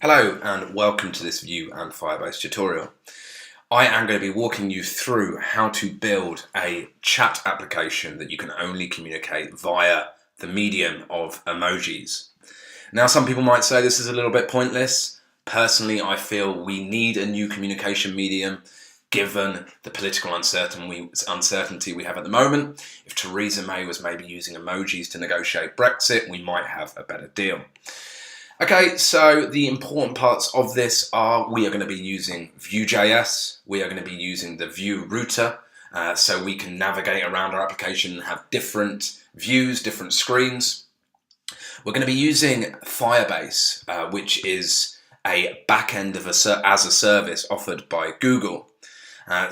Hello and welcome to this Vue and Firebase tutorial. I am going to be walking you through how to build a chat application that you can only communicate via the medium of emojis. Now, some people might say this is a little bit pointless. Personally, I feel we need a new communication medium given the political uncertainty we have at the moment. If Theresa May was maybe using emojis to negotiate Brexit, we might have a better deal. Okay, so the important parts of this are we are going to be using Vue.js, we are going to be using the vue-router, so we can navigate around our application and have different views, different screens. We're going to be using Firebase, which is a backend of as a service offered by Google. I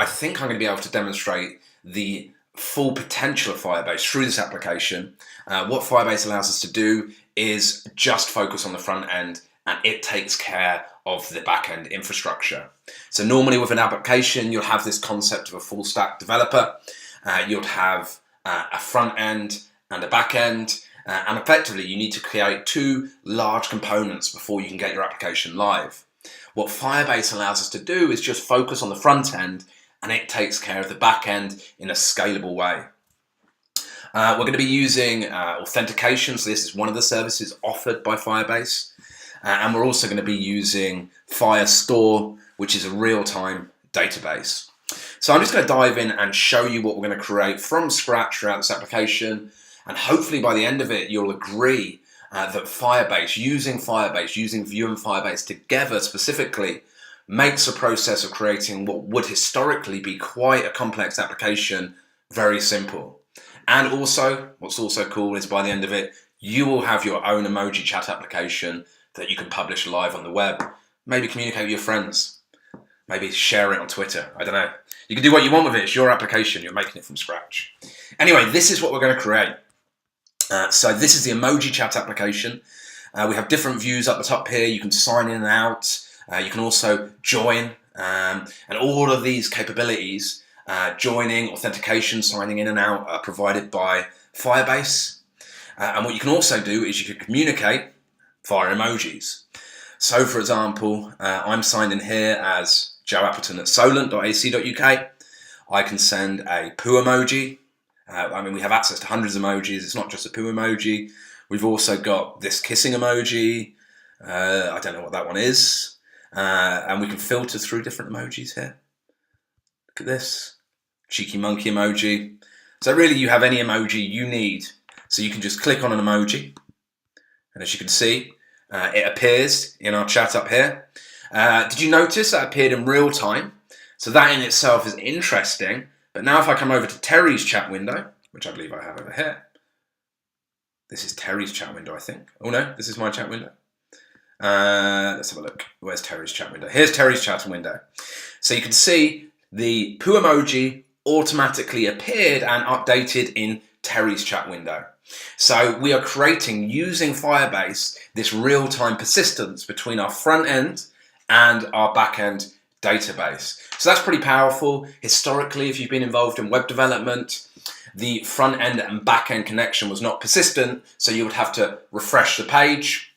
think I'm going to be able to demonstrate the full potential of Firebase through this application. What Firebase allows us to do is just focus on the front end, and it takes care of the back end infrastructure. So normally with an application, you'll have this concept of a full stack developer. You'll have a front end and a back end, and effectively you need to create two large components before you can get your application live. What Firebase allows us to do is just focus on the front end, and it takes care of the back end in a scalable way. We're going to be using Authentication, so this is one of the services offered by Firebase. And we're also going to be using Firestore, which is a real-time database. So I'm just going to dive in and show you what we're going to create from scratch throughout this application. And hopefully by the end of it, you'll agree that Firebase, using Vue and Firebase together specifically, makes the process of creating what would historically be quite a complex application very simple. And also, what's also cool is by the end of it, you will have your own emoji chat application that you can publish live on the web. Maybe communicate with your friends. Maybe share it on Twitter. I don't know. You can do what you want with it. It's your application. You're making it from scratch. Anyway, this is what we're going to create. So this is the emoji chat application. We have different views up the top here. You can sign in and out. You can also join. And all of these capabilities, joining, authentication, signing in and out, are provided by Firebase. And what you can also do is you can communicate via emojis. So for example, I'm signed in here as Joe Appleton at solent.ac.uk. I can send a poo emoji. We have access to hundreds of emojis. It's not just a poo emoji. We've also got this kissing emoji. I don't know what that one is. And we can filter through different emojis here. Look at this. Cheeky monkey emoji. So really you have any emoji you need. So you can just click on an emoji. And as you can see, it appears in our chat up here. Did you notice that appeared in real time? So that in itself is interesting. But now if I come over to Terry's chat window, which I believe I have over here. This is Terry's chat window, I think. Oh no, this is my chat window. Let's have a look. Where's Terry's chat window? Here's Terry's chat window. So you can see the poo emoji automatically appeared and updated in Terry's chat window. So we are creating, using Firebase, this real-time persistence between our front end and our back end database. So that's pretty powerful. Historically, if you've been involved in web development, the front end and back end connection was not persistent, so you would have to refresh the page.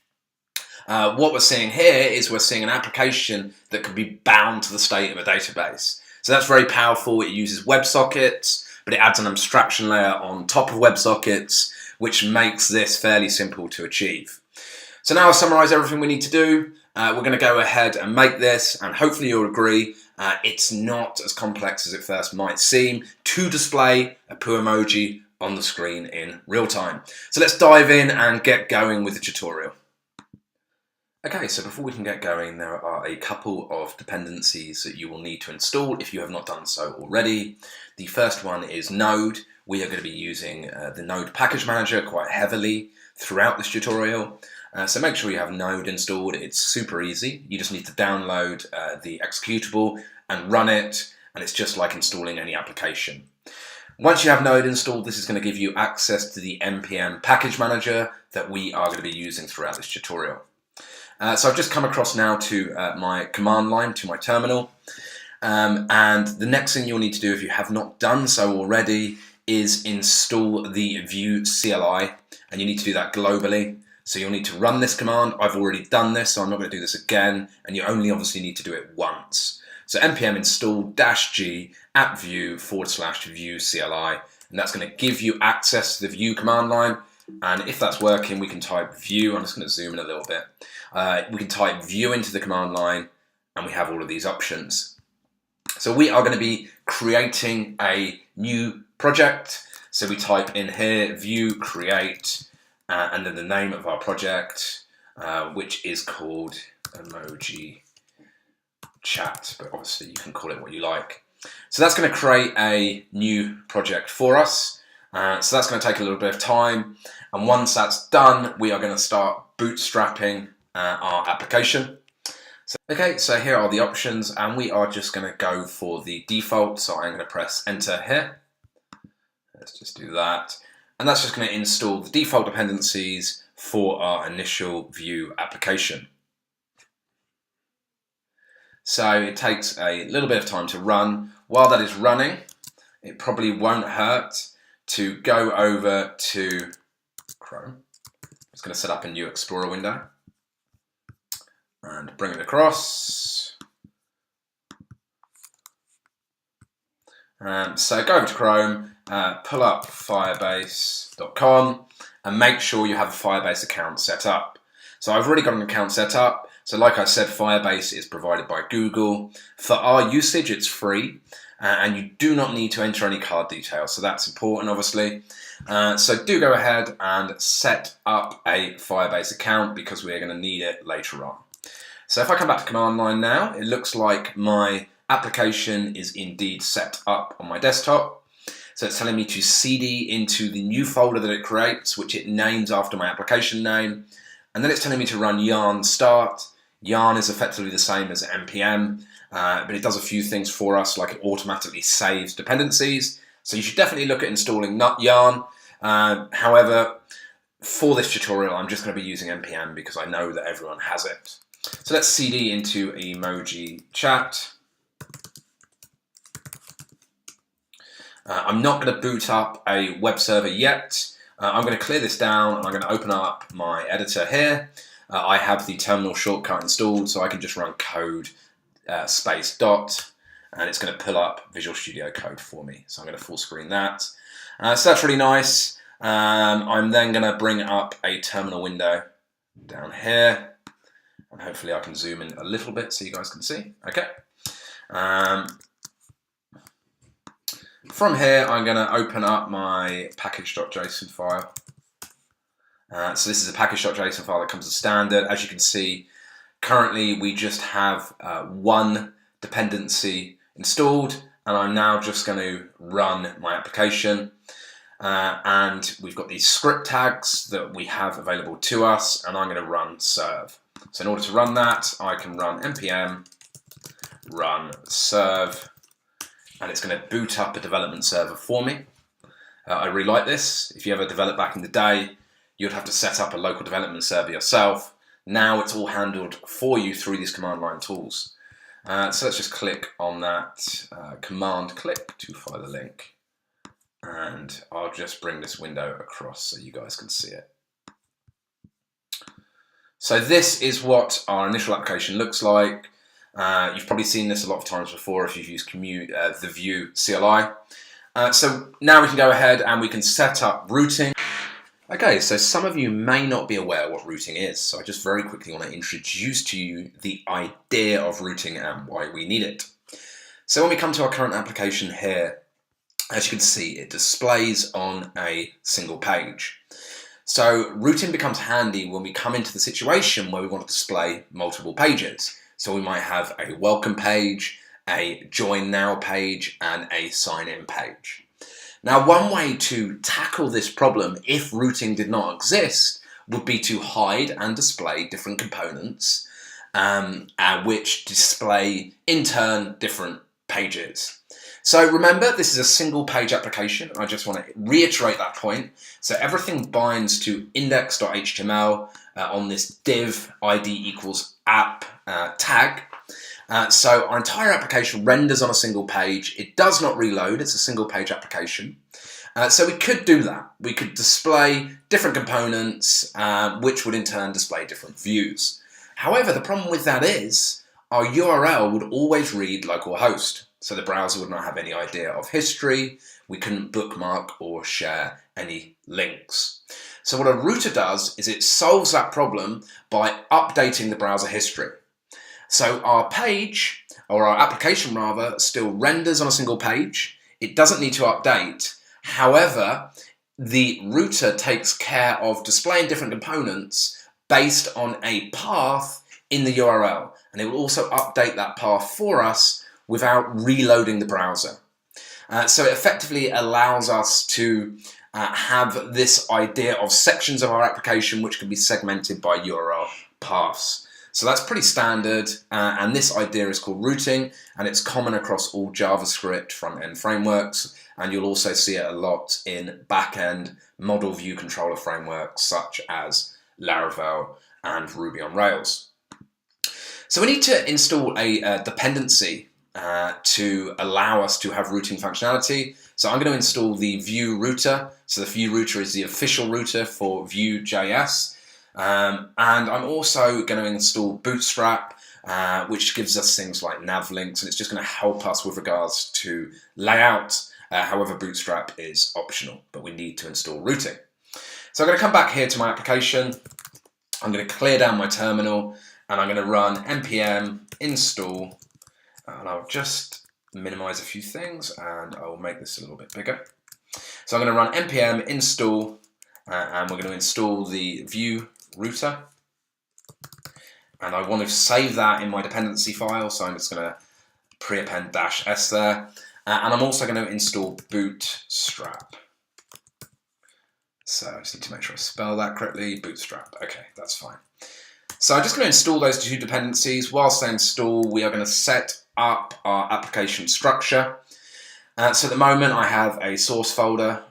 What we're seeing here is we're seeing an application that could be bound to the state of a database. So that's very powerful. It uses WebSockets, but it adds an abstraction layer on top of WebSockets, which makes this fairly simple to achieve. So now I'll summarize everything we need to do. We're going to go ahead and make this, and hopefully you'll agree it's not as complex as it first might seem to display a poo emoji on the screen in real time. So let's dive in and get going with the tutorial. Okay, so before we can get going, there are a couple of dependencies that you will need to install if you have not done so already. The first one is Node. We are going to be using the Node package manager quite heavily throughout this tutorial. So make sure you have Node installed. It's super easy. You just need to download the executable and run it, and it's just like installing any application. Once you have Node installed, this is going to give you access to the npm package manager that we are going to be using throughout this tutorial. So I've just come across now to my command line, to my terminal. And the next thing you'll need to do, if you have not done so already, is install the Vue CLI. And you need to do that globally. So you'll need to run this command. I've already done this, so I'm not going to do this again, and you only obviously need to do it once. So npm install -g app view /view CLI, and that's going to give you access to the view command line. And if that's working, we can type view. I'm just going to zoom in a little bit. We can type view into the command line, and we have all of these options. So we are going to be creating a new project. So we type in here view create, and then the name of our project, which is called emoji chat, but obviously you can call it what you like. So that's going to create a new project for us. So that's going to take a little bit of time, and once that's done, we are going to start bootstrapping our application. Okay, so here are the options, and we are just going to go for the default. So I'm going to press enter here. Let's just do that, and that's just going to install the default dependencies for our initial Vue application. So it takes a little bit of time to run. While that is running, it probably won't hurt to go over to Chrome. I'm just going to set up a new Explorer window and bring it across. So go over to Chrome, pull up firebase.com, and make sure you have a Firebase account set up. So I've already got an account set up. So like I said, Firebase is provided by Google. For our usage, it's free, and you do not need to enter any card details. So that's important, obviously. So do go ahead and set up a Firebase account, because we're going to need it later on. So if I come back to command line now, it looks like my application is indeed set up on my desktop. So it's telling me to cd into the new folder that it creates, which it names after my application name. And then it's telling me to run yarn start. Yarn is effectively the same as npm, but it does a few things for us, like it automatically saves dependencies. So you should definitely look at installing yarn. However, for this tutorial, I'm just going to be using npm because I know that everyone has it. So let's cd into emoji chat. I'm not going to boot up a web server yet. I'm going to clear this down, and I'm going to open up my editor here. I have the terminal shortcut installed, so I can just run code space dot, and it's going to pull up Visual Studio Code for me. So I'm going to full screen that. So that's really nice. I'm then going to bring up a terminal window down here, and hopefully I can zoom in a little bit so you guys can see. Okay. From here, I'm going to open up my package.json file. So this is a package.json file that comes as standard. As you can see, currently we just have one dependency installed, and I'm now just going to run my application. And we've got these script tags that we have available to us, and I'm going to run serve. So in order to run that, I can run npm run serve, and it's going to boot up a development server for me. I really like this. If you ever developed back in the day, you'd have to set up a local development server yourself. Now it's all handled for you through these command line tools. So let's just click on that command click to file the link. And I'll just bring this window across so you guys can see it. So this is what our initial application looks like. You've probably seen this a lot of times before if you've used the Vue CLI. So now we can go ahead and we can set up routing. Okay, so some of you may not be aware what routing is, so I just very quickly want to introduce to you the idea of routing and why we need it. So when we come to our current application here, as you can see, it displays on a single page. So routing becomes handy when we come into the situation where we want to display multiple pages. So we might have a welcome page, a join now page, and a sign in page. Now, one way to tackle this problem, if routing did not exist, would be to hide and display different components, which display, in turn, different pages. So remember, this is a single page application. I just want to reiterate that point. So everything binds to index.html on this div id equals app tag. So our entire application renders on a single page. It does not reload. It's a single page application. So we could do that. We could display different components, which would in turn display different views. However, the problem with that is our URL would always read localhost, so the browser would not have any idea of history. We couldn't bookmark or share any links. So what a router does is it solves that problem by updating the browser history. So our page, or our application rather, still renders on a single page. It doesn't need to update. However, the router takes care of displaying different components based on a path in the URL, and it will also update that path for us without reloading the browser. So it effectively allows us to have this idea of sections of our application which can be segmented by URL paths. So that's pretty standard, and this idea is called routing, and it's common across all JavaScript front-end frameworks, and you'll also see it a lot in back-end model view controller frameworks such as Laravel and Ruby on Rails. So we need to install a dependency to allow us to have routing functionality. So I'm going to install the vue-router. So the vue-router is the official router for Vue.js. And I'm also going to install Bootstrap, which gives us things like nav links, and it's just going to help us with regards to layout. However, Bootstrap is optional, but we need to install routing. So I'm going to come back here to my application. I'm going to clear down my terminal, and I'm going to run npm install, and I'll just minimize a few things, and I'll make this a little bit bigger. So I'm going to run npm install, and we're going to install the vue-router, and I want to save that in my dependency file, so I'm just going to pre-append -s there, and I'm also going to install Bootstrap. So I just need to make sure I spell that correctly. Bootstrap. Okay, that's fine. So I'm just going to install those two dependencies. Whilst they install, we are going to set up our application structure. So at the moment, I have a source folder.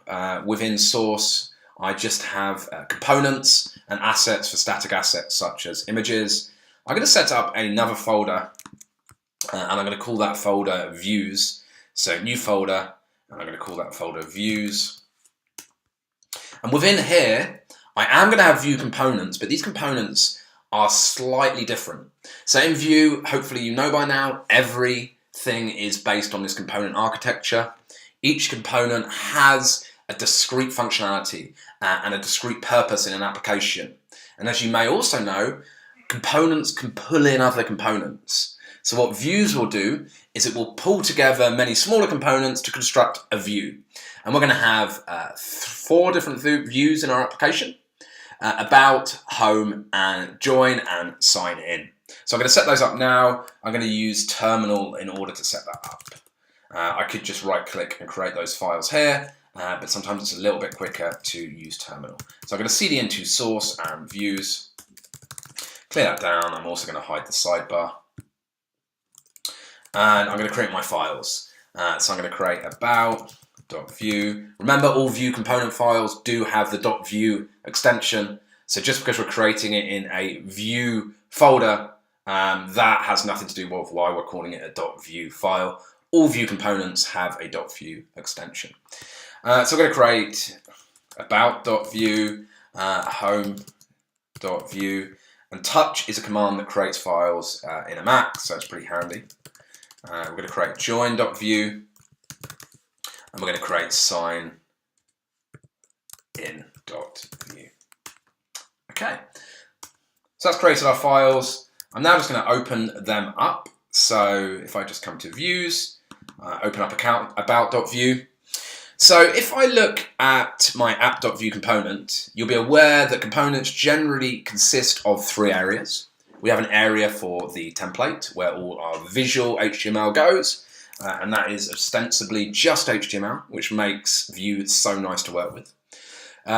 Within source, I just have components and assets for static assets such as images. I'm going to set up another folder, and I'm going to call that folder views. So new folder, and I'm going to call that folder views. And within here, I am going to have Vue components, but these components are slightly different. So in Vue, hopefully you know by now, everything is based on this component architecture. Each component has a discrete functionality and a discrete purpose in an application. And as you may also know, components can pull in other components. So what views will do is it will pull together many smaller components to construct a view. And we're going to have 4 different views in our application: about, home, and join, and sign in. So I'm going to set those up now. I'm going to use terminal in order to set that up. I could just right click and create those files here, but sometimes it's a little bit quicker to use terminal. So I'm going to cd into source and views, clear that down. I'm also going to hide the sidebar. And I'm going to create my files. So I'm going to create about.vue. Remember, all Vue component files do have the .vue extension. So just because we're creating it in a Vue folder, that has nothing to do with why we're calling it a .vue file. All Vue components have a .vue extension. So I'm going to create about.vue, home.vue, and touch is a command that creates files in a Mac, so it's pretty handy. We're going to create join.vue, and we're going to create sign in.vue. Okay, so that's created our files. I'm now just going to open them up. So if I just come to views, open up account about.vue. So if I look at my app.vue component, you'll be aware that components generally consist of 3 areas. We have an area for the template where all our visual HTML goes, and that is ostensibly just HTML, which makes Vue so nice to work with.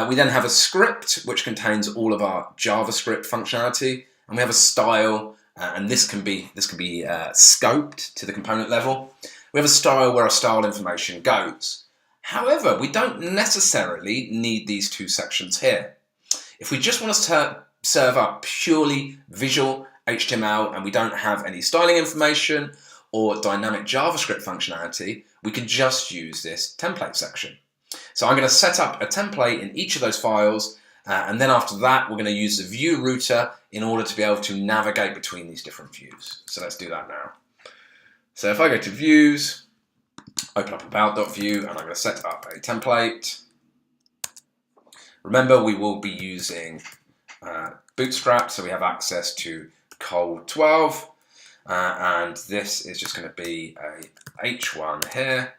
We then have a script, which contains all of our JavaScript functionality, and we have a style, and this can be scoped to the component level. We have a style where our style information goes. However, we don't necessarily need these 2 sections here. If we just want to serve up purely visual HTML and we don't have any styling information or dynamic JavaScript functionality, we can just use this template section. So I'm going to set up a template in each of those files, and then after that, we're going to use the vue-router in order to be able to navigate between these different views. So let's do that now. So if I go to views, open up about.view, and I'm going to set up a template. Remember, we will be using Bootstrap, so we have access to col 12, and this is just going to be a h1 here,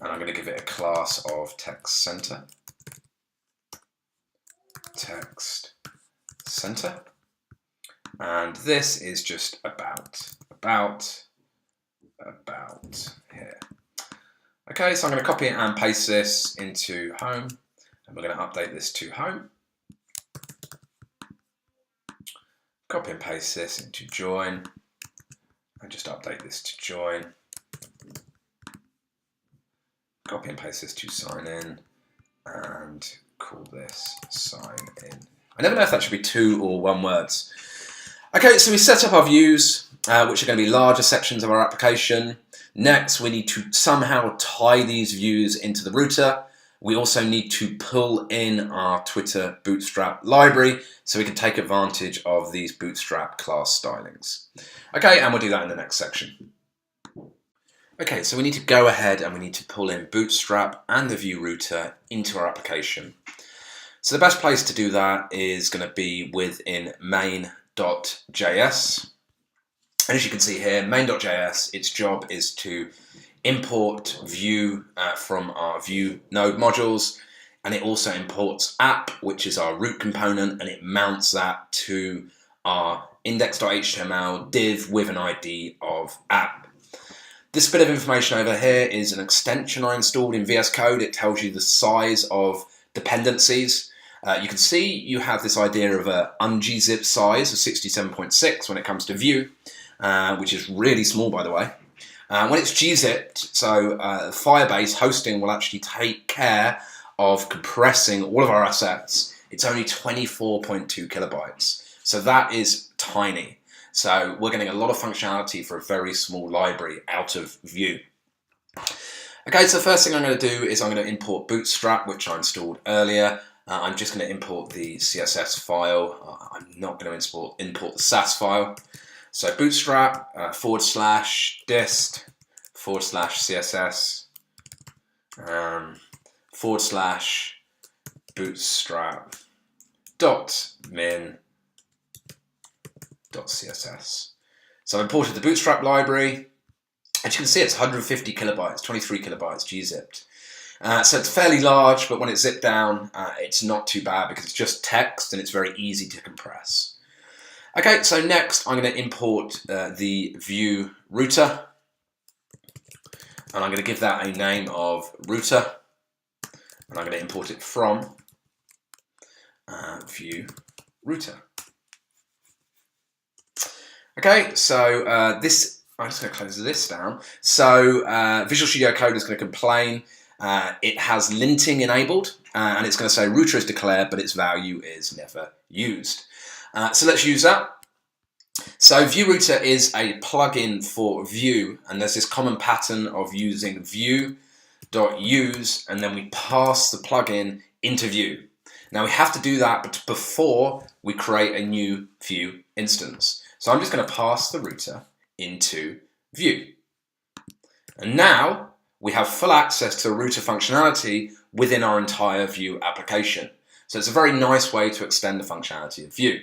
and I'm going to give it a class of text center. Text center, and this is just about here. Okay, so I'm going to copy it and paste this into home, and we're going to update this to home. Copy and paste this into join, and just update this to join. Copy and paste this to sign in, and call this sign in. I never know if that should be 2 or 1 words. Okay, so we set up our views, which are going to be larger sections of our application. Next, we need to somehow tie these views into the router. We also need to pull in our Twitter Bootstrap library so we can take advantage of these Bootstrap class stylings. Okay, and we'll do that in the next section. Okay, so we need to go ahead and we need to pull in Bootstrap and the vue-router into our application. So the best place to do that is going to be within main.js. And as you can see here, main.js, its job is to import Vue from our Vue node modules, and it also imports app, which is our root component, and it mounts that to our index.html div with an ID of app. This bit of information over here is an extension I installed in VS Code. It tells you the size of dependencies. You can see you have this idea of a ungzip size of 67.6 when it comes to Vue, which is really small, by the way. When it's gzipped, so Firebase hosting will actually take care of compressing all of our assets. It's only 24.2 kilobytes. So that is tiny. So we're getting a lot of functionality for a very small library out of Vue. Okay, so the first thing I'm going to do is I'm going to import Bootstrap, which I installed earlier. I'm just going to import the CSS file. I'm not going to import the Sass file. So Bootstrap /dist /CSS /bootstrap .min.css. So I imported the Bootstrap library. As you can see, it's 150 kilobytes, 23 kilobytes gzipped. So it's fairly large, but when it's zipped down, it's not too bad because it's just text and it's very easy to compress. Okay, so next I'm going to import the vue-router, and I'm going to give that a name of router, and I'm going to import it from vue-router. Okay, so I'm just going to close this down. So Visual Studio Code is going to complain. It has linting enabled, and it's going to say router is declared, but its value is never used. So let's use that. So vue-router is a plugin for Vue, and there's this common pattern of using vue.use, and then we pass the plugin into Vue. Now we have to do that before we create a new Vue instance. So I'm just going to pass the router into Vue. And now we have full access to the router functionality within our entire Vue application. So it's a very nice way to extend the functionality of Vue.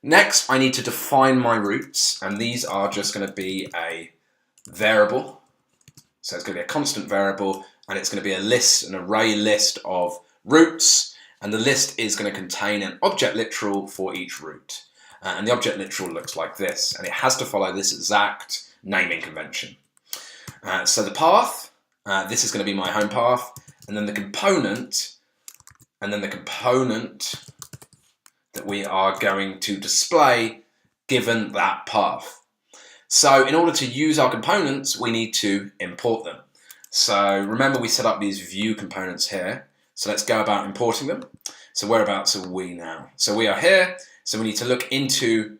Next, I need to define my routes, and these are just going to be a variable. So it's going to be a constant variable, and it's going to be a list, an array list of routes, and the list is going to contain an object literal for each route. And the object literal looks like this, and it has to follow this exact naming convention. So the path, this is going to be my home path, and then the component, that we are going to display given that path. So in order to use our components, we need to import them. So remember we set up these Vue components here. So let's go about importing them. So whereabouts are we now? So we are here. So we need to look into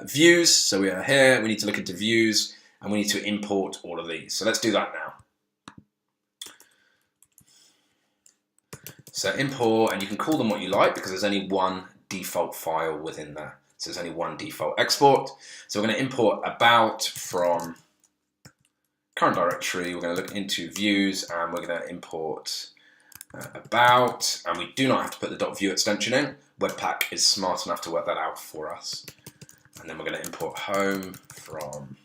views. So we are here. We need to look into views, and we need to import all of these. So let's do that now. So import, and you can call them what you like because there's only one default file within there. So there's only one default export. So we're going to import about from current directory. We're going to look into views and we're going to import about, and we do not have to put the .view extension in. Webpack is smart enough to work that out for us. And then we're going to import home from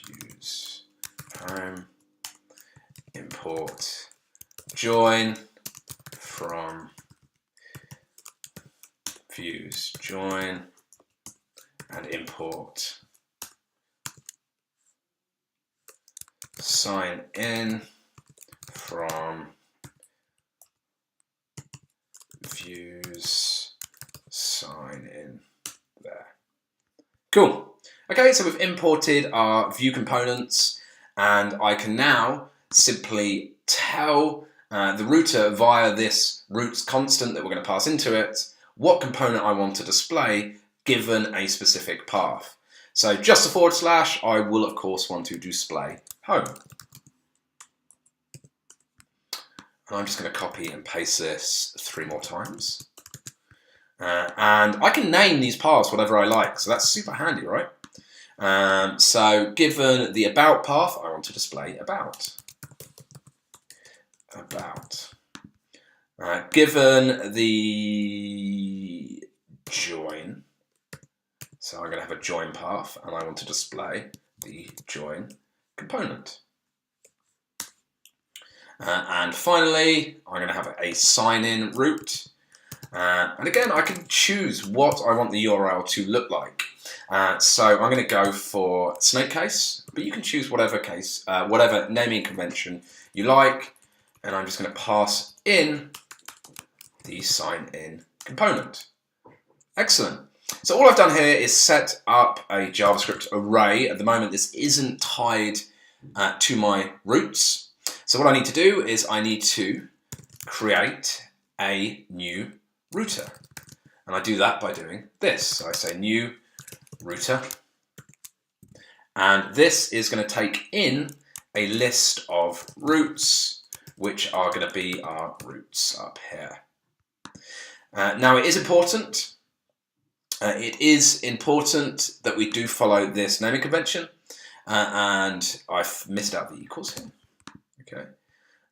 views home, import join from views join, and import sign in from views sign in there. Cool. Okay, so we've imported our view components, and I can now simply tell the router via this routes constant that we're going to pass into it what component I want to display given a specific path. So just a forward slash, I will of course want to display home. And I'm just going to copy and paste this 3 more times. And I can name these paths whatever I like, so that's super handy, right? So given the about path, I want to display about. Given the join, so I'm going to have a join path, and I want to display the join component. And finally, I'm going to have a sign-in route. And again, I can choose what I want the URL to look like. So I'm going to go for snake case, but you can choose whatever case, whatever naming convention you like. And I'm just going to pass in the sign-in component. Excellent. So all I've done here is set up a JavaScript array. At the moment, this isn't tied to my routes. So what I need to do is I need to create a new router. And I do that by doing this. So I say new router. And this is going to take in a list of routes, which are going to be our routes up here. Now it is important. It is important that we do follow this naming convention. And I've missed out the equals here. Okay.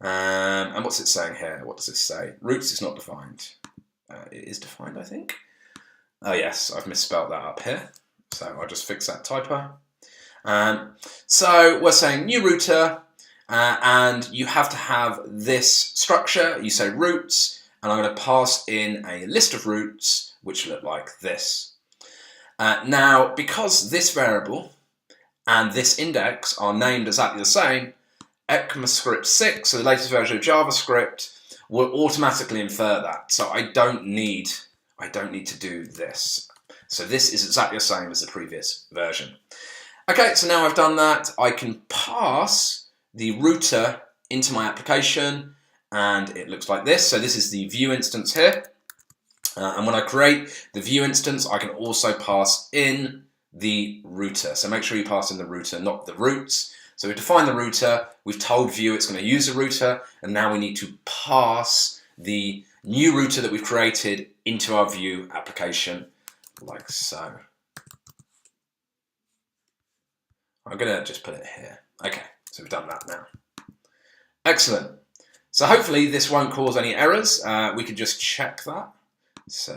And what's it saying here? What does it say? Routes is not defined. It is defined, I think. Oh yes, I've misspelled that up here. So I'll just fix that typo. So we're saying new router, and you have to have this structure. You say routes, and I'm going to pass in a list of routes which look like this. Now, because this variable and this index are named exactly the same, ECMAScript 6, so the latest version of JavaScript, will automatically infer that. So I don't need to do this. So this is exactly the same as the previous version. Okay, so now I've done that, I can pass the router into my application, and it looks like this. So this is the view instance here. And when I create the view instance, I can also pass in the router. So make sure you pass in the router, not the routes. So we've defined the router, we've told Vue it's going to use the router, and now we need to pass the new router that we've created into our Vue application, like so. I'm going to just put it here. Okay, so we've done that now. Excellent. So hopefully this won't cause any errors. We can just check that. So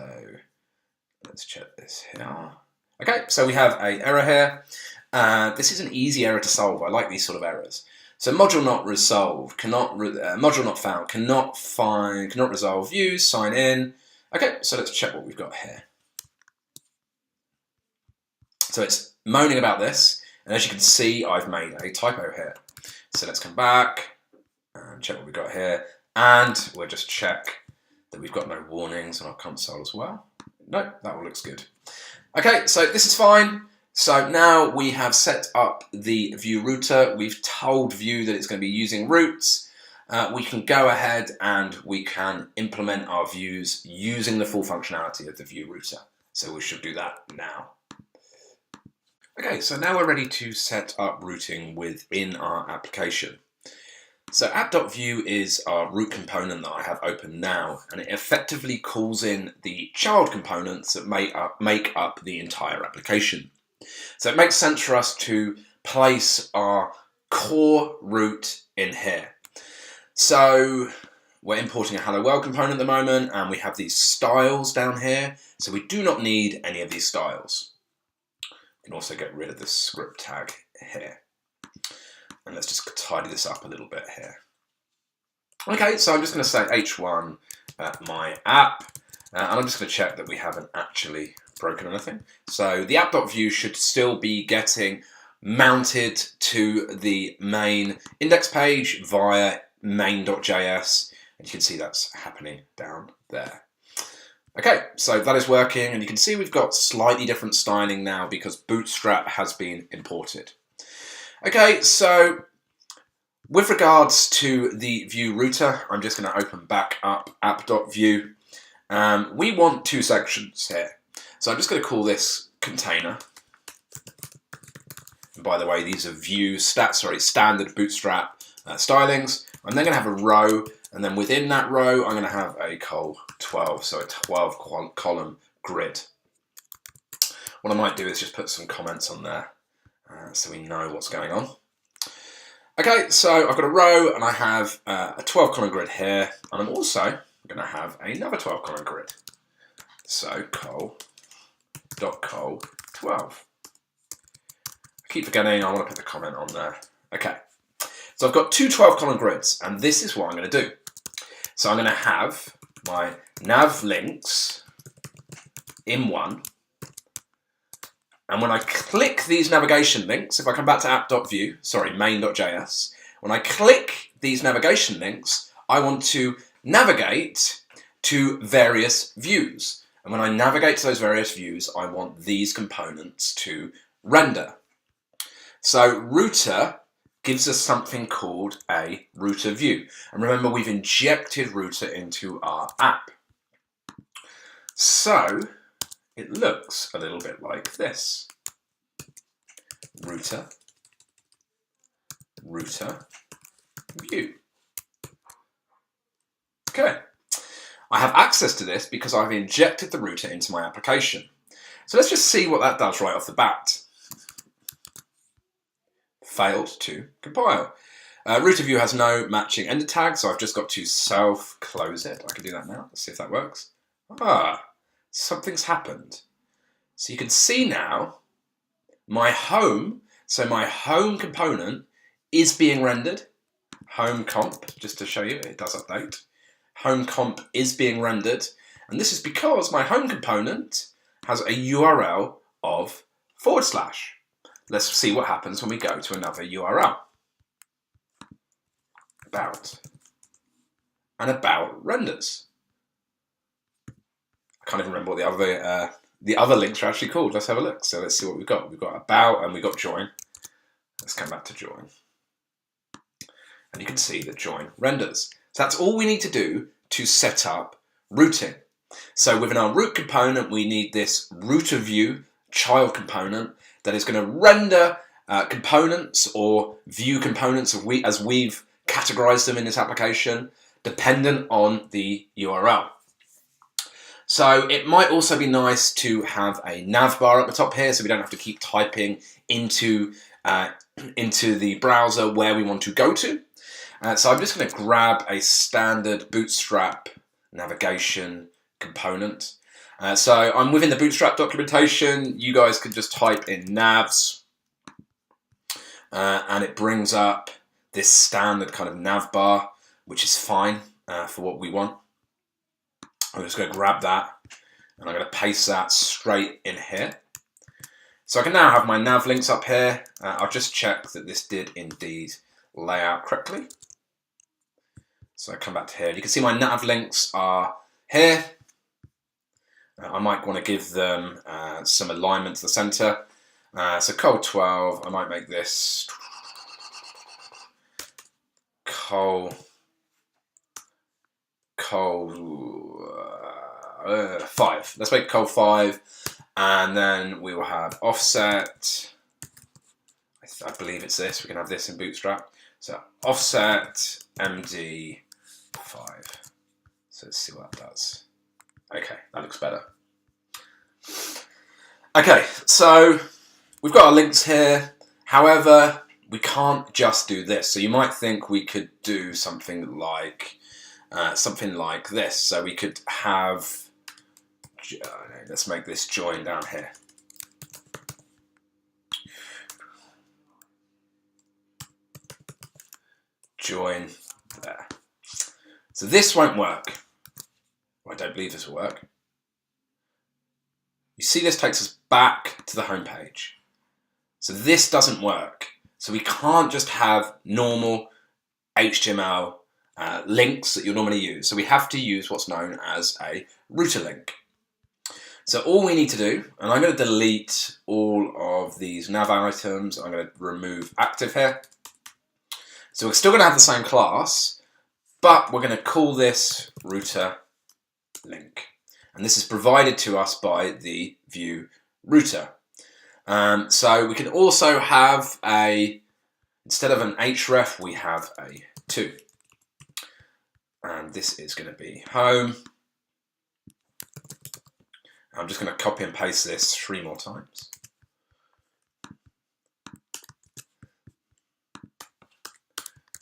let's check this here. Okay, so we have an error here. This is an easy error to solve. I like these sort of errors. So module not resolved, module not found, cannot resolve views, sign in. Okay, so let's check what we've got here. So it's moaning about this, and as you can see, I've made a typo here. So let's come back and check what we've got here, and we'll just check that we've got no warnings on our console as well. No, that all looks good. Okay, so this is fine. So now we have set up the Vue router. We've told Vue that it's going to be using routes. We can go ahead and we can implement our views using the full functionality of the Vue router. So we should do that now. Okay, so now we're ready to set up routing within our application. So app.view is our root component that I have open now, and it effectively calls in the child components that make up the entire application. So it makes sense for us to place our core root in here. So we're importing a hello world component at the moment, and we have these styles down here. So we do not need any of these styles. We can also get rid of this script tag here. And let's just tidy this up a little bit here. Okay, so I'm just going to say h1 my app, and I'm just going to check that we haven't actually broken anything. So the app.view should still be getting mounted to the main index page via main.js, and you can see that's happening down there. Okay, so that is working, and you can see we've got slightly different styling now because Bootstrap has been imported. Okay, so with regards to the vue-router, I'm just going to open back up app.view. We want two sections here. So I'm just going to call this container. And by the way, these are standard Bootstrap stylings. I'm then going to have a row, and then within that row, I'm going to have a col12, so a 12 column grid. What I might do is just put some comments on there so we know what's going on. Okay, so I've got a row and I have a 12 column grid here, and I'm also going to have another 12 column grid. So col.col12. I keep forgetting I want to put the comment on there. Okay, so I've got two 12 column grids, and this is what I'm going to do. So I'm going to have my nav links in one. And when I click these navigation links, if I come back to app.view, main.js, when I click these navigation links, I want to navigate to various views. And when I navigate to those various views, I want these components to render. So router gives us something called a router view. And remember, we've injected router into our app. So it looks a little bit like this. Router view. Okay. I have access to this because I've injected the router into my application. So let's just see what that does right off the bat. Failed to compile. Router view has no matching ender tag, so I've just got to self-close it. I can do that now. Let's see if that works. Something's happened. So you can see now my home, so my home component is being rendered. Home comp, just to show you, it does update. Home comp is being rendered, and this is because my home component has a URL of /. Let's see what happens when we go to another URL. About. And about renders. I can't even remember what the other links are actually called. Let's have a look. So let's see what we've got. We've got about and we've got join. Let's come back to join. And you can see that join renders. So that's all we need to do to set up routing. So within our root component, we need this router view child component that is going to render components or view components as we've categorized them in this application, dependent on the URL. So it might also be nice to have a nav bar at the top here, so we don't have to keep typing into the browser where we want to go to. So I'm just going to grab a standard Bootstrap navigation component. So I'm within the Bootstrap documentation. You guys can just type in navs, and it brings up this standard kind of nav bar, which is fine for what we want. I'm just going to grab that and I'm going to paste that straight in here. So I can now have my nav links up here. I'll just check that this did indeed lay out correctly. So I come back to here. You can see my nav links are here. I might want to give them some alignment to the center. So col12, I might make this col5. Let's make col5, and then we will have offset. I believe it's this. We can have this in Bootstrap. So offset MD5. So let's see what that does. Okay, that looks better. Okay, so we've got our links here. However, we can't just do this. So you might think we could do something like this. So we could have, let's make this join down here. Join there. So this won't work. Well, I don't believe this will work. You see, this takes us back to the home page. So this doesn't work. So we can't just have normal HTML links that you'll normally use. So we have to use what's known as a router link. So all we need to do, and I'm going to delete all of these nav items. I'm going to remove active here. So we're still going to have the same class, but we're going to call this router link. And this is provided to us by the vue-router. So we can also have instead of an href, we have a 2. And this is going to be home. I'm just going to copy and paste this 3 more times.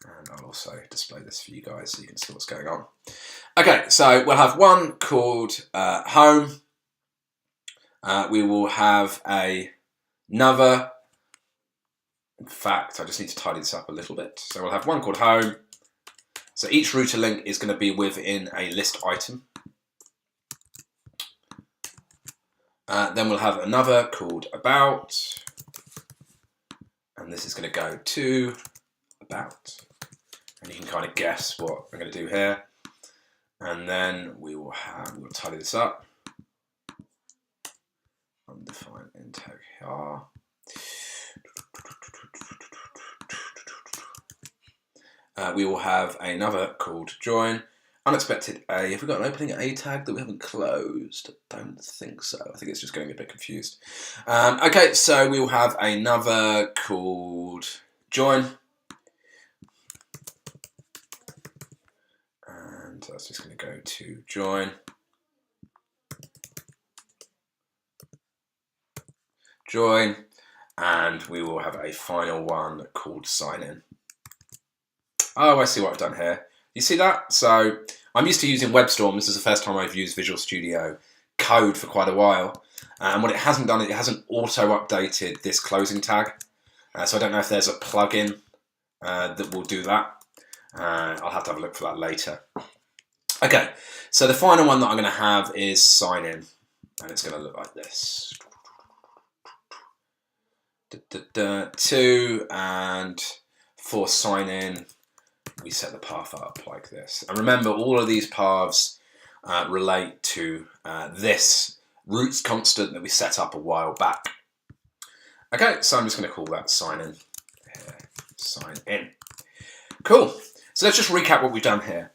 And I'll also display this for you guys so you can see what's going on. Okay, so we'll have one called home. We will have another. In fact, I just need to tidy this up a little bit. So we'll have one called home. So each router link is going to be within a list item. Then we'll have another called about. And this is going to go to about. And you can kind of guess what we're going to do here. And then we'll tidy this up. Undefined intake here. We will have another called join. Unexpected A. Have we got an opening A tag that we haven't closed? I don't think so. I think it's just getting a bit confused. Okay, so we will have another called join. And that's just going to go to join. Join. And we will have a final one called sign in. Oh, I see what I've done here. You see that? So I'm used to using WebStorm. This is the first time I've used Visual Studio Code for quite a while. And what it hasn't done, it hasn't auto-updated this closing tag. So I don't know if there's a plugin that will do that. I'll have to have a look for that later. Okay, so the final one that I'm going to have is sign in. And it's going to look like this. 2, and for sign in, we set the path up like this. And remember, all of these paths relate to this roots constant that we set up a while back. Okay, so I'm just going to call that sign in. Here, sign in. Cool. So let's just recap what we've done here.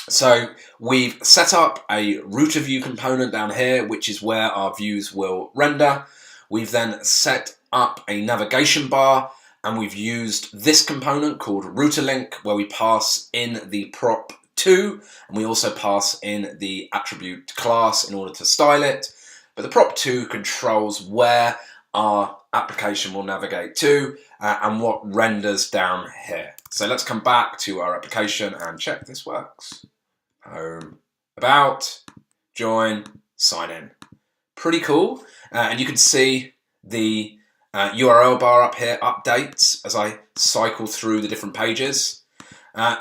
So we've set up a router view component down here, which is where our views will render. We've then set up a navigation bar, and we've used this component called router link, where we pass in the prop2, and we also pass in the attribute class in order to style it. But the prop2 controls where our application will navigate to and what renders down here. So let's come back to our application and check this works. Home, about, join, sign in. Pretty cool. And you can see the URL bar up here updates as I cycle through the different pages.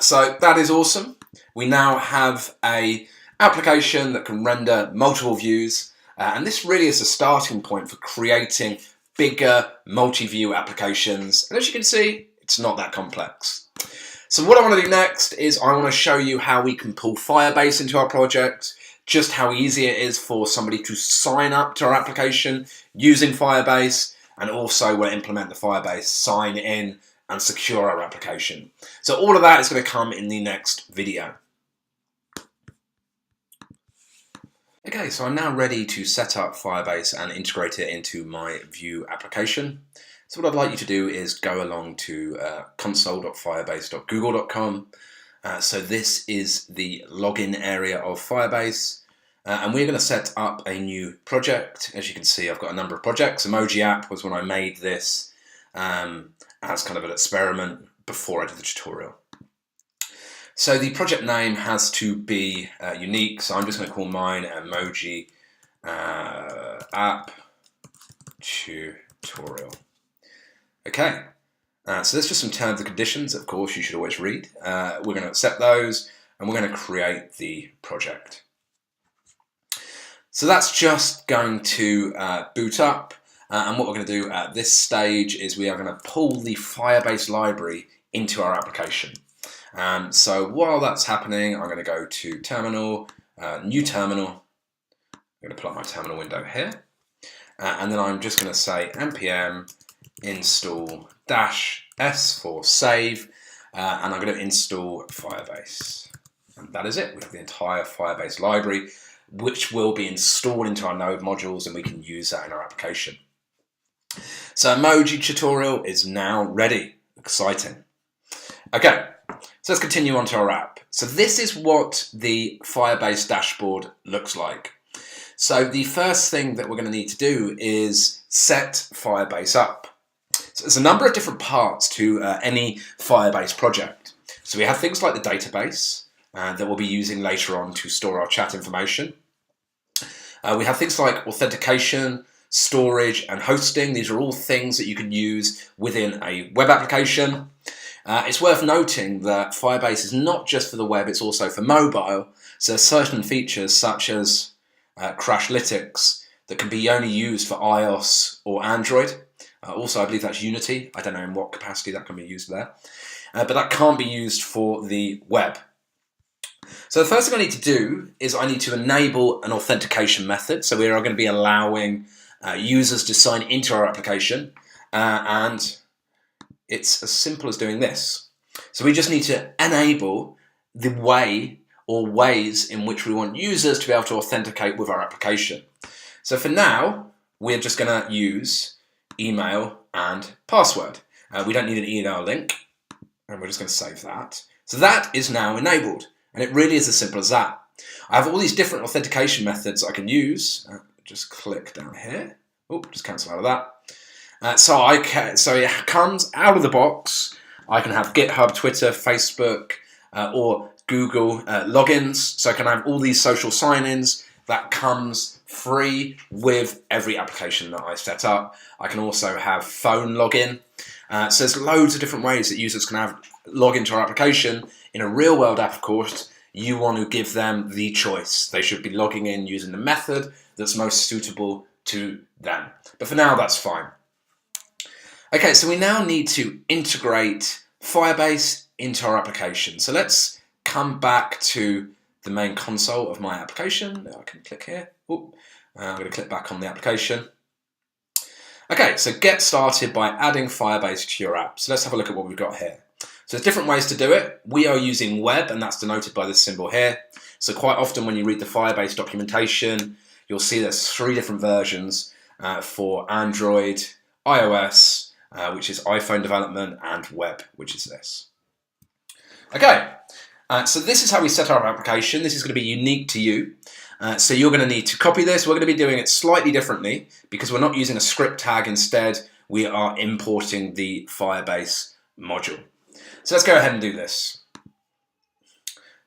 So that is awesome. We now have an application that can render multiple views, and this really is a starting point for creating bigger multi-view applications. And as you can see, it's not that complex. So what I want to do next is I want to show you how we can pull Firebase into our project, just how easy it is for somebody to sign up to our application using Firebase, and also we'll implement the Firebase sign in and secure our application. So all of that is going to come in the next video. Okay, so I'm now ready to set up Firebase and integrate it into my Vue application. So what I'd like you to do is go along to console.firebase.google.com. So this is the login area of Firebase. And we're going to set up a new project. As you can see, I've got a number of projects. Emoji app was when I made this as kind of an experiment before I did the tutorial. So the project name has to be unique. So I'm just going to call mine emoji app tutorial. Okay. So there's just some terms and conditions, of course, you should always read. We're going to accept those and we're going to create the project. So that's just going to boot up, and what we're going to do at this stage is we are going to pull the Firebase library into our application. So while that's happening, I'm going to go to terminal, new terminal. I'm going to pull up my terminal window here, and then I'm just going to say npm install -s for save, and I'm going to install Firebase. And that is it. We have the entire Firebase library, which will be installed into our node modules, and we can use that in our application. So emoji tutorial is now ready. Exciting. Okay, so let's continue on to our app. So this is what the Firebase dashboard looks like. So the first thing that we're going to need to do is set Firebase up. So there's a number of different parts to any Firebase project. So we have things like the database that we'll be using later on to store our chat information. We have things like authentication, storage, and hosting. These are all things that you can use within a web application. It's worth noting that Firebase is not just for the web, it's also for mobile. So there's certain features such as Crashlytics that can be only used for iOS or Android. Also, I believe that's Unity. I don't know in what capacity that can be used there. But that can't be used for the web. So the first thing I need to do is I need to enable an authentication method. So we are going to be allowing users to sign into our application. And it's as simple as doing this. So we just need to enable the way or ways in which we want users to be able to authenticate with our application. So for now, we're just going to use email and password. We don't need an email link, and we're just going to save that. So that is now enabled, and it really is as simple as that. I have all these different authentication methods I can use. Just click down here. Oh, just cancel out of that. So it comes out of the box. I can have GitHub, Twitter, Facebook, or Google logins. So I can have all these social sign-ins. That comes free with every application that I set up. I can also have phone login. So there's loads of different ways that users can have log into our application. In a real world app, of course, you want to give them the choice. They should be logging in using the method that's most suitable to them. But for now, that's fine. Okay, so we now need to integrate Firebase into our application. So let's come back to the main console of my application. I can click here. I'm going to click back on the application. Okay, so get started by adding Firebase to your app. So let's have a look at what we've got here. So there's different ways to do it. We are using web, and that's denoted by this symbol here. So quite often when you read the Firebase documentation, you'll see there's 3 different versions for Android, iOS, which is iPhone development, and web, which is this. Okay, so this is how we set our application. This is going to be unique to you. So you're going to need to copy this. We're going to be doing it slightly differently because we're not using a script tag. Instead, we are importing the Firebase module. So let's go ahead and do this.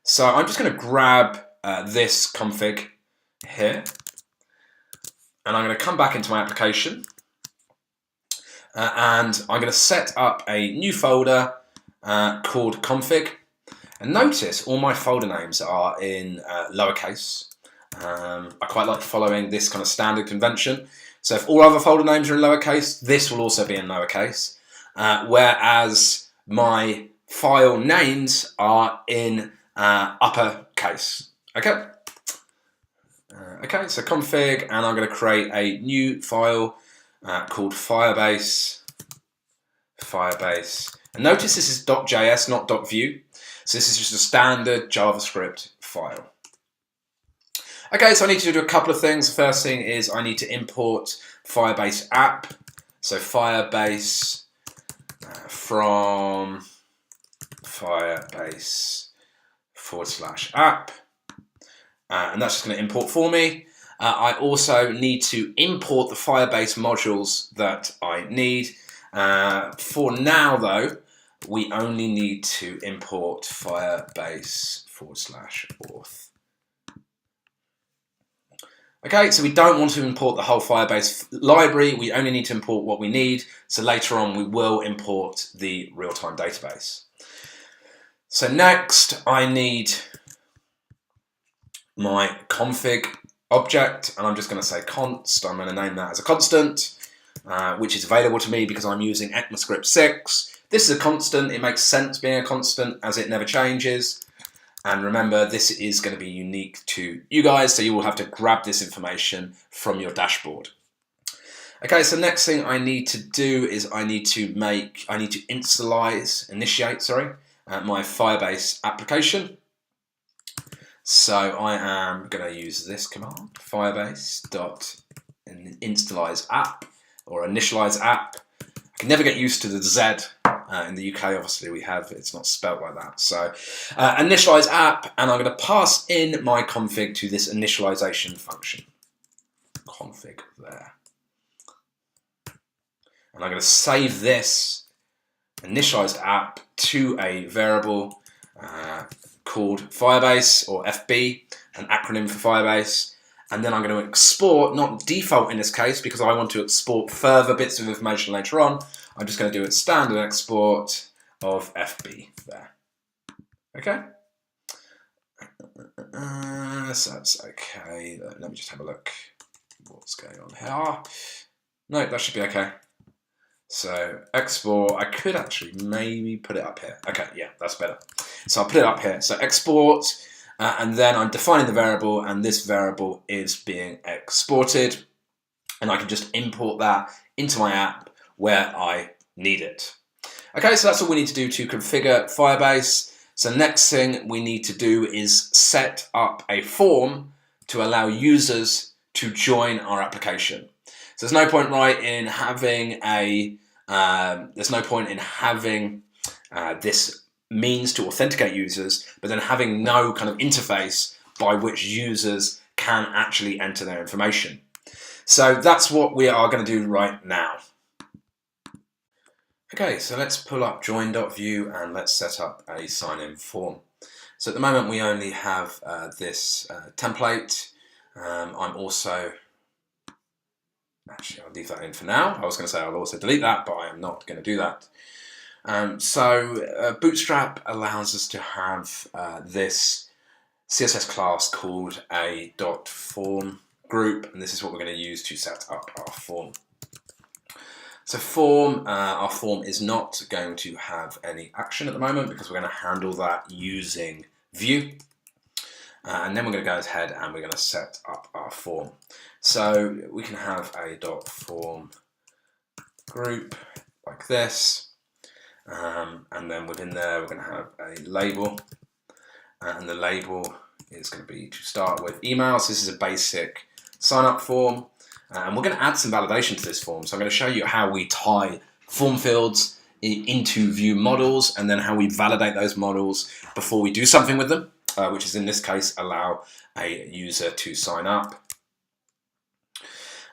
So I'm just going to grab this config here, and I'm going to come back into my application, and I'm going to set up a new folder called config. And notice all my folder names are in lowercase. I quite like following this kind of standard convention. So if all other folder names are in lowercase, this will also be in lowercase. Whereas my file names are in uppercase. Okay. Okay, so config, and I'm going to create a new file called Firebase. And notice this is .js, not .vue. So this is just a standard JavaScript file. Okay, so I need to do a couple of things. The first thing is I need to import Firebase App So Firebase from Firebase /app, and that's just going to import for me. I also need to import the Firebase modules that I need. For now, though, we only need to import Firebase /auth. Okay, so we don't want to import the whole Firebase library. We only need to import what we need. So later on, we will import the real-time database. So next, I need my config object, and I'm just going to say const. I'm going to name that as a constant, which is available to me because I'm using ECMAScript 6. This is a constant. It makes sense being a constant as it never changes. And remember, this is going to be unique to you guys, so you will have to grab this information from your dashboard. Okay, so next thing I need to do is I need to initiate my Firebase application. So I am going to use this command, Firebase.initialize app or initialize app. I can never get used to the Z. In the UK, obviously, it's not spelt like that. So initialize app, and I'm going to pass in my config to this initialization function. Config there. And I'm going to save this initialized app to a variable called Firebase, or FB, an acronym for Firebase. And then I'm going to export, not default in this case, because I want to export further bits of information later on. I'm just going to do a standard export of FB there. Okay. So that's okay. Let me just have a look. What's going on here? No, that should be okay. So export, I could actually maybe put it up here. Okay, yeah, that's better. So I'll put it up here. So export, and then I'm defining the variable, and this variable is being exported. And I can just import that into my app where I need it. Okay, so that's all we need to do to configure Firebase. So next thing we need to do is set up a form to allow users to join our application. So there's no point in having this means to authenticate users, but then having no kind of interface by which users can actually enter their information. So that's what we are going to do right now. Okay, so let's pull up join.vue and let's set up a sign-in form. So at the moment we only have this template. I'm also, actually I'll leave that in for now. I was going to say I'll also delete that, but I am not going to do that. So Bootstrap allows us to have this CSS class called a .form group, and this is what we're going to use to set up our form. So our form is not going to have any action at the moment because we're going to handle that using Vue. And then we're going to go ahead and we're going to set up our form. So we can have a .form group like this. And then within there we're going to have a label. And the label is going to be to start with email. So this is a basic sign up form. And we're going to add some validation to this form. So I'm going to show you how we tie form fields into Vue models and then how we validate those models before we do something with them, which is in this case allow a user to sign up.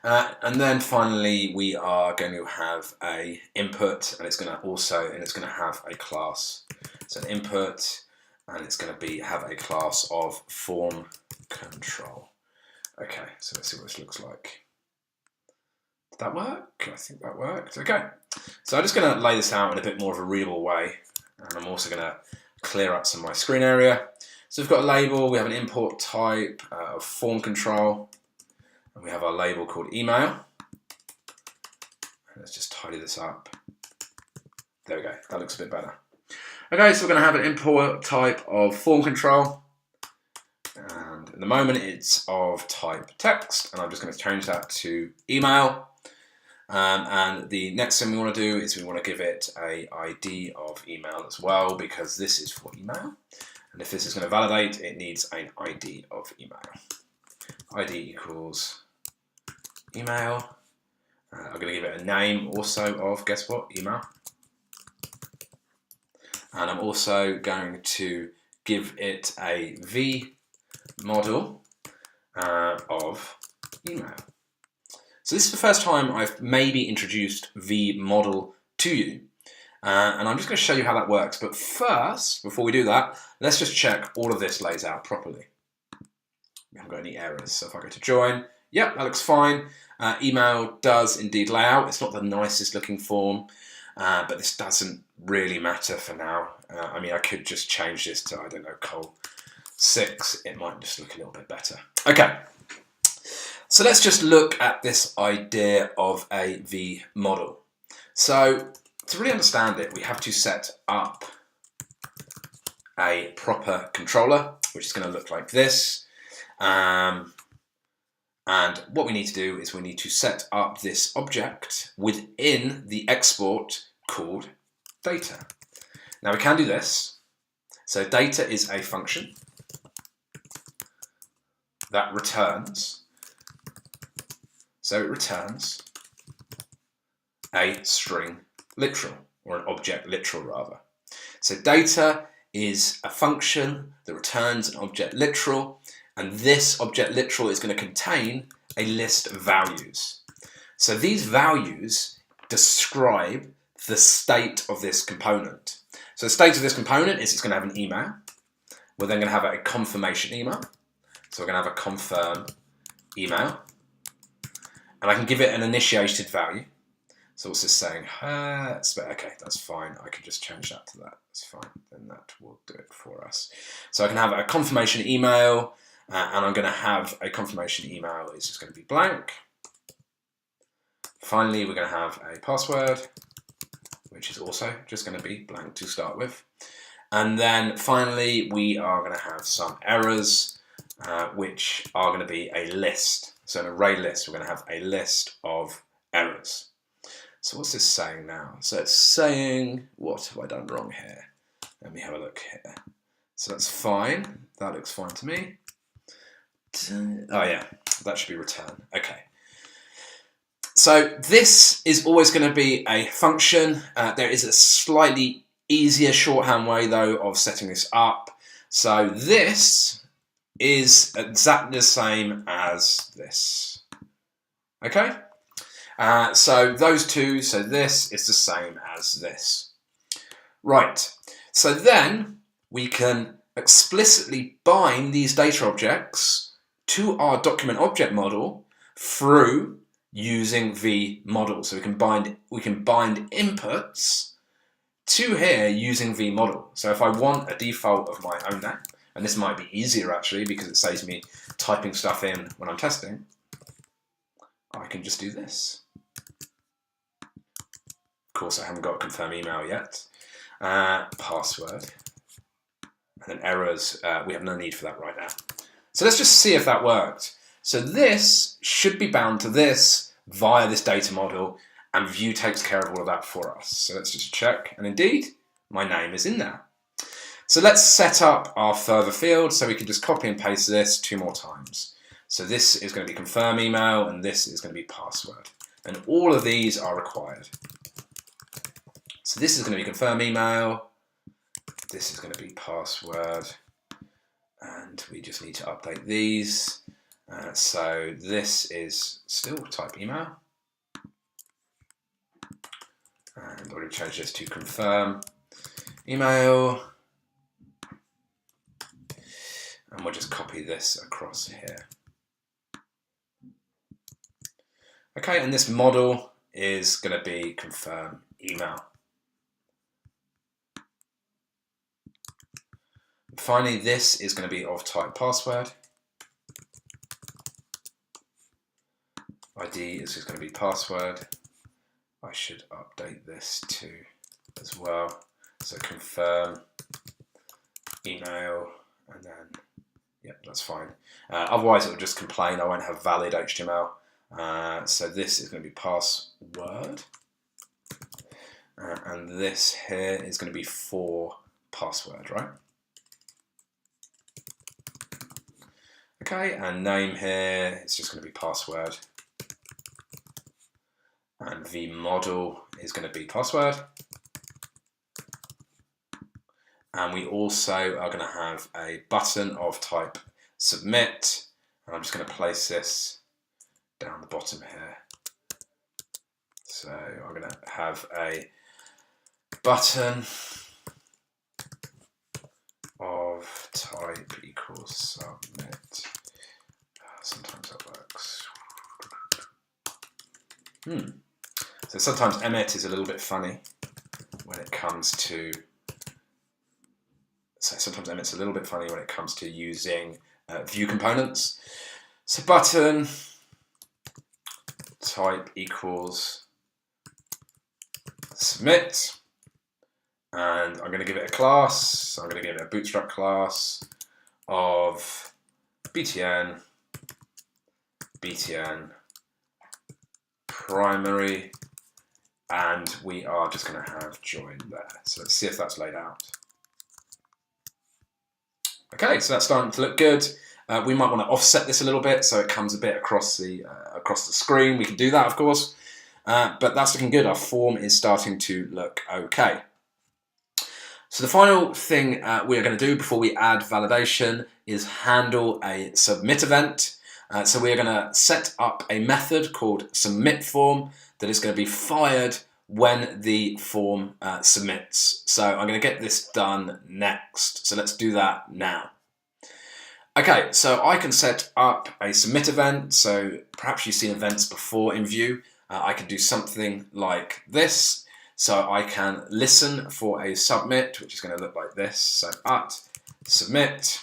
And then finally we are going to have a input, and it's going to have a class. So an input, and it's going to have a class of form control. Okay, so let's see what this looks like. Did that work? I think that worked. Okay, so I'm just going to lay this out in a bit more of a readable way, and I'm also going to clear up some of my screen area. So we've got a label, we have an import type of form control, and we have our label called email. Let's just tidy this up. There we go, that looks a bit better. Okay, so we're going to have an import type of form control, and at the moment it's of type text, and I'm just going to change that to email. And the next thing we want to do is we want to give it a ID of email as well, because this is for email. And if this is going to validate, it needs an ID of email. ID equals email. I'm going to give it a name also of, guess what, email. And I'm also going to give it a v model of email. So this is the first time I've maybe introduced v model to you. And I'm just going to show you how that works. But first, before we do that, let's just check all of this lays out properly. We haven't got any errors. So if I go to join, yep, that looks fine. Email does indeed lay out. It's not the nicest looking form, but this doesn't really matter for now. I mean, I could just change this to, I don't know, col 6. It might just look a little bit better. Okay. So let's just look at this idea of a v model. So to really understand it, we have to set up a proper controller, which is going to look like this. And what we need to do is we need to set up this object within the export called data. Now we can do this. So data is a function that returns. So it returns a string literal, or an object literal rather. So data is a function that returns an object literal, and this object literal is going to contain a list of values. So these values describe the state of this component. So the state of this component is it's going to have an email. We're then going to have a confirmation email. So we're going to have a confirm email. And I can give it an initiated value. So what's this saying? Okay, that's fine. I can just change that to that. That's fine. Then that will do it for us. So I can have a confirmation email, and I'm going to have a confirmation email is just going to be blank. Finally, we're going to have a password, which is also just going to be blank to start with. And then finally, we are going to have some errors, which are going to be a list. So an array list, we're going to have a list of errors. So what's this saying now? So it's saying, what have I done wrong here? Let me have a look here. So that's fine. That looks fine to me. Oh yeah, that should be return. Okay. So this is always going to be a function. There is a slightly easier shorthand way though of setting this up. So this is exactly the same as this. Okay? So those two, so this is the same as this. Right, so then we can explicitly bind these data objects to our document object model through using v model. So we can bind inputs to here using v model. So if I want a default of my own name, and this might be easier actually because it saves me typing stuff in when I'm testing, I can just do this. Of course, I haven't got a confirm email yet. Password. And then errors, we have no need for that right now. So let's just see if that worked. So this should be bound to this via this data model, and Vue takes care of all of that for us. So let's just check, and indeed, my name is in there. So let's set up our further field, so we can just copy and paste this 2 more times. So this is going to be confirm email, and this is going to be password. And all of these are required. So this is going to be confirm email, this is going to be password, and we just need to update these. So this is still type email, and I'm going to change this to confirm email, and we'll just copy this across here. Okay, and this model is going to be confirm email. Finally, this is going to be of type password. ID is just going to be password. I should update this too as well. So confirm email, and then, yep, that's fine. Otherwise it will just complain I won't have valid HTML. So this is going to be password. And this here is going to be for password, right? Okay, and name here is just going to be password. and vModel is going to be password. And we also are going to have a button of type submit. And I'm just going to place this down the bottom here. So I'm going to have a button of type equals submit. Sometimes that works. So sometimes emit is a little bit funny when it comes to. So sometimes emit's a little bit funny when it comes to using Vue components. So button type equals submit, and I'm going to give it a class. So I'm going to give it a Bootstrap class of btn primary, and we are just going to have join there. So let's see if that's laid out. Okay, so that's starting to look good. We might want to offset this a little bit so it comes a bit across the screen. We can do that, of course, but that's looking good. Our form is starting to look okay. So the final thing we are going to do before we add validation is handle a submit event. So we are going to set up a method called submit form that is going to be fired when the form submits. So I'm going to get this done next. So let's do that now. Okay, so I can set up a submit event. So perhaps you've seen events before in Vue. I can do something like this. So I can listen for a submit, which is going to look like this. So submit.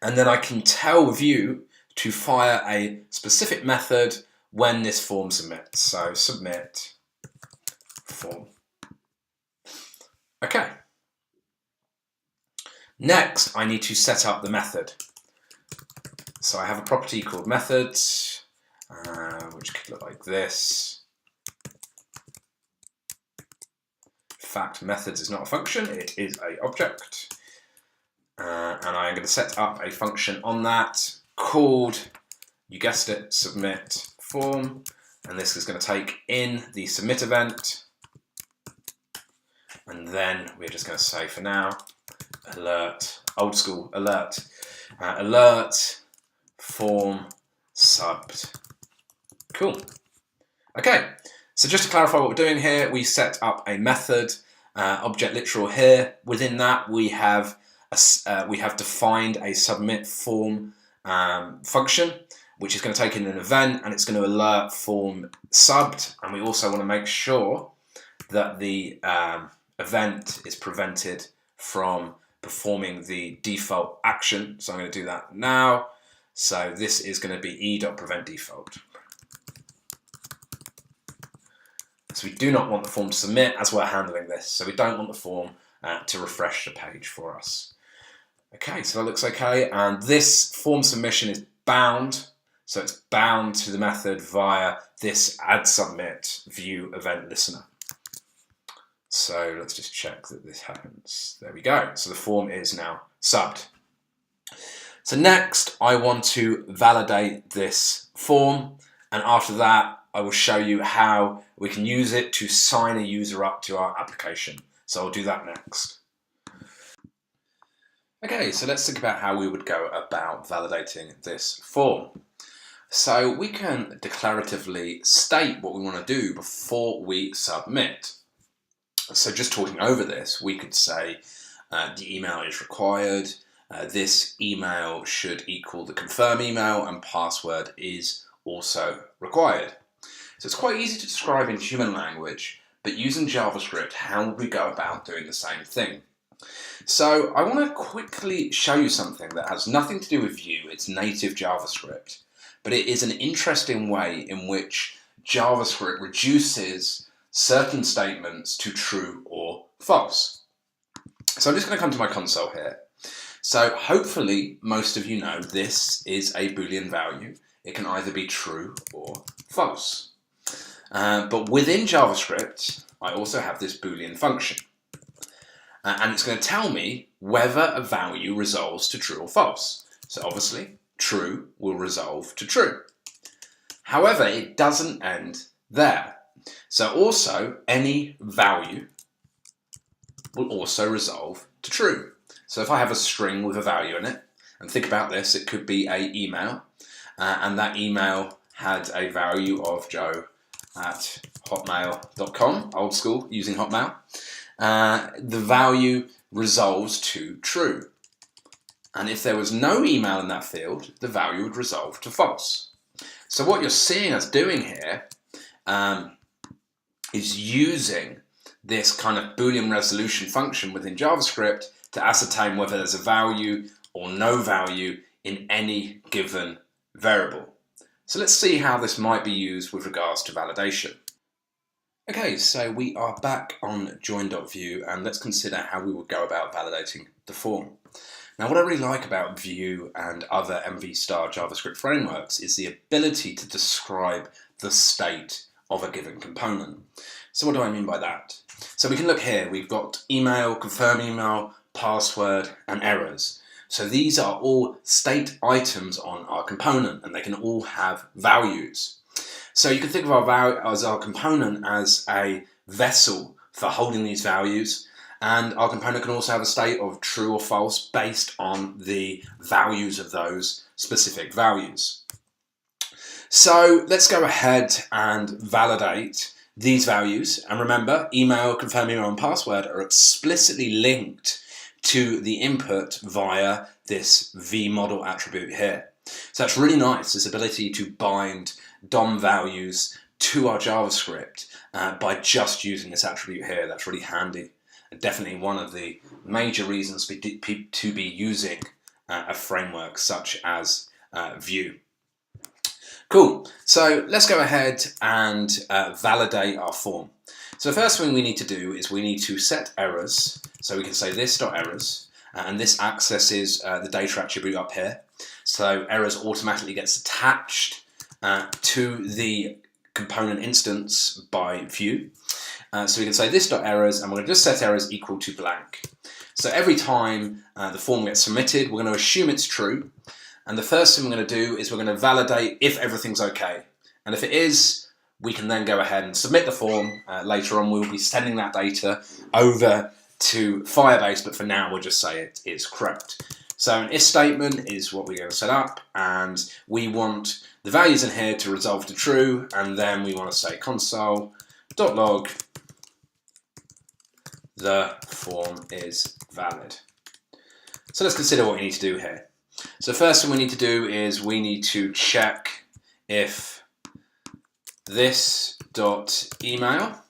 And then I can tell Vue to fire a specific method when this form submits. So submit form. Okay. Next, I need to set up the method. So I have a property called methods, which could look like this. In fact, methods is not a function, it is an object. And I'm going to set up a function on that called, you guessed it, submit form. And this is going to take in the submit event. And then we're just going to say for now, alert, old school alert, alert form subbed. Cool. Okay, so just to clarify what we're doing here, we set up a method, object literal here. Within that, we have defined a submit form function, which is going to take in an event, and it's going to alert form subbed. And we also want to make sure that the event is prevented from performing the default action. So I'm going to do that now. So this is going to be e.prevent_default. So we do not want the form to submit as we're handling this. So we don't want the form to refresh the page for us. Okay, so that looks okay. And this form submission is bound. So it's bound to the method via this add submit Vue event listener. So let's just check that this happens. There we go. So the form is now subbed. So next, I want to validate this form. And after that, I will show you how we can use it to sign a user up to our application. So I'll do that next. Okay, so let's think about how we would go about validating this form. So we can declaratively state what we want to do before we submit. So just talking over this, we could say the email is required, this email should equal the confirm email, and password is also required. So it's quite easy to describe in human language, but using JavaScript, how would we go about doing the same thing? So I want to quickly show you something that has nothing to do with Vue, it's native JavaScript, but it is an interesting way in which JavaScript reduces certain statements to true or false. So I'm just going to come to my console here. So hopefully most of you know this is a Boolean value. It can either be true or false. But within JavaScript, I also have this Boolean function. And it's going to tell me whether a value resolves to true or false. So obviously, true will resolve to true. However, it doesn't end there. So also any value will also resolve to true. So if I have a string with a value in it, and think about this, it could be an email, and that email had a value of joe@hotmail.com, old school, using Hotmail. The value resolves to true. And if there was no email in that field, the value would resolve to false. So what you're seeing us doing here is using this kind of Boolean resolution function within JavaScript to ascertain whether there's a value or no value in any given variable. So let's see how this might be used with regards to validation. Okay, so we are back on join.vue, and let's consider how we would go about validating the form. Now, what I really like about Vue and other MV Star JavaScript frameworks is the ability to describe the state of a given component. So what do I mean by that? So we can look here, we've got email, confirm email, password, and errors. So these are all state items on our component, and they can all have values. So you can think of our component as a vessel for holding these values, and our component can also have a state of true or false based on the values of those specific values. So let's go ahead and validate these values. And remember, email, confirm email, and password are explicitly linked to the input via this vModel attribute here. So that's really nice, this ability to bind DOM values to our JavaScript by just using this attribute here. That's really handy. And definitely one of the major reasons to be using a framework such as Vue. Cool, so let's go ahead and validate our form. So the first thing we need to do is we need to set errors. So we can say this.errors, and this accesses the data attribute up here. So errors automatically gets attached to the component instance by Vue. So we can say this.errors, and we're going to just set errors equal to blank. So every time the form gets submitted, we're going to assume it's true. And the first thing we're going to do is we're going to validate if everything's okay. And if it is, we can then go ahead and submit the form. Later on, we'll be sending that data over to Firebase, but for now, we'll just say it is correct. So an if statement is what we're going to set up, and we want the values in here to resolve to true, and then we want to say console.log the form is valid. So let's consider what we need to do here. So the first thing we need to do is we need to check if this.email.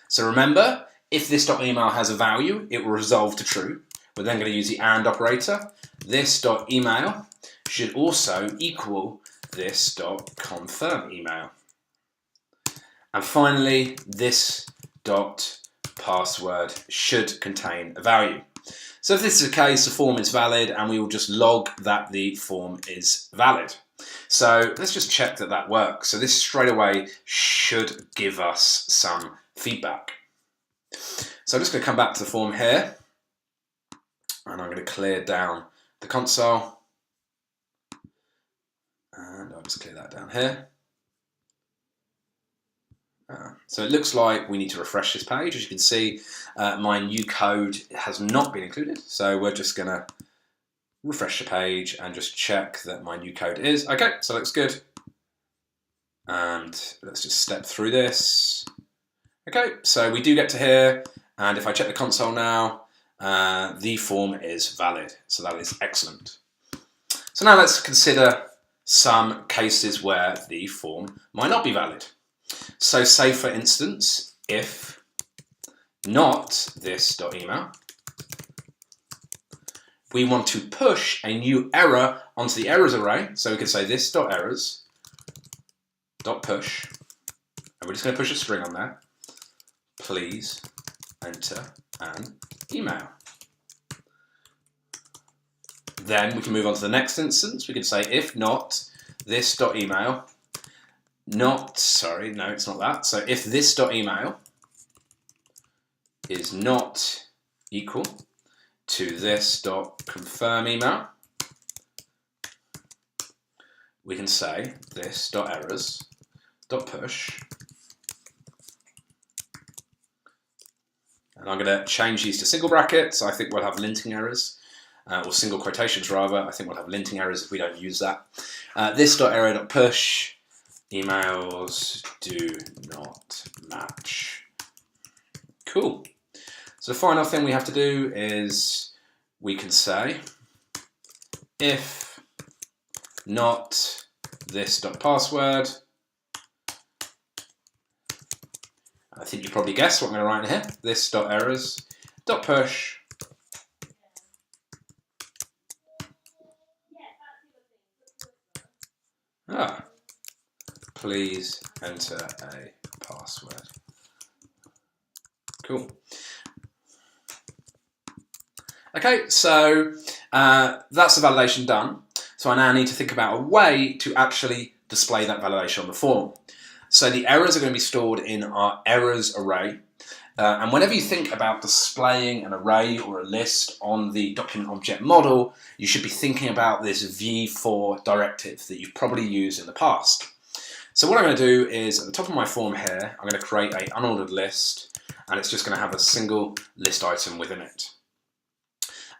So remember, if this.email has a value, it will resolve to true. We're then going to use the AND operator. This.email should also equal this.confirm email. And finally, this.password should contain a value. So if this is the case, the form is valid, and we will just log that the form is valid. So let's just check that that works. So this straight away should give us some feedback. So I'm just going to come back to the form here, and I'm going to clear down the console, and I'll just clear that down here. So it looks like we need to refresh this page. As you can see, my new code has not been included. So we're just going to refresh the page and just check that my new code is. Okay, so it looks good. And let's just step through this. Okay, so we do get to here. And if I check the console now, the form is valid. So that is excellent. So now let's consider some cases where the form might not be valid. So say, for instance, if not this.email, we want to push a new error onto the errors array. So we can say this.errors.push, and we're just going to push a string on there. Please enter an email. Then we can move on to the next instance. We can say if not this.email, sorry, no, it's not that. So if this.email is not equal to this.confirm email, we can say this.errors.push And I'm going to change these to single brackets. I think we'll have linting errors, or single quotations rather. I think we'll have linting errors if we don't use that. This.arrow.push, emails do not match. Cool. So the final thing we have to do is we can say if not this.password. I think you probably guessed what I'm going to write in here. This.errors.push. Please enter a password. Cool. Okay, so that's the validation done. So I now need to think about a way to actually display that validation on the form. So the errors are going to be stored in our errors array. And whenever you think about displaying an array or a list on the document object model, you should be thinking about this v-for directive that you've probably used in the past. So what I'm going to do is at the top of my form here, I'm going to create an unordered list, and it's just going to have a single list item within it.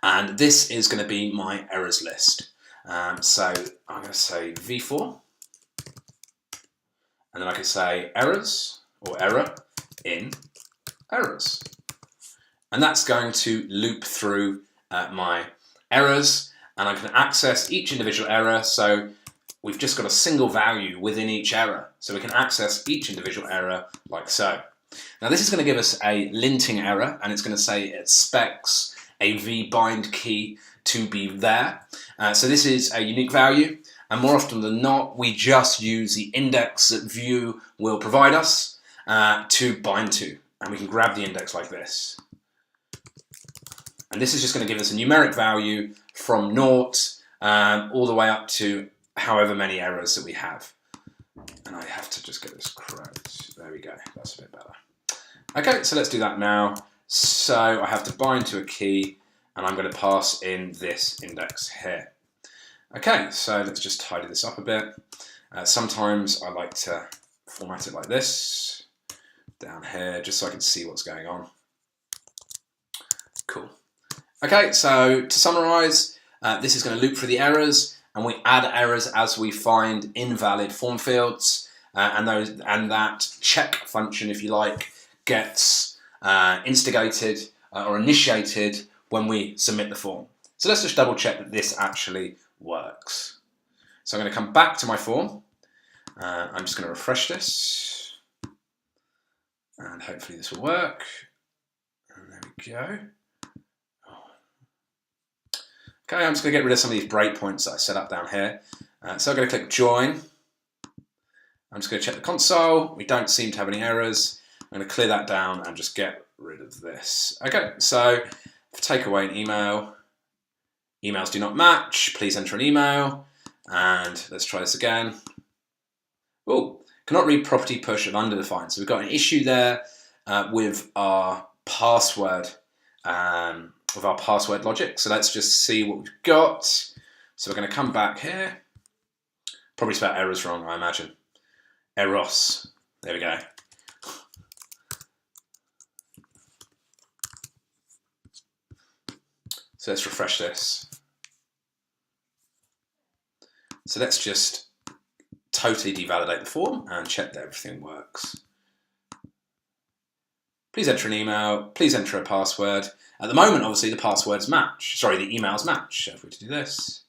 And this is going to be my errors list. So I'm going to say v-for, and then I can say errors or error in errors. And that's going to loop through my errors, and I can access each individual error. So we've just got a single value within each error. So we can access each individual error like so. Now this is going to give us a linting error, and it's going to say it expects a v-bind key to be there. So this is a unique value, and more often than not, we just use the index that Vue will provide us to bind to. And we can grab the index like this. And this is just going to give us a numeric value from 0 all the way up to however many errors that we have. And I have to just get this correct. There we go, that's a bit better. Okay, so let's do that now. So I have to bind to a key, and I'm going to pass in this index here. Okay, so let's just tidy this up a bit. Sometimes I like to format it like this, down here, just so I can see what's going on. Cool. Okay, so to summarize, this is going to loop through the errors, and we add errors as we find invalid form fields, and that check function, if you like, gets instigated or initiated when we submit the form. So let's just double check that this actually works. So I'm going to come back to my form. I'm just going to refresh this, and hopefully this will work. And there we go. Okay, I'm just going to get rid of some of these breakpoints that I set up down here. So I'm going to click join. I'm just going to check the console. We don't seem to have any errors. I'm going to clear that down and just get rid of this. Okay, so take away an email. Emails do not match. Please enter an email. And let's try this again. Oh, cannot read property push of undefined. So we've got an issue there with our password. With our password logic. So let's just see what we've got. So we're going to come back here. Probably spelled errors wrong, I imagine. Eros. There we go. So let's refresh this. So let's just totally devalidate the form and check that everything works. Please enter an email. Please enter a password. At the moment, obviously, the passwords match. Sorry, the emails match. So if we were to do this,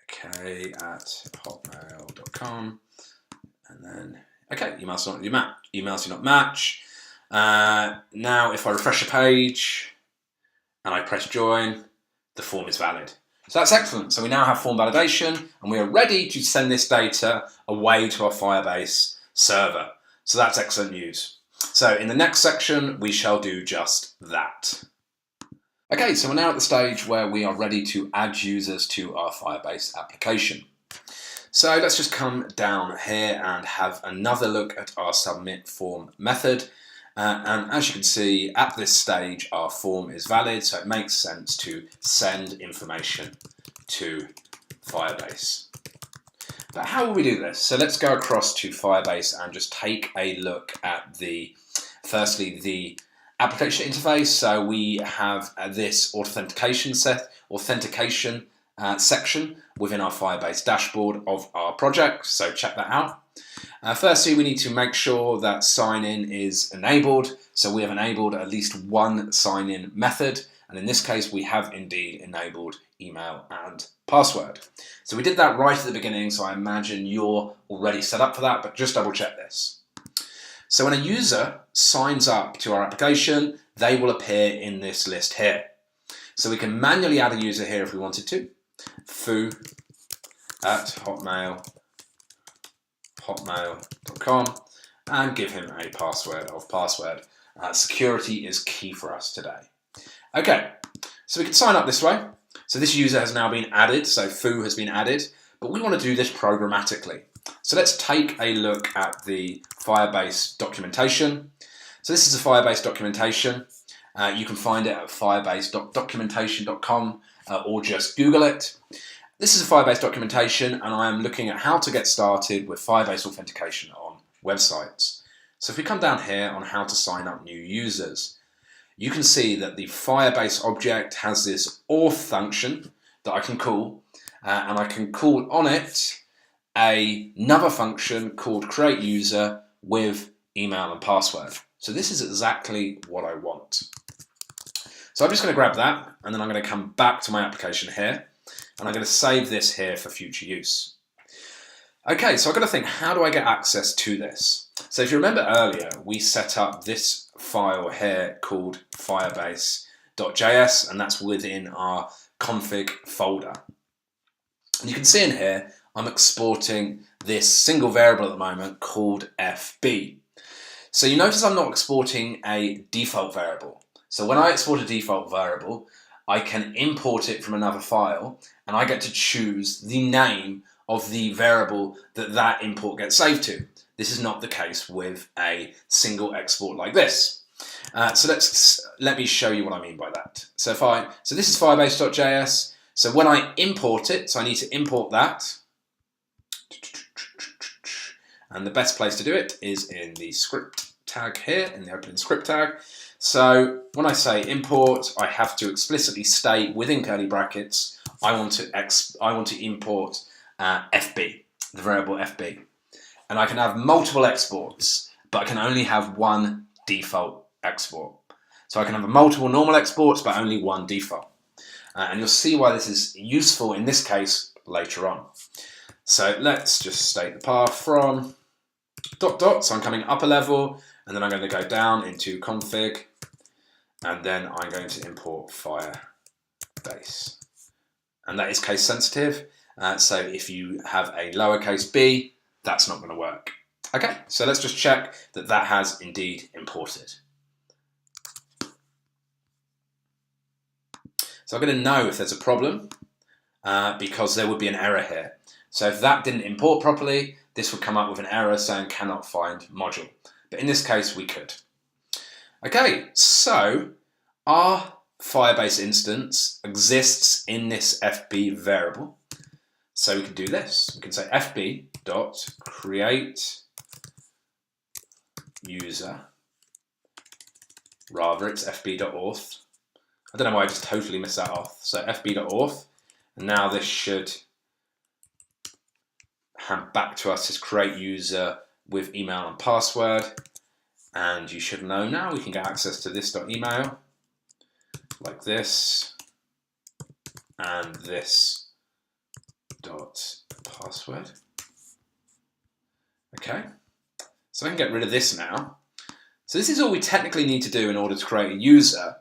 okay, at hotmail.com, and then, okay, emails do not match. Now, if I refresh a page and I press join, the form is valid. So that's excellent. So we now have form validation, and we are ready to send this data away to our Firebase server. So that's excellent news. So in the next section, we shall do just that. Okay, so we're now at the stage where we are ready to add users to our Firebase application. So let's just come down here and have another look at our submit form method. And as you can see, at this stage, our form is valid, so it makes sense to send information to Firebase. But how will we do this? So let's go across to Firebase and just take a look at firstly, the application interface. So we have this authentication section within our Firebase dashboard of our project. So check that out. Firstly, we need to make sure that sign-in is enabled. So we have enabled at least one sign-in method. And in this case, we have indeed enabled email and password. So we did that right at the beginning. So I imagine you're already set up for that, but just double check this. So when a user signs up to our application, they will appear in this list here. So we can manually add a user here if we wanted to. foo@hotmail.com and give him a password of password. Security is key for us today. Okay, so we can sign up this way. So this user has now been added, so foo has been added, but we want to do this programmatically. So let's take a look at the Firebase documentation. So this is the Firebase documentation. You can find it at firebase.documentation.com or just Google it. This is a Firebase documentation, and I am looking at how to get started with Firebase authentication on websites. So if we come down here on how to sign up new users, you can see that the Firebase object has this auth function that I can call, and I can call on it another function called create user with email and password. So this is exactly what I want. So I'm just going to grab that, and then I'm going to come back to my application here, and I'm going to save this here for future use. Okay, so I've got to think, how do I get access to this? So if you remember earlier, we set up this file here called Firebase.js, and that's within our config folder. And you can see in here, I'm exporting this single variable at the moment called FB. So you notice I'm not exporting a default variable. So when I export a default variable, I can import it from another file, and I get to choose the name of the variable that that import gets saved to. This is not the case with a single export like this. So let me show you what I mean by that. So this is Firebase.js. So when I import it, so I need to import that. And the best place to do it is in the script tag here, in the opening script tag. So when I say import, I have to explicitly state within curly brackets, I want to import FB, the variable FB. And I can have multiple exports, but I can only have one default export. So I can have multiple normal exports, but only one default. And you'll see why this is useful in this case later on. So let's just state the path from ... So I'm coming up a level, and then I'm going to go down into config, and then I'm going to import Firebase. And that is case sensitive. So if you have a lowercase b, that's not going to work. Okay, so let's just check that that has indeed imported. So I'm going to know if there's a problem because there would be an error here. So if that didn't import properly, this would come up with an error saying cannot find module. But in this case, we could. Okay, so our Firebase instance exists in this FB variable. So we can do this. We can say fb.create user. Rather, it's fb.auth. I don't know why I just totally missed that off. So fb.auth, and now this should hand back to us as create user with email and password. And you should know now we can get access to this.email like this, and this dot password. Okay, so I can get rid of this now. So this is all we technically need to do in order to create a user,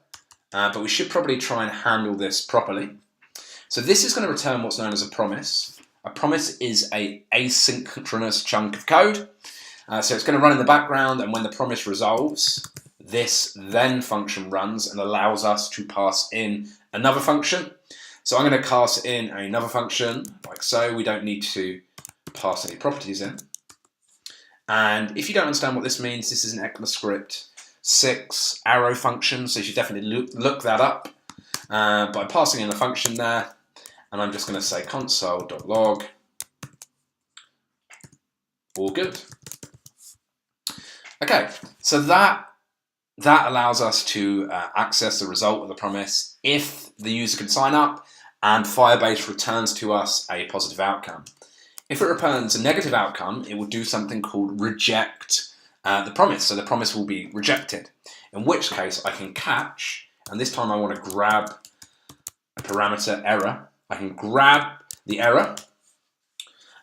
but we should probably try and handle this properly. So this is going to return what's known as a promise. A promise is an asynchronous chunk of code. So it's going to run in the background, and when the promise resolves, this then function runs and allows us to pass in another function. So I'm going to pass in another function like so. We don't need to pass any properties in. And if you don't understand what this means, this is an ECMAScript 6 arrow function, so you should definitely look that up by passing in a function there. And I'm just going to say console.log, all good. Okay, so that that allows us to access the result of the promise if the user can sign up and Firebase returns to us a positive outcome. If it returns a negative outcome, it will do something called reject the promise. So the promise will be rejected, in which case I can catch, and this time I want to grab a parameter error. I can grab the error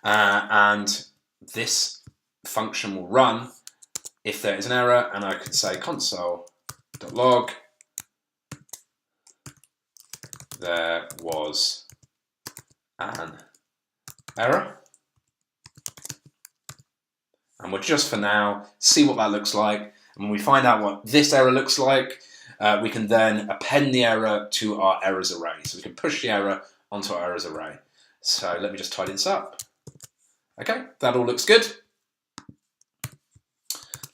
and this function will run if there is an error, and I could say console.log there was an error. And we'll just for now see what that looks like. And when we find out what this error looks like, we can then append the error to our errors array. So we can push the error onto our errors array. So let me just tidy this up. Okay, that all looks good.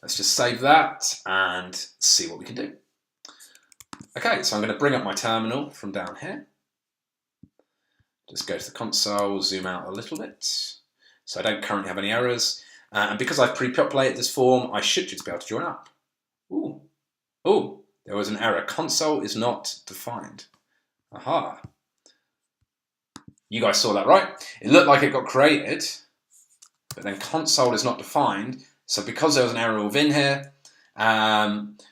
Let's just save that and see what we can do. Okay, so I'm going to bring up my terminal from down here. Just go to the console, zoom out a little bit. So I don't currently have any errors. And because I've pre-populated this form, I should just be able to join up. Ooh, there was an error. Console is not defined. Aha. You guys saw that, right? It looked like it got created, but then console is not defined. So because there was an error within here,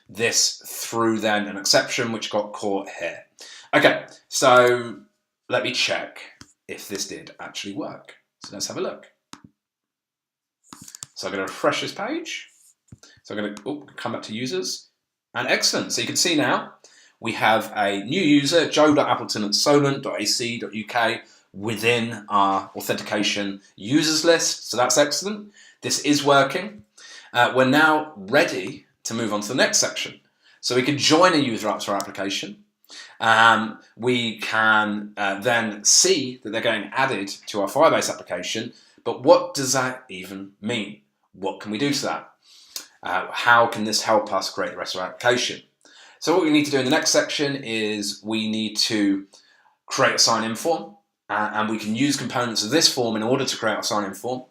this threw then an exception which got caught here. Okay, so let me check if this did actually work. So let's have a look. So I'm going to refresh this page. So I'm going to come back to users. And excellent. So you can see now we have a new user, joe.appleton@solent.ac.uk within our authentication users list. So that's excellent. This is working. We're now ready to move on to the next section. So we can join a user up to our application. We can then see that they're getting added to our Firebase application. But what does that even mean? What can we do to that? How can this help us create the rest of our application? So what we need to do in the next section is we need to create a sign-in form, and we can use components of this form in order to create our sign-in form.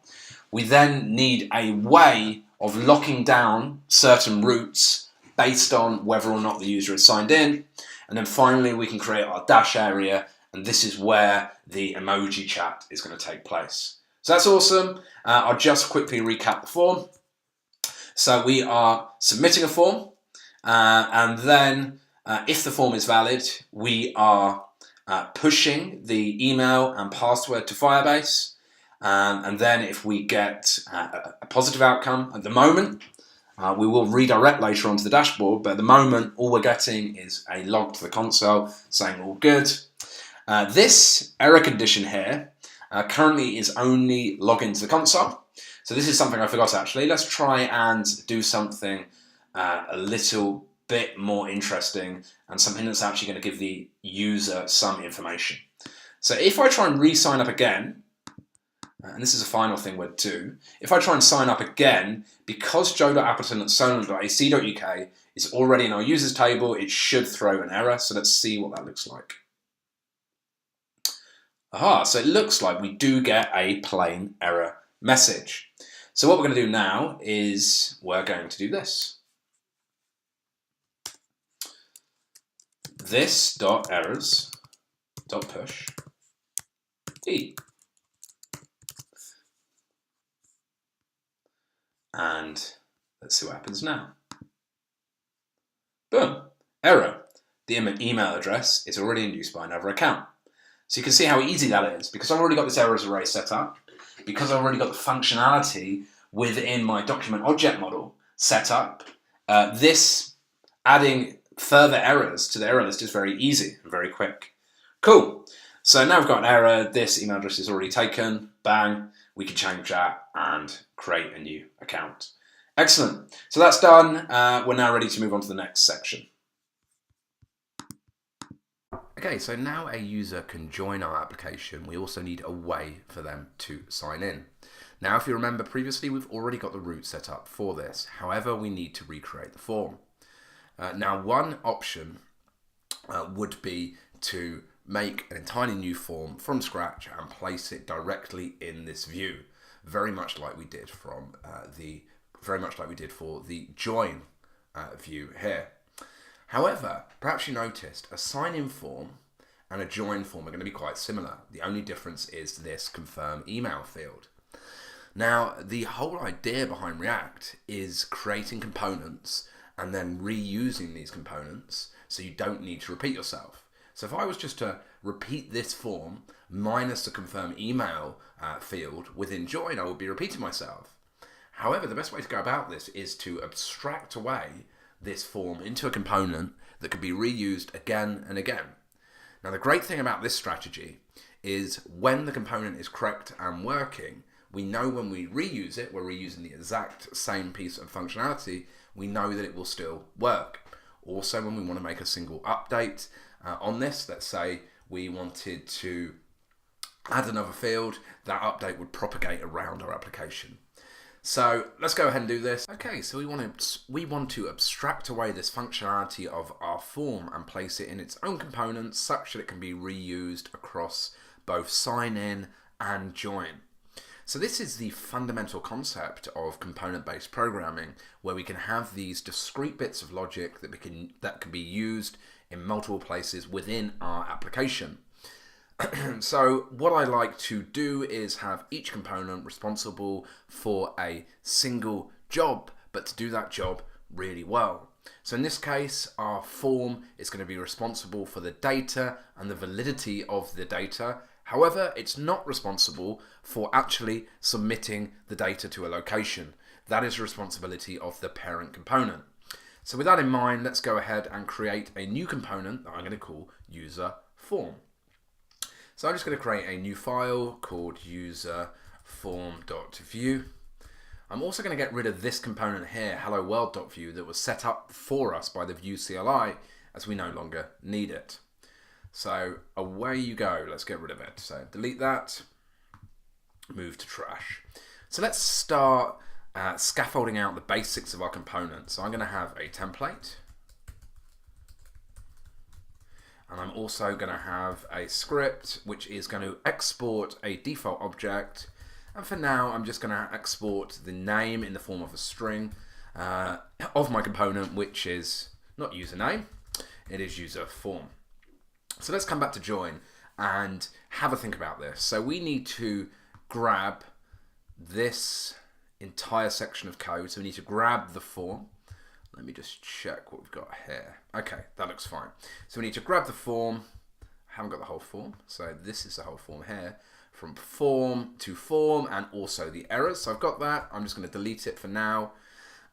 We then need a way of locking down certain routes based on whether or not the user is signed in. And then finally, we can create our dash area, and this is where the emoji chat is going to take place. So that's awesome. I'll just quickly recap the form. So we are submitting a form, and then if the form is valid, we are pushing the email and password to Firebase. And then if we get a positive outcome at the moment, we will redirect later onto the dashboard, but at the moment, all we're getting is a log to the console saying all good. This error condition here currently is only login to the console. So this is something I forgot actually. Let's try and do something a little bit more interesting and something that's actually going to give the user some information. So if I try and re-sign up again, and this is a final thing we'll do, if I try and sign up again, because joe.appleton@solent.ac.uk is already in our users table, it should throw an error. So let's see what that looks like. Aha, so it looks like we do get a plain error message. So what we're going to do now is we're going to do this. This.errors.push d. And let's see what happens now. Boom, error. The email address is already induced by another account. So you can see how easy that is. Because I've already got this errors array set up, because I've already got the functionality within my document object model set up, this adding further errors to the error list is very easy and very quick. Cool. So now we've got an error. This email address is already taken. Bang. We can change that and create a new account. Excellent. So that's done. We're now ready to move on to the next section. Okay, so now a user can join our application. We also need a way for them to sign in. Now, if you remember previously, we've already got the route set up for this. However, we need to recreate the form. Now, one option would be to make an entirely new form from scratch and place it directly in this view, very much like we did for the join view here. However, perhaps you noticed a sign-in form and a join form are going to be quite similar. The only difference is this confirm email field. Now, the whole idea behind React is creating components and then reusing these components so you don't need to repeat yourself. So if I was just to repeat this form minus the confirm email field within join, I would be repeating myself. However, the best way to go about this is to abstract away this form into a component that can be reused again and again. Now, the great thing about this strategy is when the component is correct and working, we know when we reuse it, we're reusing the exact same piece of functionality, we know that it will still work. Also, when we want to make a single update on this, let's say we wanted to add another field, that update would propagate around our application. So let's go ahead and do this. Okay, so we want to abstract away this functionality of our form and place it in its own components such that it can be reused across both sign in and join. So this is the fundamental concept of component-based programming, where we can have these discrete bits of logic that can be used in multiple places within our application. So what I like to do is have each component responsible for a single job, but to do that job really well. So in this case, our form is going to be responsible for the data and the validity of the data. However, it's not responsible for actually submitting the data to a location. That is the responsibility of the parent component. So with that in mind, let's go ahead and create a new component that I'm going to call user form. So I'm just going to create a new file called userform.vue. I'm also going to get rid of this component here, hello world.vue, that was set up for us by the Vue CLI, as we no longer need it. So away you go, let's get rid of it. So delete that, move to trash. So let's start scaffolding out the basics of our component. So I'm going to have a template. And I'm also going to have a script which is going to export a default object. And for now, I'm just going to export the name in the form of a string of my component, which is not username, it is user form. So let's come back to join and have a think about this. So we need to grab this entire section of code. So we need to grab the form. Let me just check what we've got here. Okay, that looks fine. So we need to grab the form. I haven't got the whole form. So this is the whole form here. From form to form and also the errors. So I've got that. I'm just going to delete it for now.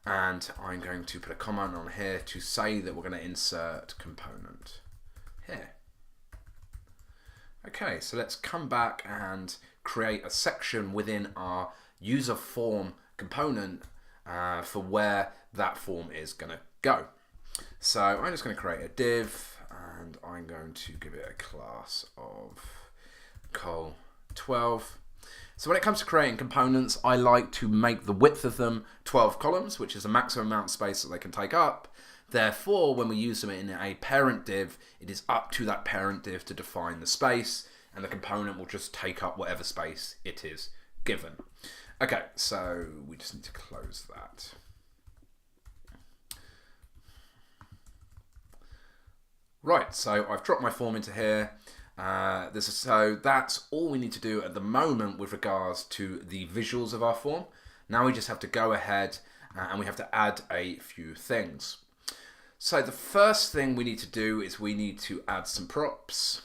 And I'm going to put a comment on here to say that we're going to insert component here. Okay, so let's come back and create a section within our user form component for where that form is going to go. So I'm just going to create a div and I'm going to give it a class of col12. So when it comes to creating components, I like to make the width of them 12 columns, which is the maximum amount of space that they can take up. Therefore, when we use them in a parent div, it is up to that parent div to define the space, and the component will just take up whatever space it is given. Okay, so we just need to close that. Right, so I've dropped my form into here. So that's all we need to do at the moment with regards to the visuals of our form. Now we just have to go ahead and we have to add a few things. So the first thing we need to do is we need to add some props.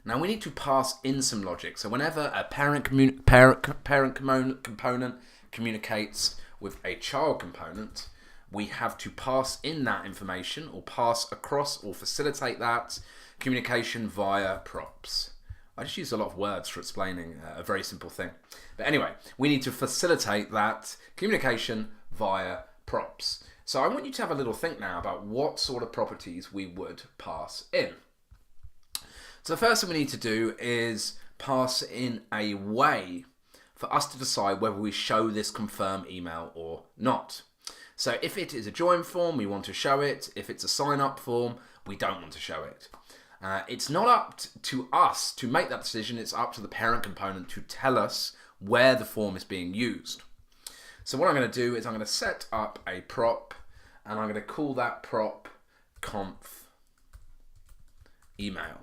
Now we need to pass in some logic. So whenever a parent component communicates with a child component, we have to pass in that information or pass across or facilitate that communication via props. I just used a lot of words for explaining a very simple thing. But anyway, we need to facilitate that communication via props. So I want you to have a little think now about what sort of properties we would pass in. So the first thing we need to do is pass in a way for us to decide whether we show this confirm email or not. So if it is a join form, we want to show it. If it's a sign up form, we don't want to show it. It's not up to us to make that decision. It's up to the parent component to tell us where the form is being used. So what I'm going to do is I'm going to set up a prop, and I'm going to call that prop conf email.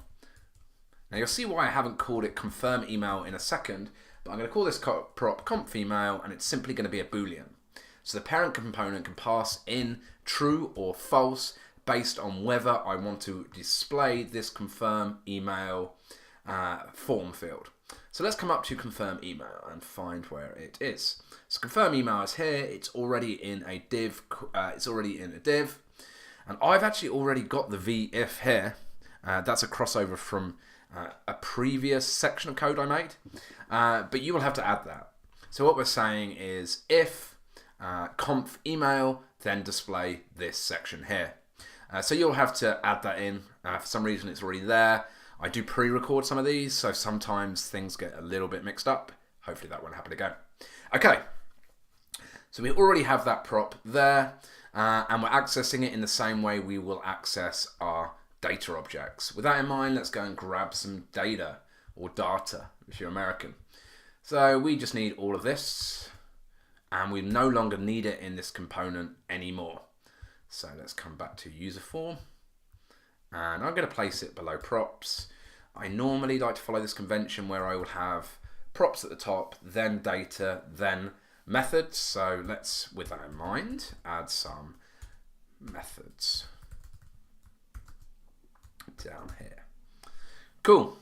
Now you'll see why I haven't called it confirm email in a second, but I'm going to call this prop conf email, and it's simply going to be a Boolean. So the parent component can pass in true or false based on whether I want to display this confirm email form field. So let's come up to confirm email and find where it is. So confirm email is here. It's already in a div. And I've actually already got the v-if here. That's a crossover from a previous section of code I made, but you will have to add that. So what we're saying is if conf email, then display this section here. So you'll have to add that in. For some reason it's already there. I do pre-record some of these, so sometimes things get a little bit mixed up. Hopefully that won't happen again. Okay, so we already have that prop there, and we're accessing it in the same way we will access our data objects. With that in mind, let's go and grab some data, or data if you're American. So we just need all of this, and we no longer need it in this component anymore. So let's come back to user form, and I'm going to place it below props. I normally like to follow this convention where I would have props at the top, then data, then methods. So let's, with that in mind, add some methods down here. Cool.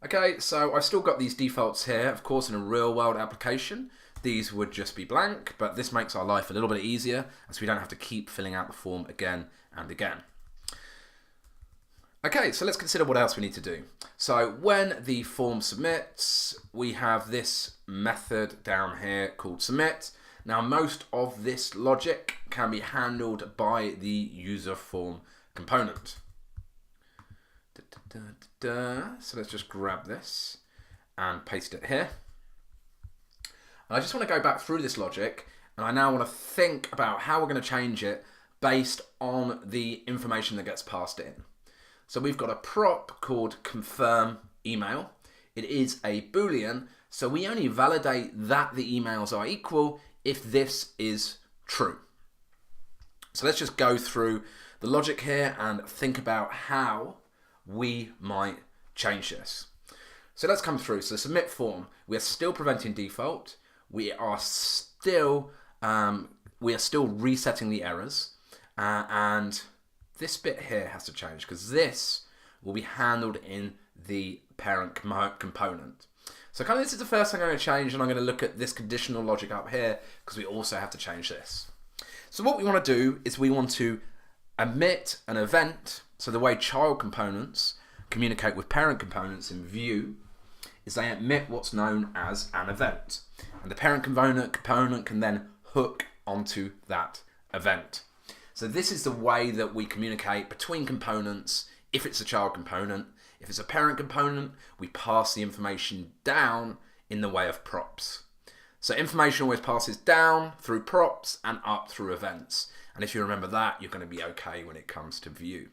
Okay, so I've still got these defaults here. Of course, in a real world application, these would just be blank, but this makes our life a little bit easier as we don't have to keep filling out the form again and again. Okay, so let's consider what else we need to do. So when the form submits, we have this method down here called submit. Now, most of this logic can be handled by the user form component. So let's just grab this and paste it here. And I just want to go back through this logic, and I now want to think about how we're going to change it based on the information that gets passed in. So we've got a prop called confirm email. It is a Boolean, so we only validate that the emails are equal if this is true. So let's just go through the logic here and think about how we might change this. So let's come through. So submit form, we are still preventing default. We are still resetting the errors, and this bit here has to change because this will be handled in the parent component. So kind of this is the first thing I'm going to change, and I'm going to look at this conditional logic up here because we also have to change this. So what we want to do is we want to emit an event. So the way child components communicate with parent components in Vue is they emit what's known as an event. And the parent component can then hook onto that event. So this is the way that we communicate between components if it's a child component. If it's a parent component, we pass the information down in the way of props. So information always passes down through props and up through events. And if you remember that, you're going to be okay when it comes to Vue.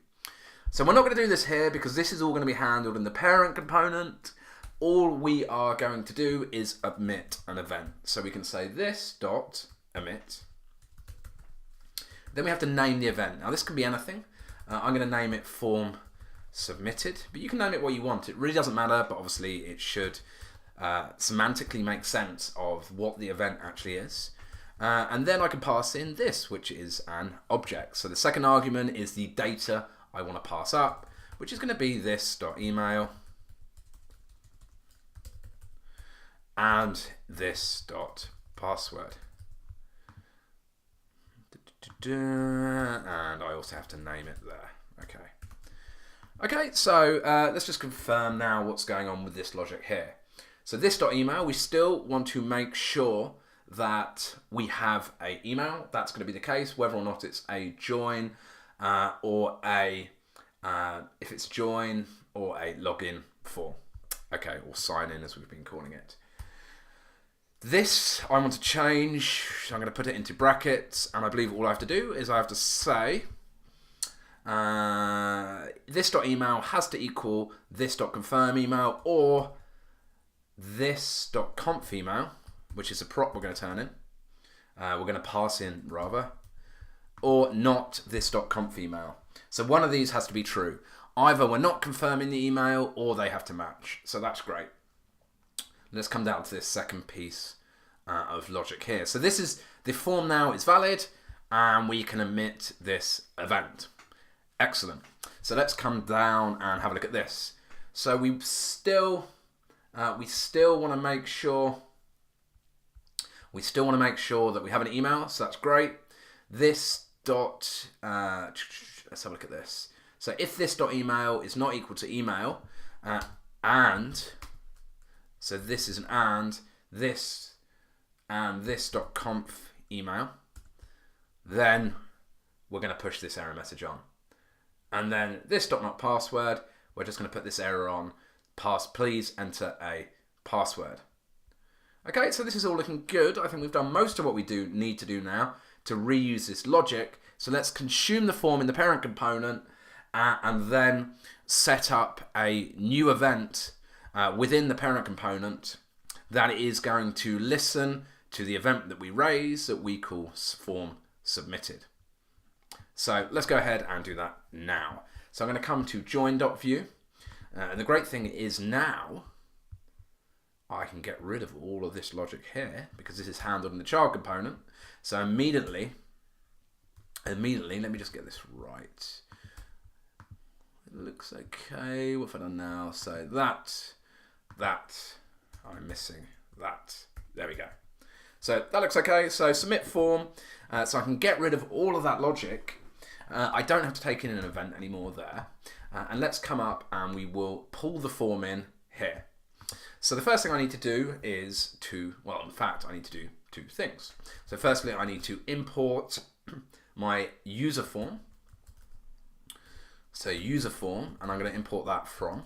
So we're not going to do this here because this is all going to be handled in the parent component. All we are going to do is emit an event. So we can say this dot emit. Then we have to name the event. Now this can be anything. I'm going to name it form submitted, but you can name it what you want. It really doesn't matter, but obviously it should semantically make sense of what the event actually is. And then I can pass in this, which is an object. So the second argument is the data I want to pass up, which is going to be this dot email and this dot password. And I also have to name it there. Okay, so let's just confirm now what's going on with this logic here. So this dot email, we still want to make sure that we have a email. That's going to be the case, whether or not it's a join or a if it's join or a login form. Okay, or sign in as we've been calling it. This I want to change. I'm going to put it into brackets, and I believe all I have to do is I have to say this dot email has to equal this dot confirm email or this dot conf email, which is a prop we're going to turn in. we're going to pass in rather, or not this.conf email. So one of these has to be true. Either we're not confirming the email or they have to match. So that's great. Let's come down to this second piece of logic here. So this is the form now is valid and we can emit this event. Excellent. So let's come down and have a look at this. So we still want to make sure that we have an email. So that's great. This dot let's have a look at this. So if this dot email is not equal to email, and so this is an this dot conf email, then we're going to push this error message on. And then this dot not password, we're just going to put this error on. Please enter a password. Okay, so this is all looking good. I think we've done most of what we need to do now to reuse this logic. So let's consume the form in the parent component and then set up a new event within the parent component that is going to listen to the event that we raise that we call form submitted. So let's go ahead and do that now. So I'm going to come to join.vue. And the great thing is now I can get rid of all of this logic here because this is handled in the child component. So immediately, let me just get this right. It looks okay. What have I done now? So that, I'm missing that. There we go. So that looks okay. So submit form. So I can get rid of all of that logic. I don't have to take in an event anymore there. And let's come up and we will pull the form in here. So the first thing I need to do is in fact, I need to do two things. So firstly, I need to import my user form. So user form, and I'm going to import that from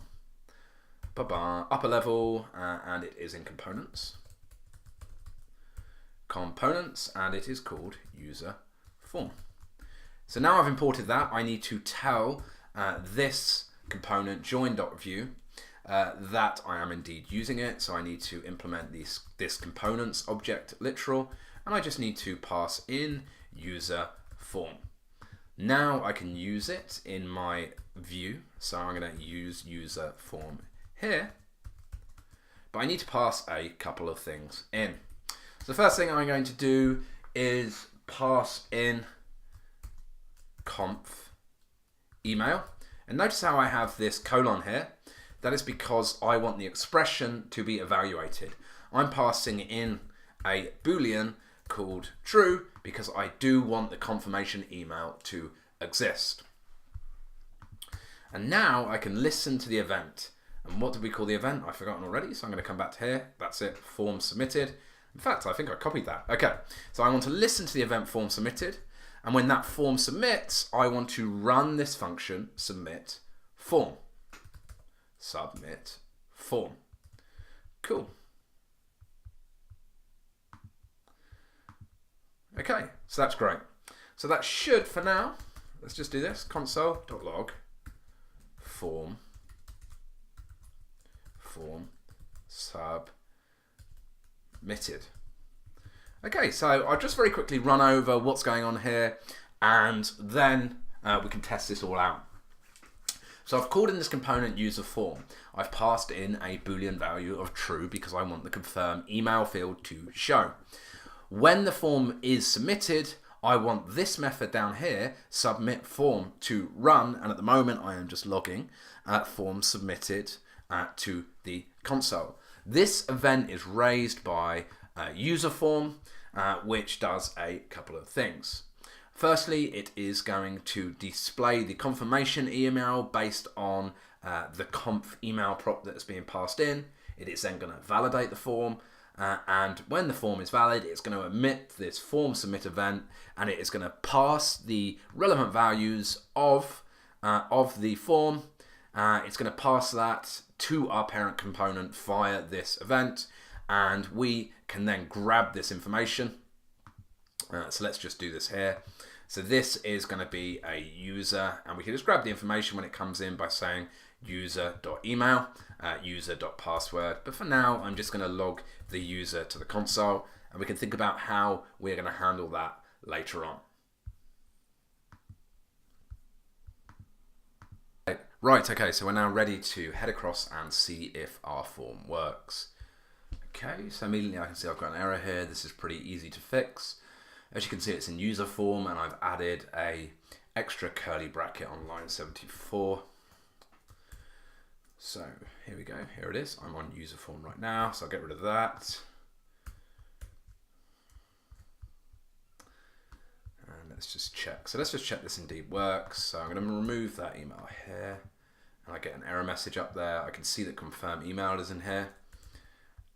upper level, and it is in components. And it is called user form. So now I've imported that, I need to tell this component join.vue that I am indeed using it. So I need to implement this components object literal, and I just need to pass in user form. Now I can use it in my view. So I'm going to use user form here, but I need to pass a couple of things in. So the first thing I'm going to do is pass in conf email, and notice how I have this colon here. That is because I want the expression to be evaluated. I'm passing in a boolean called true because I do want the confirmation email to exist. And now I can listen to the event. And what did we call the event? I've forgotten already, so I'm going to come back to here. That's it, form submitted. In fact, I think I copied that. Okay, so I want to listen to the event form submitted. And when that form submits, I want to run this function, submit form. Submit form. Cool. Okay, so that's great. So that should, for now, let's just do this, console.log form submitted. Okay, so I'll just very quickly run over what's going on here, and then we can test this all out. So I've called in this component user form. I've passed in a boolean value of true because I want the confirm email field to show. When the form is submitted, I want this method down here, submit form, to run, and at the moment I am just logging form submitted to the console. This event is raised by user form, which does a couple of things. Firstly, it is going to display the confirmation email based on the conf email prop that is being passed in. It is then going to validate the form, and when the form is valid, it's going to emit this form submit event, and it is going to pass the relevant values of the form. It's going to pass that to our parent component via this event, and we can then grab this information. So let's just do this here. So this is going to be a user, and we can just grab the information when it comes in by saying user.email, user.password. But for now, I'm just going to log the user to the console, and we can think about how we're going to handle that later on. Right, okay, so we're now ready to head across and see if our form works. Okay, so immediately I can see I've got an error here. This is pretty easy to fix. As you can see, it's in user form, and I've added a extra curly bracket on line 74. So here we go, here it is. I'm on user form right now, so I'll get rid of that. And let's just check. So let's just check this indeed works. So I'm going to remove that email here, and I get an error message up there. I can see that confirm email is in here.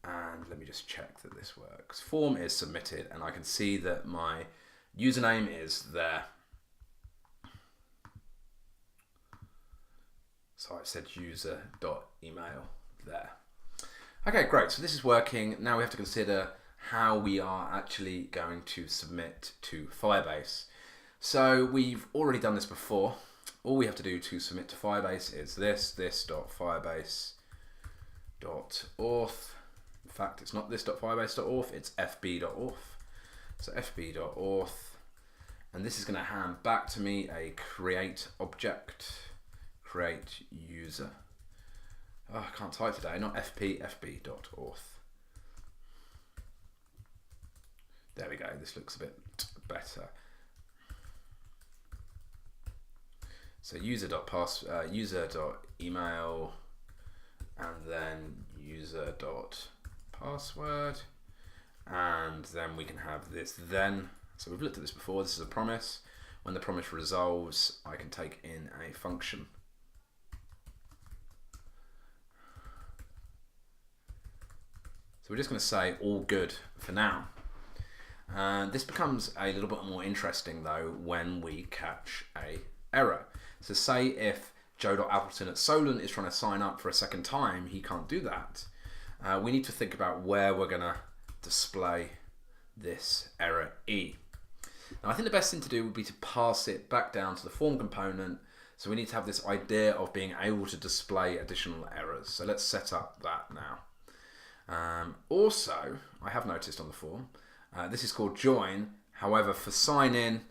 And let me just check that this works. Form is submitted, and I can see that my username is there. So I've said user.email there. Okay, great. So this is working. Now we have to consider how we are actually going to submit to Firebase. So we've already done this before. All we have to do to submit to Firebase is this.firebase.auth. In fact, it's not this.firebase.auth, it's fb.auth. So fb.auth, and this is going to hand back to me a create object, create user. Oh, I can't type today, not fb.auth. There we go, this looks a bit better. So user.email, and then user.password, and then we can have this then. So we've looked at this before. This is a promise. When the promise resolves, I can take in a function. So we're just going to say all good for now. This becomes a little bit more interesting though when we catch a error. So say if Joe.Appleton at Solent is trying to sign up for a second time, he can't do that. We need to think about where we're going to display this error E. Now I think the best thing to do would be to pass it back down to the form component. So we need to have this idea of being able to display additional errors. So let's set up that now. Also, I have noticed on the form, this is called join. However, for sign in,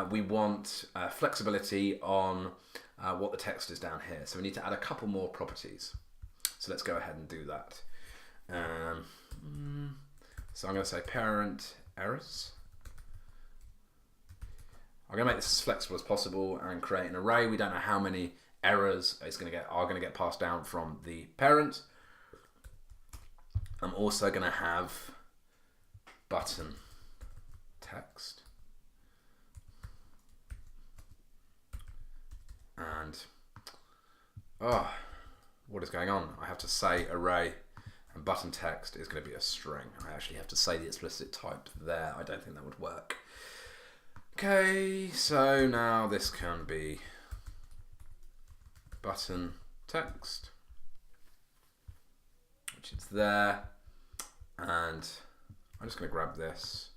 we want flexibility on what the text is down here. So we need to add a couple more properties. So let's go ahead and do that. So I'm going to say parent errors. I'm going to make this as flexible as possible and create an array. We don't know how many errors are going to get passed down from the parent. I'm also going to have button text. And what is going on? I have to say array, and button text is going to be a string. I actually have to say the explicit type there. I don't think that would work. Okay, so now this can be button text, which is there, and I'm just going to grab this,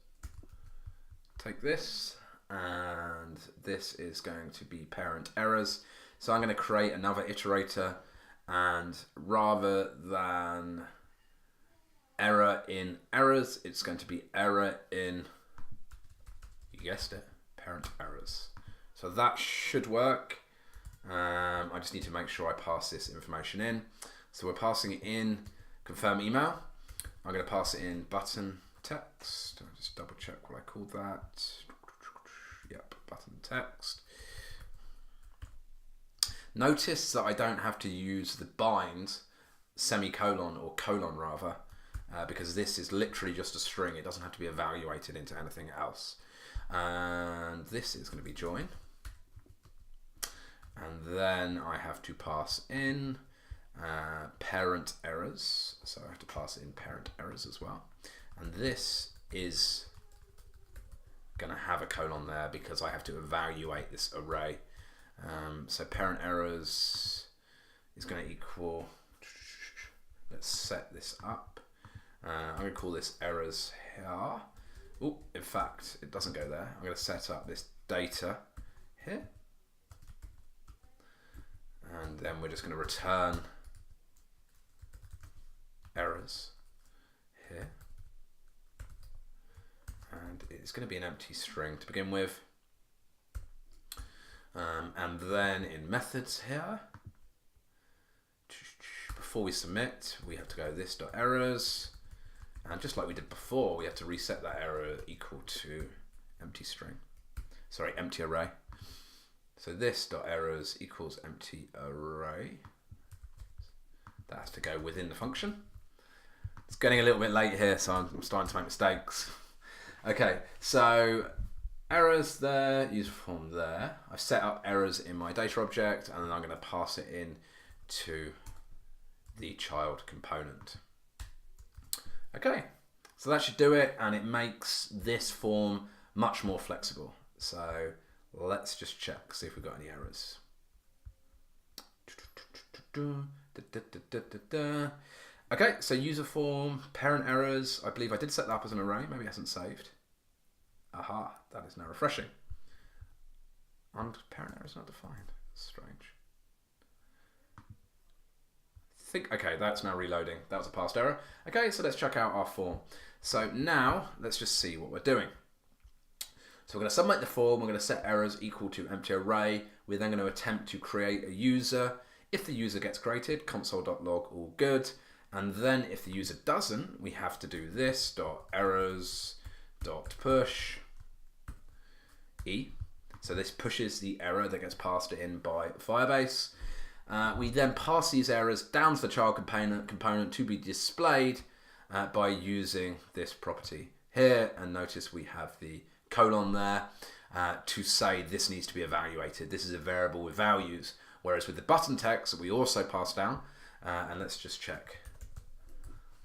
take this, and this is going to be parent errors. So I'm going to create another iterator, and rather than error in errors, it's going to be error in, you guessed it, parent errors. So that should work. I just need to make sure I pass this information in. So we're passing it in confirm email. I'm going to pass it in button text. I'll just double check what I called that. Yep, button text. Notice that I don't have to use the bind semicolon or colon rather, because this is literally just a string. It doesn't have to be evaluated into anything else. And this is going to be join. And then I have to pass in parent errors. So I have to pass in parent errors as well. And this is going to have a colon there because I have to evaluate this array. So parent errors is going to equal, let's set this up. I'm going to call this errors here. Oh, in fact, it doesn't go there. I'm going to set up this data here. And then we're just going to return errors here. it's going to be an empty string to begin with. And then in methods here, before we submit, we have to go this.errors. And just like we did before, we have to reset that error equal to empty string. Sorry, empty array. So this.errors equals empty array. That has to go within the function. It's getting a little bit late here, so I'm starting to make mistakes. Okay, so errors there, user form there. I've set up errors in my data object, and then I'm going to pass it in to the child component. Okay, so that should do it, and it makes this form much more flexible. So let's just check, see if we've got any errors. Okay, so user form, parent errors. I believe I did set that up as an array, maybe it hasn't saved. Aha, that is now refreshing. And parent error is not defined. Strange. Okay, that's now reloading. That was a past error. Okay, so let's check out our form. So now let's just see what we're doing. So we're going to submit the form. We're going to set errors equal to empty array. We're then going to attempt to create a user. If the user gets created, console.log, all good. And then if the user doesn't, we have to do this.errors.push e. So this pushes the error that gets passed in by Firebase. We then pass these errors down to the child component to be displayed by using this property here. And notice we have the colon there to say this needs to be evaluated. This is a variable with values. Whereas with the button text we also pass down, and let's just check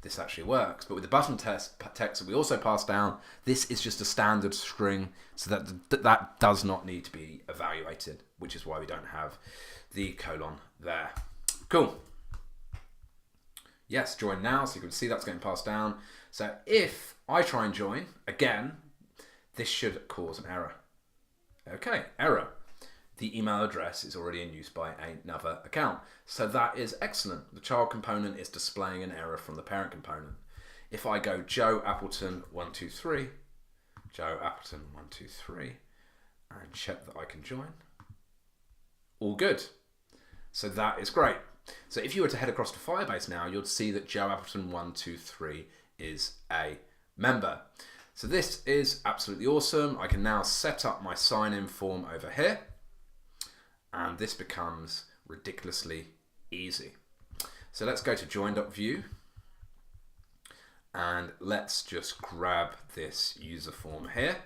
this actually works. But with the button text that we also pass down, this is just a standard string, so that does not need to be evaluated, which is why we don't have the colon there. Cool. Yes, join now, so you can see that's getting passed down. So if I try and join, again, this should cause an error. Okay, error. The email address is already in use by another account. So that is excellent. The child component is displaying an error from the parent component. If I go Joe Appleton 123, Joe Appleton 123, and check that I can join, all good. So that is great. So if you were to head across to Firebase now, you'll see that Joe Appleton 123 is a member. So this is absolutely awesome. I can now set up my sign-in form over here, and this becomes ridiculously easy. So let's go to join.vue, and let's just grab this user form here,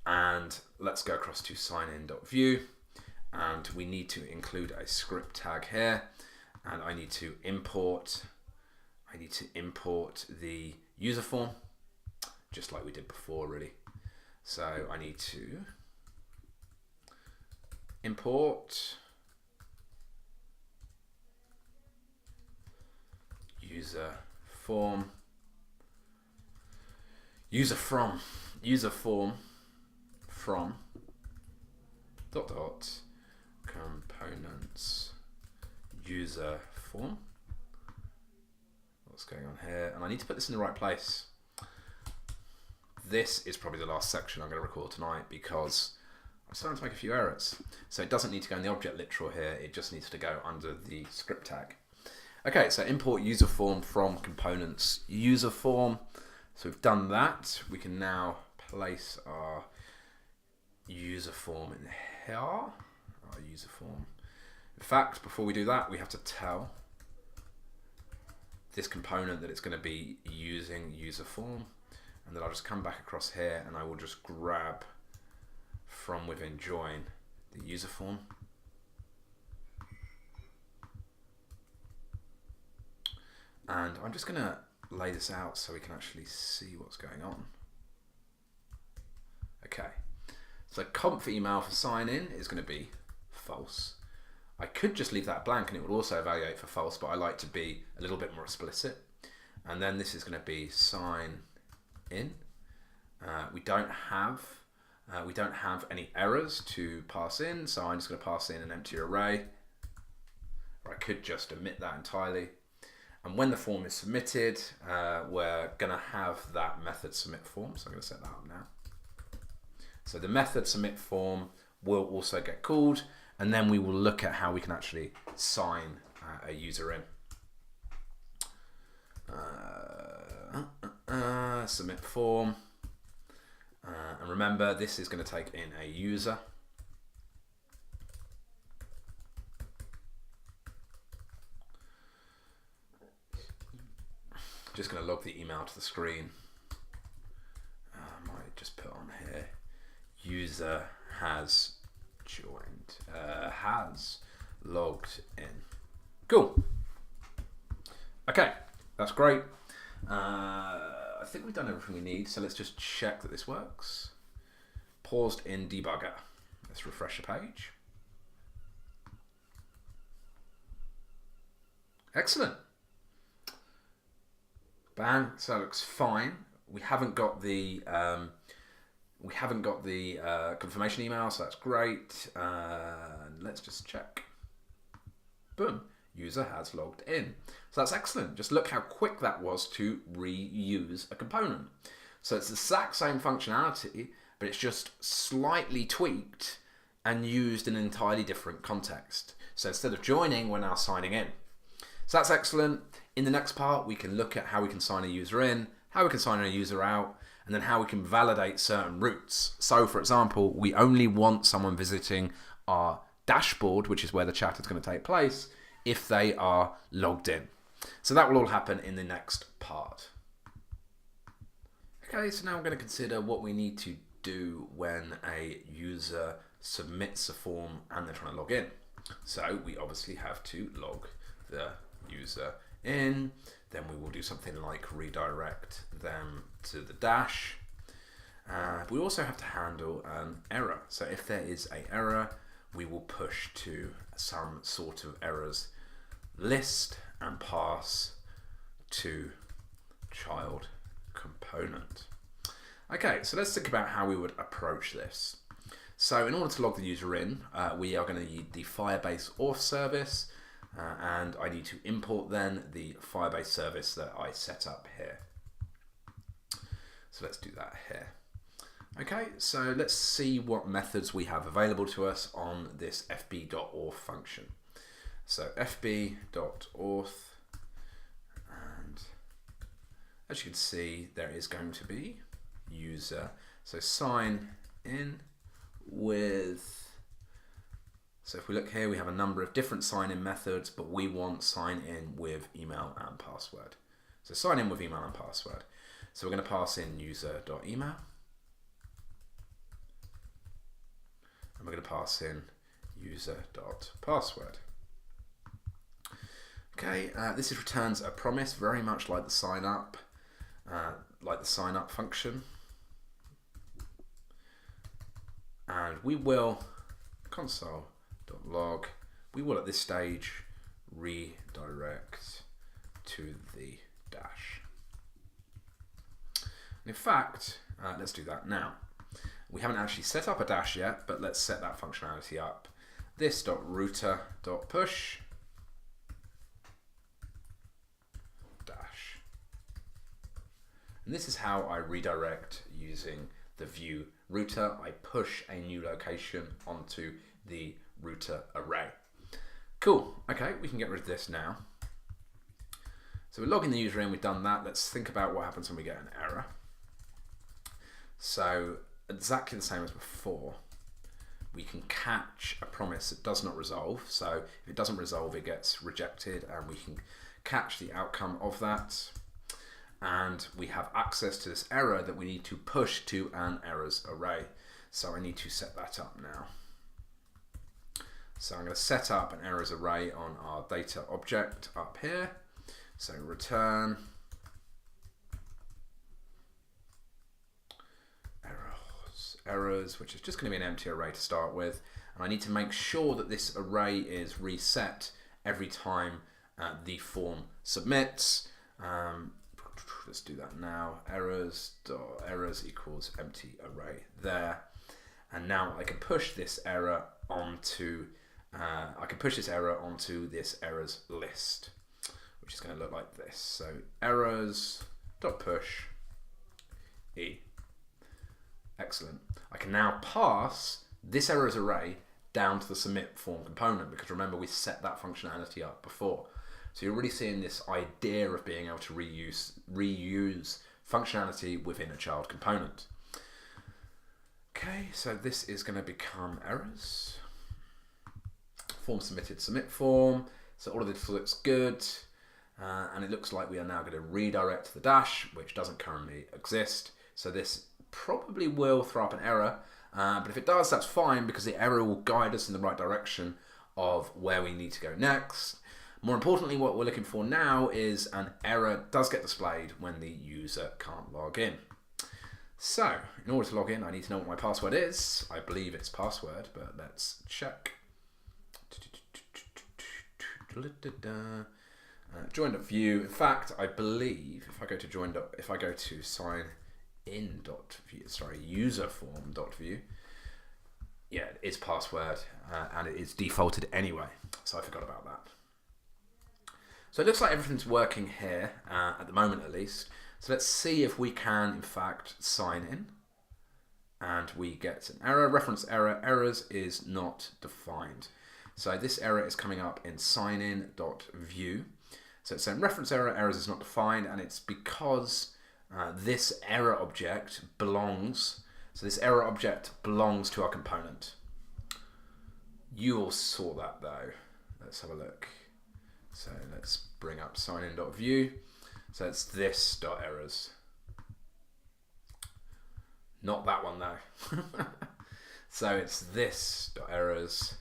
and let's go across to signin.vue, and we need to include a script tag here, and I need to import the user form, just like we did before really. So I need to import user form from dot components user form. What's going on here? And I need to put this in the right place. This is probably the last section I'm going to record tonight because I'm starting to make a few errors. So it doesn't need to go in the object literal here, it just needs to go under the script tag. Okay, so import user form from components user form. So we've done that. We can now place our user form in here, our user form. In fact, before we do that, we have to tell this component that it's going to be using user form, and then I'll just come back across here and I will just grab from within join the user form. And I'm just going to lay this out so we can actually see what's going on. Okay, so conf email for sign in is going to be false. I could just leave that blank and it would also evaluate for false, but I like to be a little bit more explicit. And then this is going to be sign in. We don't have any errors to pass in, so I'm just going to pass in an empty array. Or I could just omit that entirely. And when the form is submitted, we're going to have that method submit form. So I'm going to set that up now. So the method submit form will also get called, and then we will look at how we can actually sign a user in. Submit form. And remember, this is going to take in a user. Just going to log the email to the screen. I might just put on here, user has joined, has logged in. Cool. Okay, that's great. I think we've done everything we need, so let's just check that this works. Paused in debugger. Let's refresh the page. Excellent. Bang, so that looks fine. We haven't got the confirmation email, so that's great. Let's just check. Boom, user has logged in. So that's excellent. Just look how quick that was to reuse a component. So it's the exact same functionality, but it's just slightly tweaked and used in an entirely different context. So instead of joining, we're now signing in. So that's excellent. In the next part, we can look at how we can sign a user in, how we can sign a user out, and then how we can validate certain routes. So for example, we only want someone visiting our dashboard, which is where the chat is going to take place, if they are logged in. So that will all happen in the next part. Okay, so now we're going to consider what we need to do when a user submits a form and they're trying to log in. So we obviously have to log the user in, then we will do something like redirect them to the dash. We also have to handle an error. So if there is an error, we will push to some sort of errors list and pass to child component. Okay, so let's think about how we would approach this. So in order to log the user in, we are going to need the Firebase auth service, and I need to import then the Firebase service that I set up here. So let's do that here. Okay, so let's see what methods we have available to us on this fb.auth function. So fb.auth, and as you can see, there is going to be user. So sign in with, so if we look here, we have a number of different sign-in methods, but we want sign in with email and password. So sign in with email and password. So we're going to pass in user.email. And we're going to pass in user.password. Okay, this returns a promise, very much like the sign up function. And we will console.log. We will at this stage redirect to the dash. And in fact, let's do that now. We haven't actually set up a dash yet, but let's set that functionality up. This.router.push dash. And this is how I redirect using the Vue router. I push a new location onto the router array. Cool. Okay, we can get rid of this now. So we're logging the user in, we've done that. Let's think about what happens when we get an error. So exactly the same as before, we can catch a promise that does not resolve. So if it doesn't resolve, it gets rejected, and we can catch the outcome of that. And we have access to this error that we need to push to an errors array. So I need to set that up now. So I'm going to set up an errors array on our data object up here. So return errors, which is just going to be an empty array to start with. And I need to make sure that this array is reset every time the form submits. Let's do that now. Errors equals empty array there. And now I can push this error onto this errors list, which which is going to look like this. So errors.push E. Excellent. I can now pass this errors array down to the submit form component, because remember we set that functionality up before. So you're really seeing this idea of being able to reuse functionality within a child component. Okay, so this is going to become errors. Form submitted, submit form. So all of this looks good. And it looks like we are now going to redirect to the dash, which doesn't currently exist. So this probably will throw up an error. But if it does, that's fine, because the error will guide us in the right direction of where we need to go next. More importantly, what we're looking for now is an error does get displayed when the user can't log in. So in order to log in, I need to know what my password is. I believe it's password, but let's check. Join.vue. In fact, I believe if I go to sign in.vue, sorry, user form.vue, yeah, it's password, and it is defaulted anyway, so I forgot about that. So it looks like everything's working here, at the moment at least. So let's see if we can, in fact, sign in. And we get an error, reference error, errors is not defined. So this error is coming up in signin.vue. So it's saying reference error, errors is not defined, and it's because this error object belongs, so this error object belongs to our component. You will sort that though. Let's have a look. So let's bring up signin.vue. So it's this.errors. Not that one though. So it's this.errors,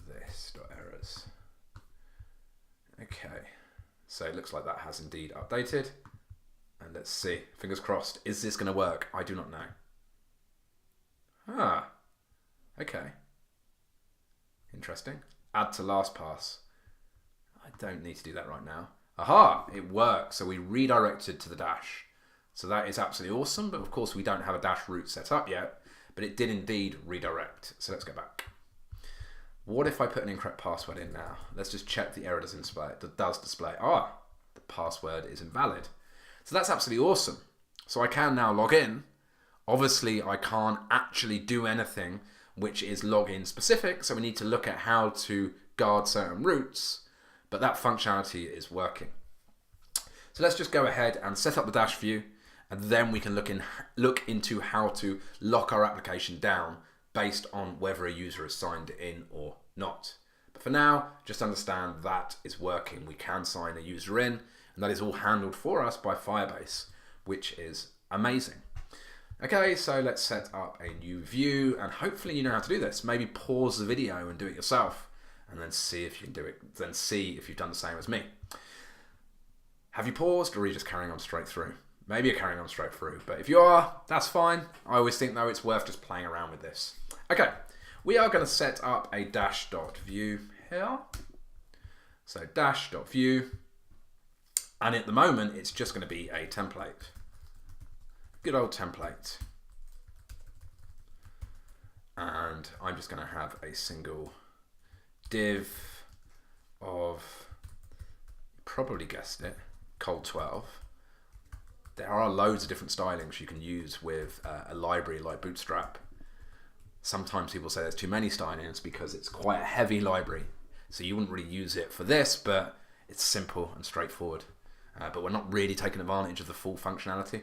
this.errors. Okay, so it looks like that has indeed updated. And let's see, fingers crossed, is this going to work? I do not know. Ah, okay. Interesting. Add to last pass. I don't need to do that right now. Aha, it works. So we redirected to the dash. So that is absolutely awesome, but of course we don't have a dash route set up yet, but it did indeed redirect. So let's go back. What if I put an incorrect password in now? Let's just check the error does display. Ah, the password is invalid. So that's absolutely awesome. So I can now log in. Obviously I can't actually do anything which is login specific, so we need to look at how to guard certain routes, but that functionality is working. So let's just go ahead and set up the dash view, and then we can look into how to lock our application down based on whether a user is signed in or not. But for now, just understand that is working. We can sign a user in, and that is all handled for us by Firebase, which is amazing. Okay, so let's set up a new view, and hopefully you know how to do this. Maybe pause the video and do it yourself, and then see if you can do it, then see if you've done the same as me. Have you paused, or are you just carrying on straight through? Maybe you're carrying on straight through, but if you are, that's fine. I always think though it's worth just playing around with this. Okay, we are going to set up a dash.view here. So dash.view, and at the moment it's just going to be a template. Good old template. And I'm just going to have a single div of, probably guessed it, col12. There are loads of different stylings you can use with a library like Bootstrap. Sometimes people say there's too many stylings because it's quite a heavy library. So you wouldn't really use it for this, but it's simple and straightforward. But we're not really taking advantage of the full functionality.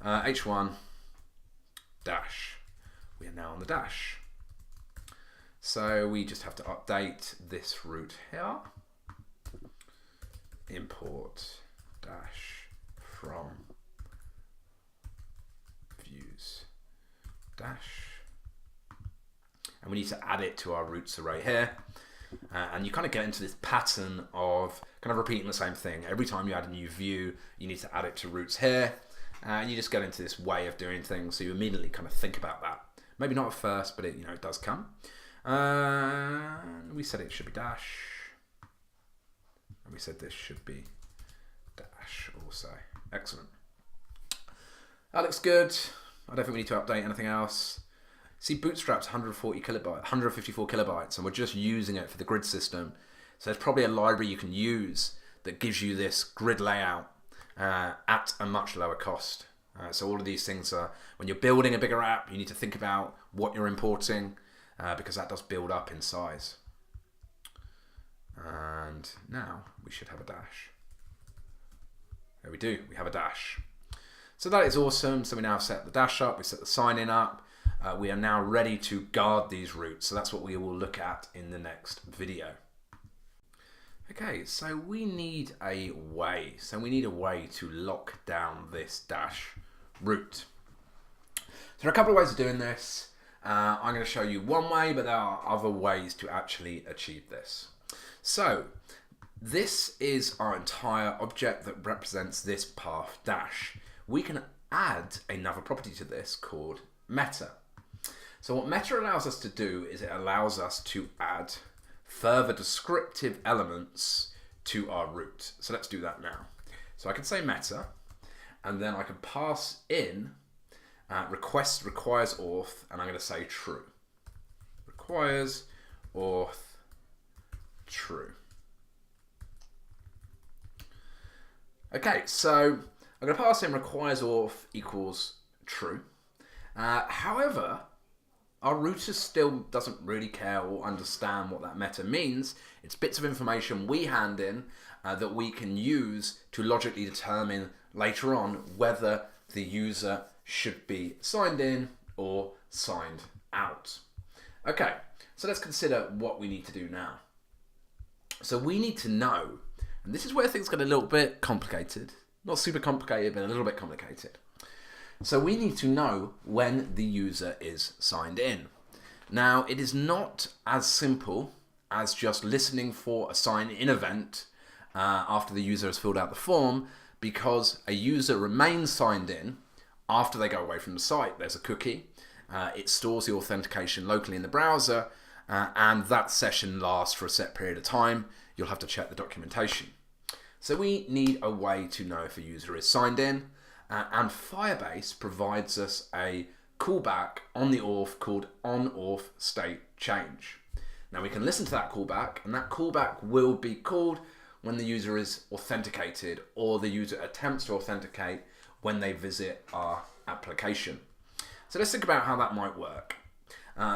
H1 dash. We are now on the dash. So we just have to update this route here. Import dash from views dash. And we need to add it to our routes array here. And you kind of get into this pattern of kind of repeating the same thing. Every time you add a new view, you need to add it to routes here. And you just get into this way of doing things, so you immediately kind of think about that. Maybe not at first, but it does come. We said it should be dash. And we said this should be dash also. Excellent. That looks good. I don't think we need to update anything else. See, Bootstrap's 154 kilobytes, and we're just using it for the grid system. So there's probably a library you can use that gives you this grid layout at a much lower cost. So all of these things are, when you're building a bigger app, you need to think about what you're importing because that does build up in size. And now we should have a dash. There we do, we have a dash. So that is awesome. So we now set the dash up, we set the sign-in up. We are now ready to guard these routes. So that's what we will look at in the next video. Okay, so we need a way. So we need a way to lock down this dash route. So there are a couple of ways of doing this. I'm going to show you one way, but there are other ways to actually achieve this. So this is our entire object that represents this path dash. We can add another property to this called meta. So what meta allows us to do is it allows us to add further descriptive elements to our route. So let's do that now. So I can say meta, and then I can pass in request requires auth, and I'm going to say true. Requires auth true. Okay, so I'm going to pass in requires auth equals true. However, our router still doesn't really care or understand what that meta means. It's bits of information we hand in that we can use to logically determine later on whether the user should be signed in or signed out. Okay, so let's consider what we need to do now. So we need to know, and this is where things get a little bit complicated. Not super complicated, but a little bit complicated. So we need to know when the user is signed in. Now, it is not as simple as just listening for a sign-in event after the user has filled out the form, because a user remains signed in after they go away from the site. There's a cookie. It stores the authentication locally in the browser, and that session lasts for a set period of time. You'll have to check the documentation. So we need a way to know if a user is signed in, and Firebase provides us a callback on the auth called onAuth state change. Now we can listen to that callback, and that callback will be called when the user is authenticated or the user attempts to authenticate when they visit our application. So let's think about how that might work.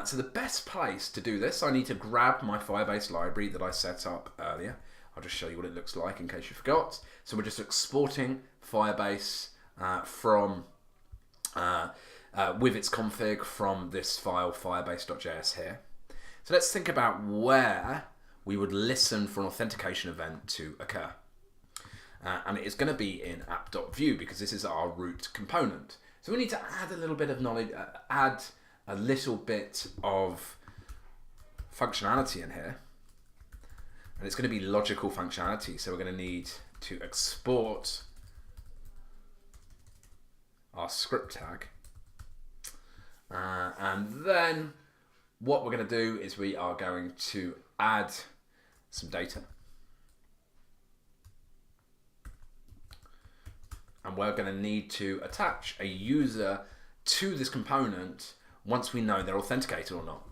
So the best place to do this, I need to grab my Firebase library that I set up earlier. I'll just show you what it looks like in case you forgot. So we're just exporting Firebase from with its config from this file Firebase.js here. So let's think about where we would listen for an authentication event to occur. And it is going to be in app.vue because this is our root component. So we need to add a little bit of knowledge, add a little bit of functionality in here. And it's going to be logical functionality. So we're going to need to export our script tag. And then what we're going to do is we are going to add some data. And we're going to need to attach a user to this component once we know they're authenticated or not.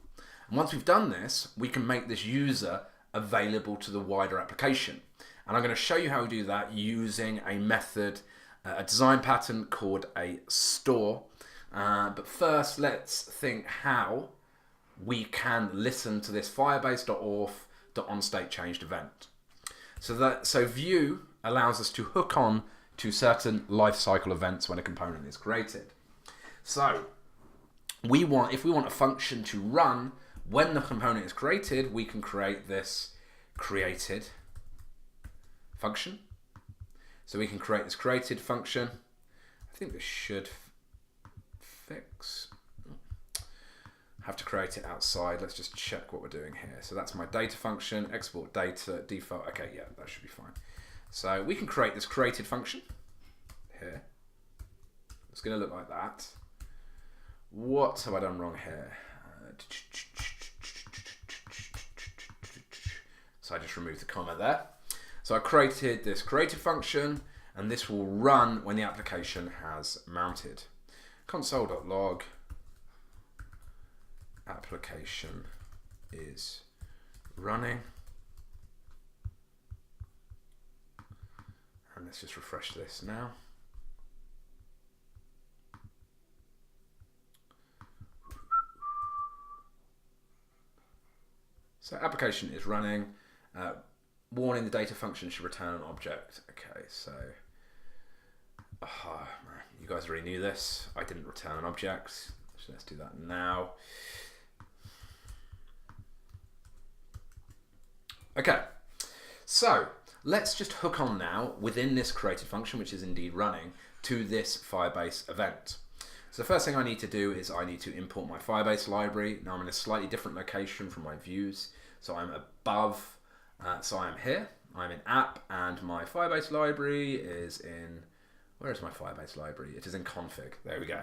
And once we've done this, we can make this user available to the wider application. And I'm going to show you how we do that using a method, a design pattern called a store. But first, let's think how we can listen to this firebase.auth.onStateChanged event. So Vue allows us to hook on to certain lifecycle events when a component is created. So if we want a function to run when the component is created, we can create this created function. So we can create this created function. I think this should fix. Have to create it outside. Let's just check what we're doing here. So that's my data function, export data, default. Okay, yeah, that should be fine. So we can create this created function here. It's going to look like that. What have I done wrong here? So I just removed the comma there. So I created this created function, and this will run when the application has mounted. Console.log application is running. And let's just refresh this now. So application is running. Warning, the data function should return an object. Okay, so you guys already knew this. I didn't return an object, so let's do that now. Okay, so let's just hook on now within this created function, which is indeed running, to this Firebase event. So the first thing I need to do is I need to import my Firebase library. Now I'm in a slightly different location from my views. So I'm above, so I'm here, I'm in app, and my Firebase library is in, where is my Firebase library? It is in config, there we go.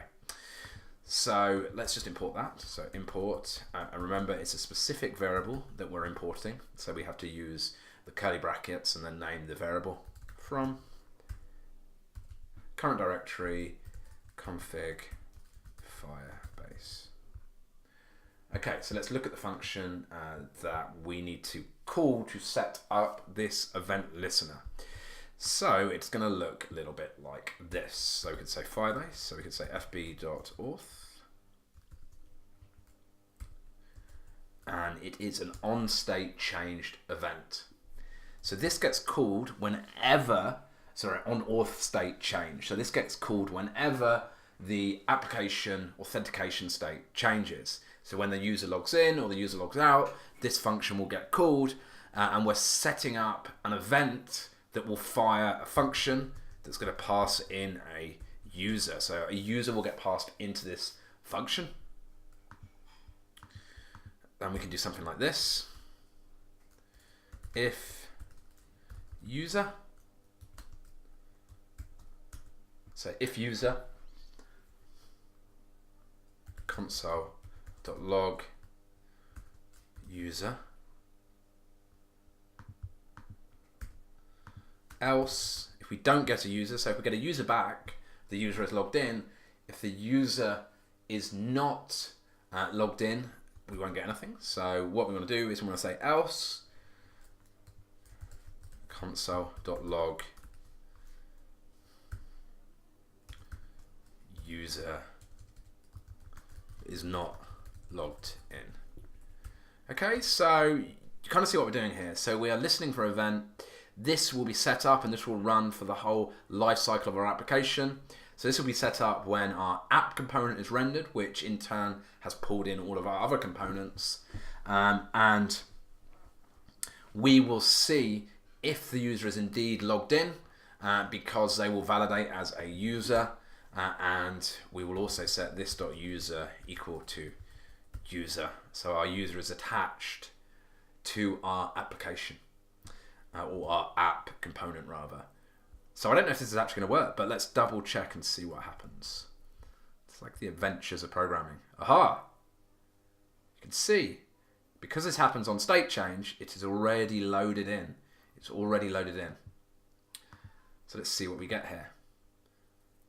So let's just import that. So import, and remember it's a specific variable that we're importing. So we have to use the curly brackets and then name the variable from current directory config Firebase. Okay, so let's look at the function that we need to call to set up this event listener. So it's going to look a little bit like this. So we could say Firebase, so we could say fb.auth, and it is an on-state changed event. So this gets called whenever, on auth state change. So this gets called whenever the application authentication state changes. So when the user logs in or the user logs out, this function will get called, and we're setting up an event that will fire a function that's going to pass in a user. So a user will get passed into this function. And we can do something like this. If user, so if user console.log user, else if we don't get a user, so if we get a user back, the user is logged in. If the user is not logged in, we won't get anything. So what we want to do is we want to say else console.log user is not logged in. Okay, so you kind of see what we're doing here. So we are listening for an event. This will be set up and this will run for the whole life cycle of our application. So this will be set up when our app component is rendered, which in turn has pulled in all of our other components. And we will see if the user is indeed logged in because they will validate as a user. And we will also set this.user equal to user. So our user is attached to our application. Or our app component rather. So I don't know if this is actually going to work, but let's double check and see what happens. It's like the adventures of programming. Aha! You can see, because this happens on state change, it is already loaded in. It's already loaded in. So let's see what we get here.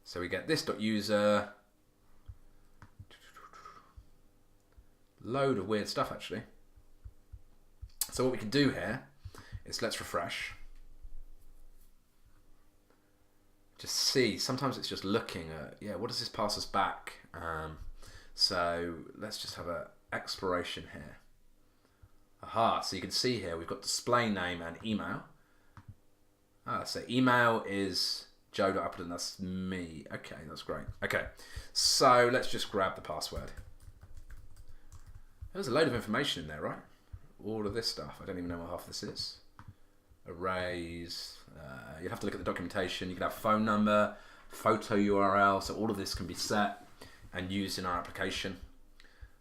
So we get this.user, load of weird stuff actually. So what we can do here is let's refresh. Just see, sometimes it's just looking at, what does this pass us back? So let's just have an exploration here. Aha, so you can see here we've got display name and email. So email is joe.appleton, that's me. Okay, that's great. Okay, so let's just grab the password. There's a load of information in there, right? All of this stuff, I don't even know what half this is. Arrays, you'd have to look at the documentation. You could have phone number, photo URL, so all of this can be set and used in our application.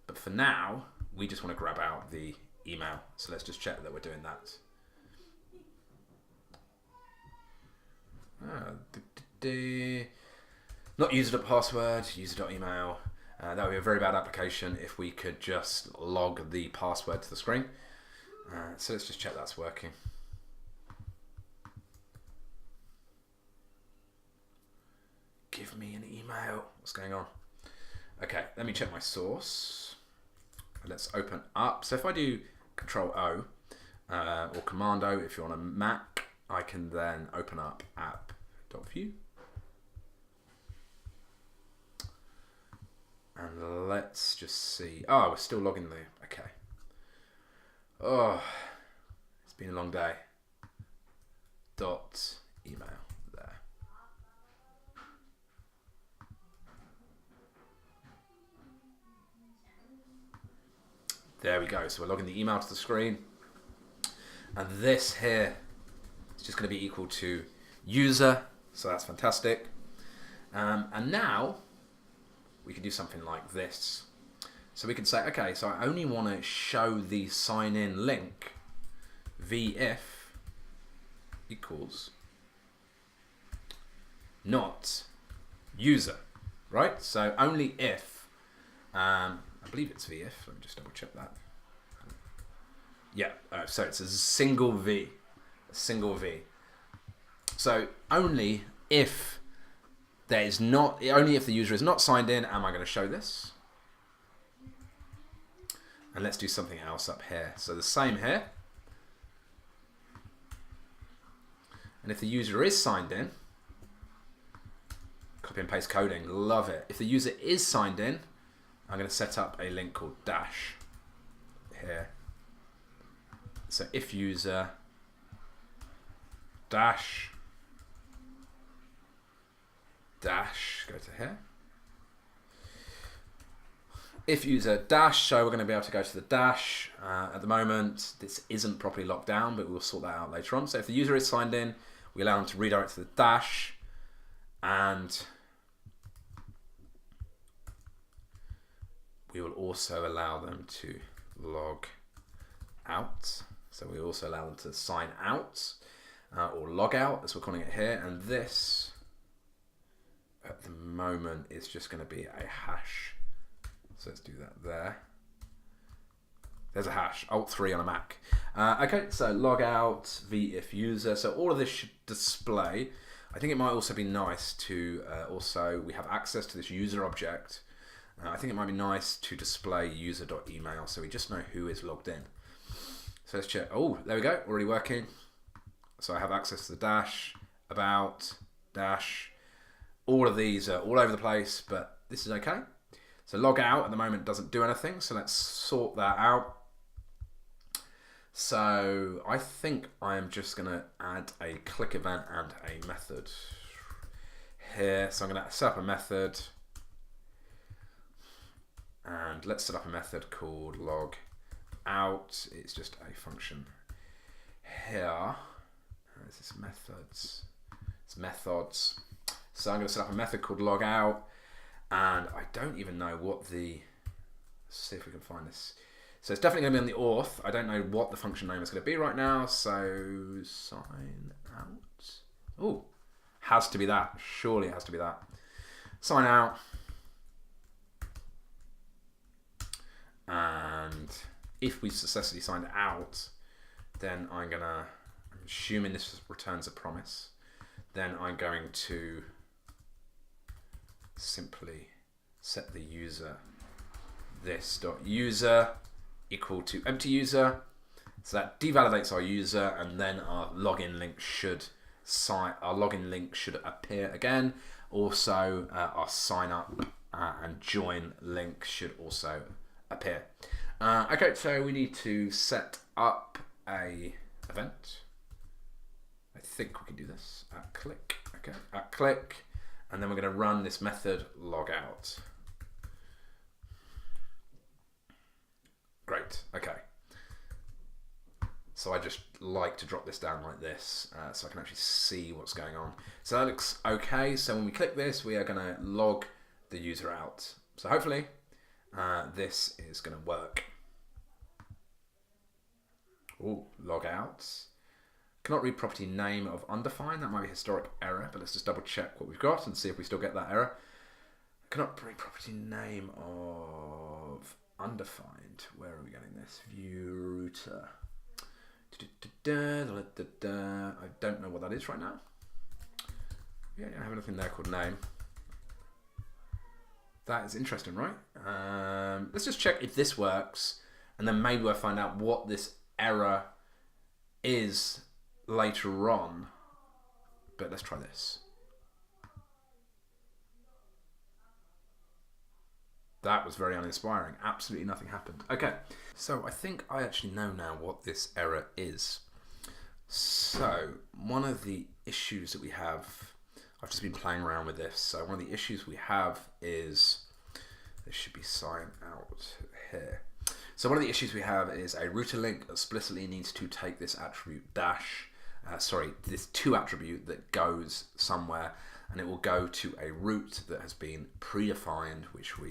But for now, we just want to grab out the email. So let's just check that we're doing that. Not user.password, user.email. That would be a very bad application if we could just log the password to the screen. So let's just check that's working. Give me an email. What's going on? Okay, let me check my source. Let's open up. So if I do Control O or Command O if you're on a Mac, I can then open up app Firebase.view. And let's just see. Oh, we're still logging there. Okay. Oh, it's been a long day. .email there. There we go. So we're logging the email to the screen. And this here is just going to be equal to user. So that's fantastic. And now we can do something like this. So we can say, okay, so I only want to show the sign in link vif equals not user, right? So only if, I believe it's vif, let me just double check that. Yeah, so it's a single V, So only if there is not, only if the user is not signed in, am I going to show this? And let's do something else up here. So the same here. And if the user is signed in, copy and paste coding, love it. If the user is signed in, I'm going to set up a link called dash here. So if user dash go to here. If user dash, so we're going to be able to go to the dash. At the moment, this isn't properly locked down, but we'll sort that out later on. So if the user is signed in, we allow them to redirect to the dash, and we will also allow them to log out. So we also allow them to sign out or log out, as we're calling it here. And this, at the moment, is just going to be a hash. So let's do that there. There's a hash, Alt3 on a Mac. Okay, so log out, vif user. So all of this should display. I think it might also be nice to we have access to this user object. I think it might be nice to display user.email so we just know who is logged in. So let's check. Oh, there we go, already working. So I have access to the dash, about, dash. All of these are all over the place, but this is okay. So log out at the moment doesn't do anything, so let's sort that out. So I think I'm just going to add a click event and a method here. So I'm going to set up a method, and let's set up a method called log out. It's just a function here. This is methods. It's methods. So I'm going to set up a method called log out, and I don't even know what the, let's see if we can find this. So it's definitely going to be on the auth. I don't know what the function name is going to be right now. So sign out. Oh, has to be that. Surely it has to be that. Sign out. And if we successfully signed out, then I'm assuming this returns a promise, then I'm going to simply set the user this.user equal to empty user. So that devalidates our user, and then our login link should appear again. Also, our sign up and join link should also appear. Okay, so we need to set up a event. I think we can do this at click. Okay, at click, and then we're going to run this method logout. Great. Okay. So I just like to drop this down like this so I can actually see what's going on. So that looks okay. So when we click this, we are going to log the user out. So hopefully this is going to work. Oh, log out. Cannot read property name of undefined. That might be a historic error, but let's just double check what we've got and see if we still get that error. Cannot read property name of undefined. Where are we getting this? View-router. I don't know what that is right now. Yeah, I don't have anything there called name. That is interesting, right? Let's just check if this works, and then maybe we'll find out what this error is later on. But let's try this. That was very uninspiring. Absolutely nothing happened. Okay, so I think I actually know now what this error is. So one of the issues that we have, I've just been playing around with this. So one of the issues we have is, this should be sign out here. So one of the issues we have is a router link explicitly needs to take this attribute this to attribute that goes somewhere, and it will go to a route that has been predefined, which we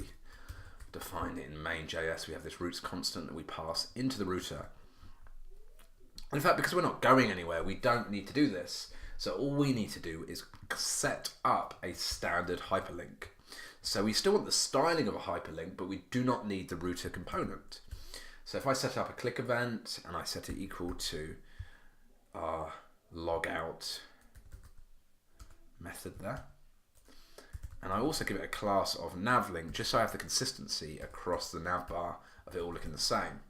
define in main.js. We have this routes constant that we pass into the router. In fact, because we're not going anywhere, we don't need to do this. So all we need to do is set up a standard hyperlink. So we still want the styling of a hyperlink, but we do not need the router component. So if I set up a click event and I set it equal to our logout method there, and I also give it a class of navlink, just so I have the consistency across the nav bar of it all looking the same.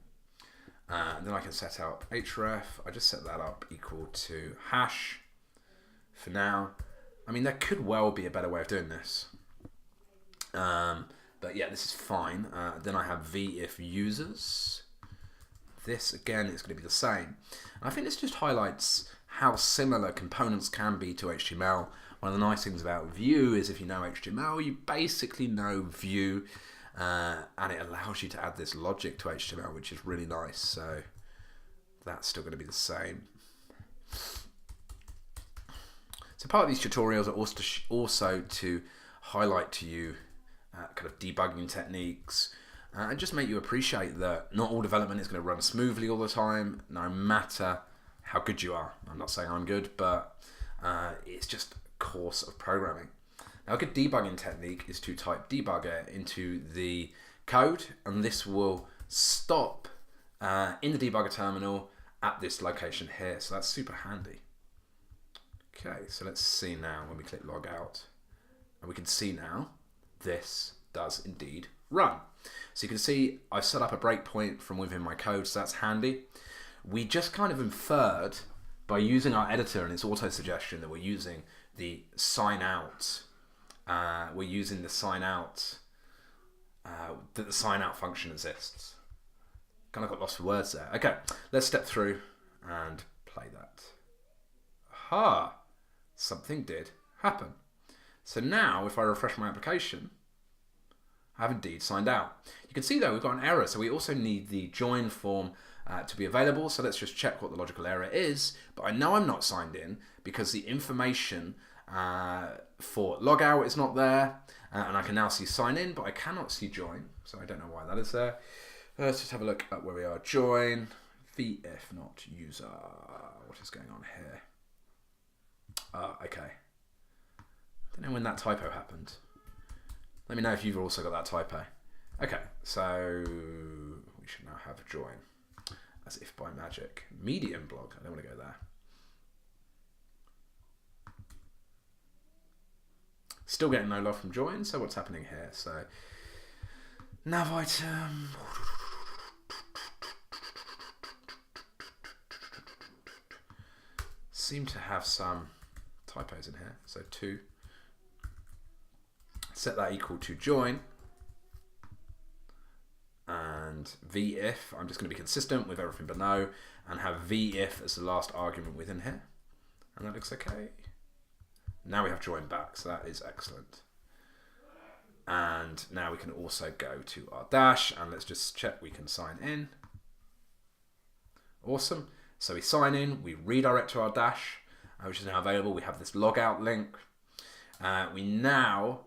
And then I can set up href. I just set that up equal to hash for now. I mean, there could well be a better way of doing this. But yeah, this is fine. Then I have v-if users. This again is going to be the same. And I think this just highlights how similar components can be to HTML. One of the nice things about Vue is if you know HTML, you basically know Vue, and it allows you to add this logic to HTML, which is really nice. So that's still going to be the same. So part of these tutorials are also to highlight to you kind of debugging techniques, and just make you appreciate that not all development is going to run smoothly all the time, no matter how good you are. I'm not saying I'm good, but it's just a course of programming. Now, a good debugging technique is to type debugger into the code, and this will stop in the debugger terminal at this location here. So that's super handy. Okay, so let's see now when we click log out, and we can see now this does indeed run. So you can see I've set up a breakpoint from within my code, so that's handy. We just kind of inferred by using our editor and its auto suggestion that we're using the sign out. That the sign out function exists. Kind of got lost for words there. Okay, let's step through and play that. Aha, something did happen. So now if I refresh my application, I have indeed signed out. You can see though we've got an error, so we also need the join form to be available. So let's just check what the logical error is. But I know I'm not signed in because the information for logout is not there, and I can now see sign in, but I cannot see join, so I don't know why that is there. Let's just have a look at where we are. Join, vf not user. What is going on here? Okay. I don't know when that typo happened. Let me know if you've also got that typo. Okay, so we should now have join, as if by magic. Medium blog, I don't want to go there. Still getting no love from join, so what's happening here? So nav item. Seem to have some typos in here, so 2. Set that equal to join, and v-if, I'm just going to be consistent with everything below, and have v-if as the last argument within here, and that looks okay. Now we have join back, so that is excellent. And now we can also go to our dash, and let's just check we can sign in. Awesome. So we sign in, we redirect to our dash, which is now available. We have this logout link. We now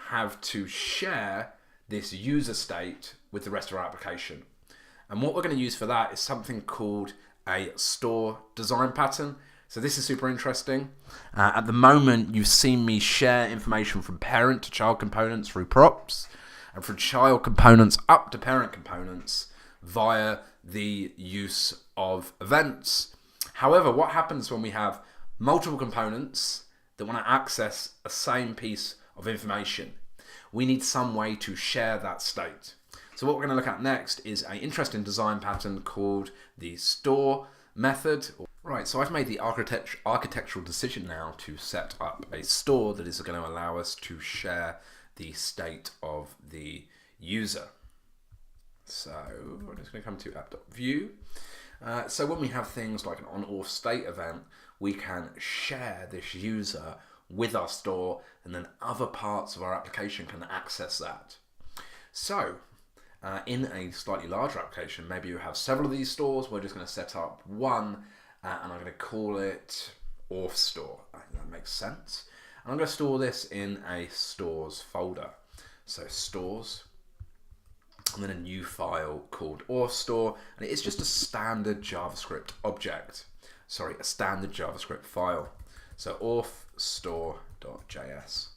have to share this user state with the rest of our application. And what we're going to use for that is something called a store design pattern. So this is super interesting. At the moment, you've seen me share information from parent to child components through props, and from child components up to parent components via the use of events. However, what happens when we have multiple components that want to access a same piece of information? We need some way to share that state. So what we're going to look at next is an interesting design pattern called the store method. Right, so I've made the architectural decision now to set up a store that is going to allow us to share the state of the user. So I'm just going to come to app.view. So when we have things like an on-auth state event, we can share this user with our store, and then other parts of our application can access that. So in a slightly larger application, maybe you have several of these stores. We're just going to set up one, and I'm going to call it auth store. I think that makes sense. And I'm going to store this in a stores folder. So stores, and then a new file called auth store, and it is just a standard JavaScript object. Sorry, a standard JavaScript file. So auth store.js.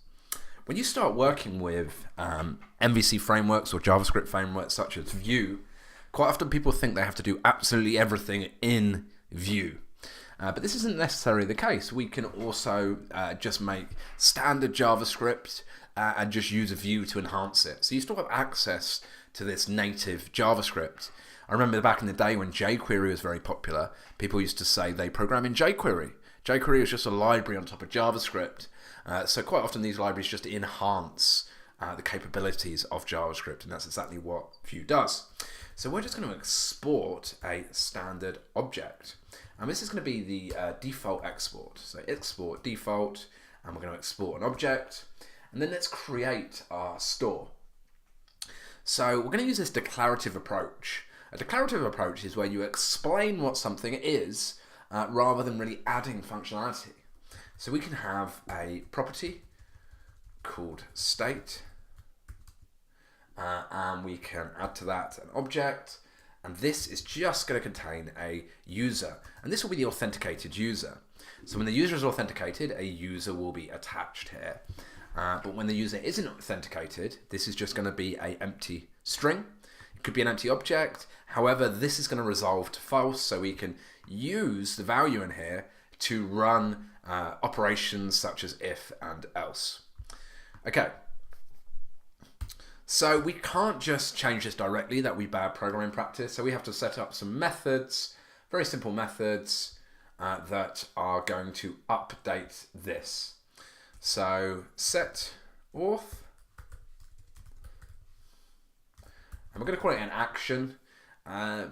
When you start working with MVC frameworks or JavaScript frameworks such as Vue, quite often people think they have to do absolutely everything in Vue. But this isn't necessarily the case. We can also just make standard JavaScript and just use a Vue to enhance it. So you still have access to this native JavaScript. I remember back in the day when jQuery was very popular, people used to say they program in jQuery. jQuery is just a library on top of JavaScript. So quite often these libraries just enhance the capabilities of JavaScript, and that's exactly what Vue does. So we're just going to export a standard object. And this is going to be the default export. So export default, and we're going to export an object. And then let's create our store. So we're going to use this declarative approach. A declarative approach is where you explain what something is rather than really adding functionality. So we can have a property called state, and we can add to that an object, and this is just going to contain a user, and this will be the authenticated user. So when the user is authenticated, a user will be attached here. But when the user isn't authenticated, this is just going to be an empty string. It could be an empty object. However, this is going to resolve to false, so we can use the value in here to run operations such as if and else. Okay, so we can't just change this directly. That would be bad programming practice. So we have to set up some methods, very simple methods that are going to update this. So set auth, and we're going to call it an action. I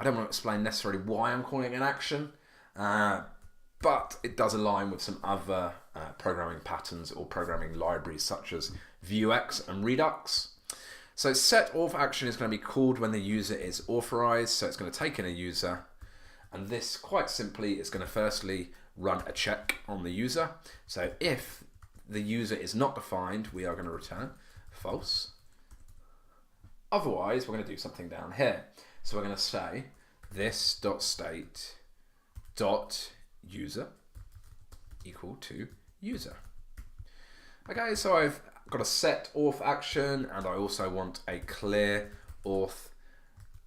don't want to explain necessarily why I'm calling it an action, but it does align with some other programming patterns or programming libraries such as Vuex and Redux. So set auth action is going to be called when the user is authorized. So it's going to take in a user, and this quite simply is going to firstly run a check on the user. So if the user is not defined, we are going to return false. Otherwise, we're going to do something down here. So we're going to say this.state.user equal to user. Okay, so I've got a set auth action, and I also want a clear auth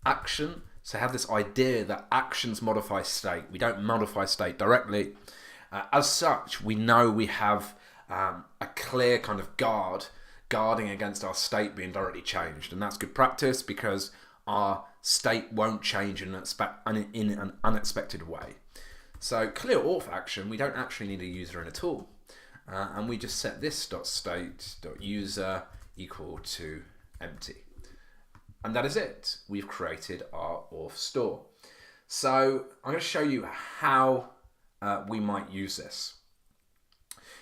action. So I have this idea that actions modify state. We don't modify state directly. As such, we know we have a clear kind of guarding against our state being directly changed. And that's good practice because our state won't change in an unexpected way. So clear auth action, we don't actually need a user in at all. And we just set this.state.user equal to empty. And that is it. We've created our auth store. So I'm going to show you how we might use this.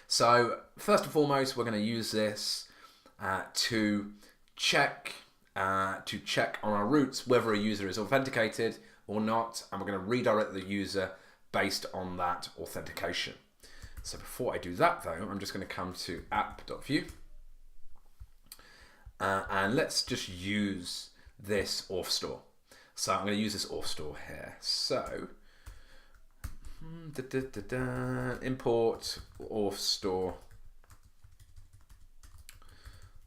So first and foremost, we're going to use this to check on our routes whether a user is authenticated or not, and we're going to redirect the user based on that authentication. So before I do that though, I'm just going to come to app.view, and let's just use this auth store. So I'm going to use this auth store here. So import auth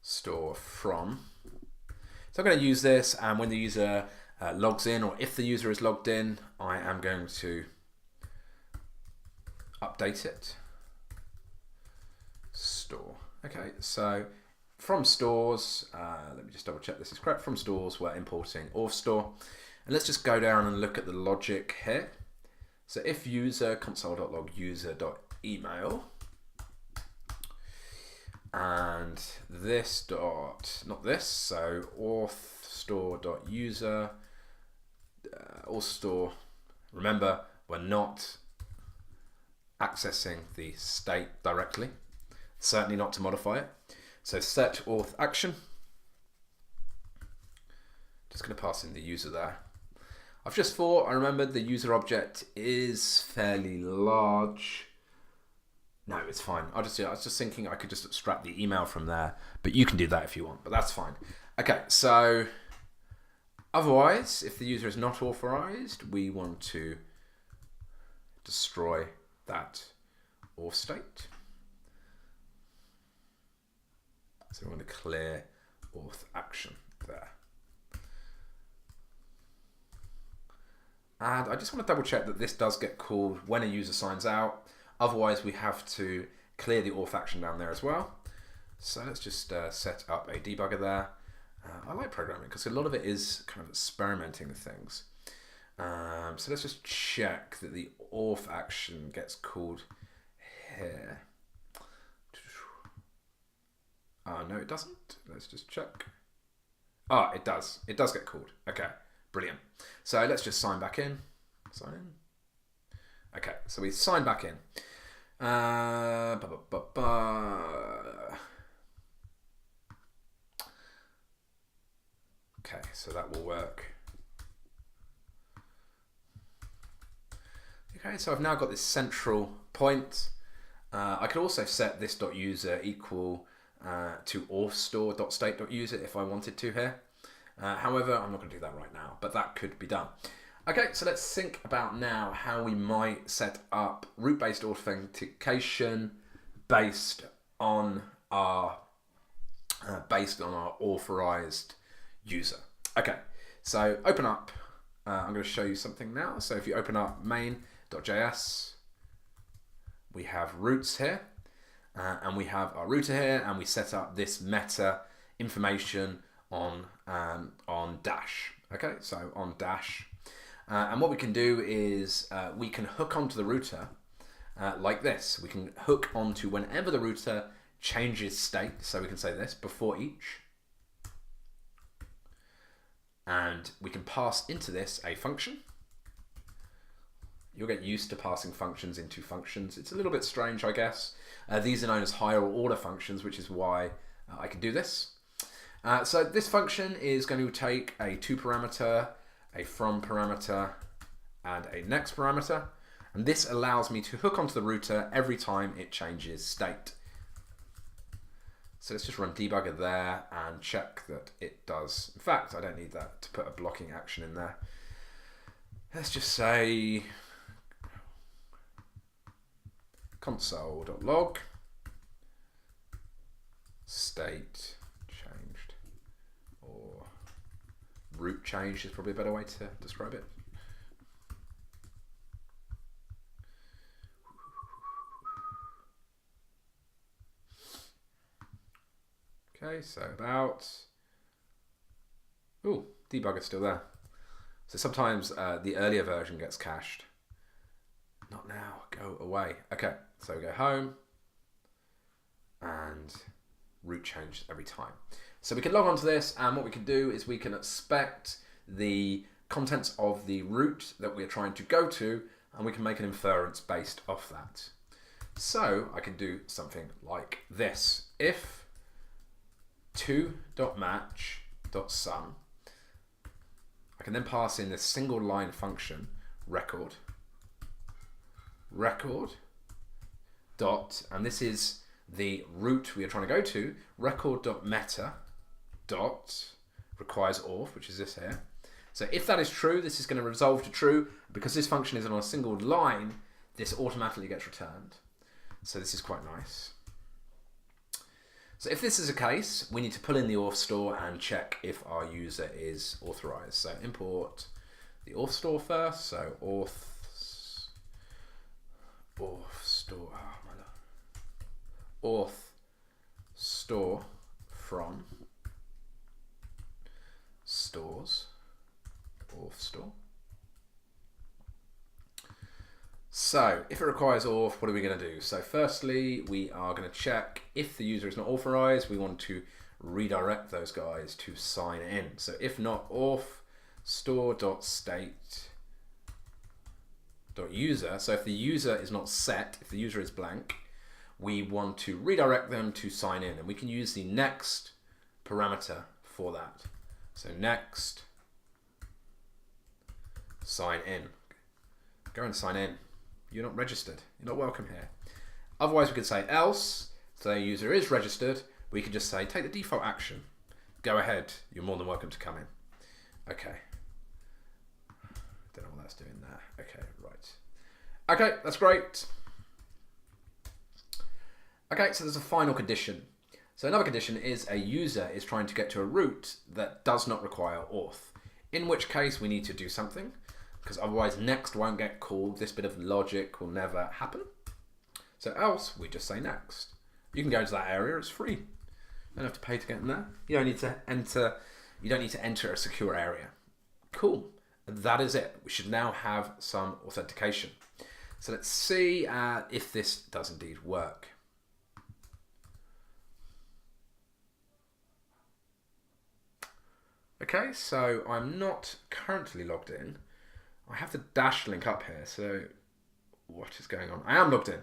store from. So I'm going to use this, and when the user logs in, or if the user is logged in, I am going to update it. Store. Okay, so from stores, let me just double check this is correct. From stores, we're importing auth store, and let's just go down and look at the logic here. So if user console.log user.email, and this dot, not this, so auth store.user, auth store. Remember, we're not accessing the state directly, certainly not to modify it. So set auth action. Just going to pass in the user there. I've just thought, I remembered the user object is fairly large. No, it's fine. I was just thinking I could just abstract the email from there, but you can do that if you want, but that's fine. Okay, so otherwise, if the user is not authorized, we want to destroy that auth state. So we want to clear auth action there. And I just want to double check that this does get called when a user signs out. Otherwise, we have to clear the auth action down there as well. So let's just set up a debugger there. I like programming because a lot of it is kind of experimenting with things. So let's just check that the auth action gets called here. No, it doesn't. Let's just check. Ah, it does. It does get called. Okay, brilliant. So let's just sign back in. Sign in. Okay, so we sign back in. Okay, so that will work. Okay, so I've now got this central point. I could also set this .user equal to authstore.state.user if I wanted to here. However, I'm not going to do that right now, but that could be done. Okay, so let's think about now how we might set up root-based authentication based on our authorized user. Okay, so open up. I'm going to show you something now. So if you open up main.js, we have roots here, and we have our router here, and we set up this meta information on dash. Okay, so on dash. And what we can do is we can hook onto the router like this. We can hook onto whenever the router changes state. So we can say this before each. And we can pass into this a function. You'll get used to passing functions into functions. It's a little bit strange, I guess. These are known as higher order functions, which is why I can do this. So this function is going to take a to parameter, a from parameter, and a next parameter. And this allows me to hook onto the router every time it changes state. So let's just run debugger there and check that it does. In fact, I don't need that to put a blocking action in there. Let's just say console.log state changed, or root changed is probably a better way to describe it. Okay, so about, ooh, debugger's still there. So sometimes the earlier version gets cached. Not now, go away. Okay, so we go home and root change every time. So we can log on to this, and what we can do is we can expect the contents of the root that we're trying to go to, and we can make an inference based off that. So I can do something like this. If to.match.sum, I can then pass in this single line function record dot, and this is the root we are trying to go to, record.meta dot requires auth, which is this here. So if that is true, this is going to resolve to true. Because this function is on a single line, this automatically gets returned. So this is quite nice. So if this is the case, we need to pull in the auth store and check if our user is authorized. So import the auth store first. So auth store, auth store from stores, auth store. So if it requires auth, what are we going to do? So firstly, we are going to check if the user is not authorized. We want to redirect those guys to sign in. So if not auth, store.state.user. So if the user is not set, if the user is blank, we want to redirect them to sign in, and we can use the next parameter for that. So next sign in. Go and sign in. You're not registered. You're not welcome here. Otherwise, we could say else. So the user is registered. We could just say take the default action. Go ahead. You're more than welcome to come in. Okay. Don't know what that's doing there. Okay, right. Okay, that's great. Okay, so there's a final condition. So another condition is a user is trying to get to a route that does not require auth, in which case we need to do something, because otherwise next won't get called. This bit of logic will never happen. So else, we just say next. You can go into that area, it's free. You don't have to pay to get in there. You don't need to enter a secure area. Cool, that is it. We should now have some authentication. So let's see if this does indeed work. Okay, so I'm not currently logged in. I have the dash link up here, so what is going on? I am logged in.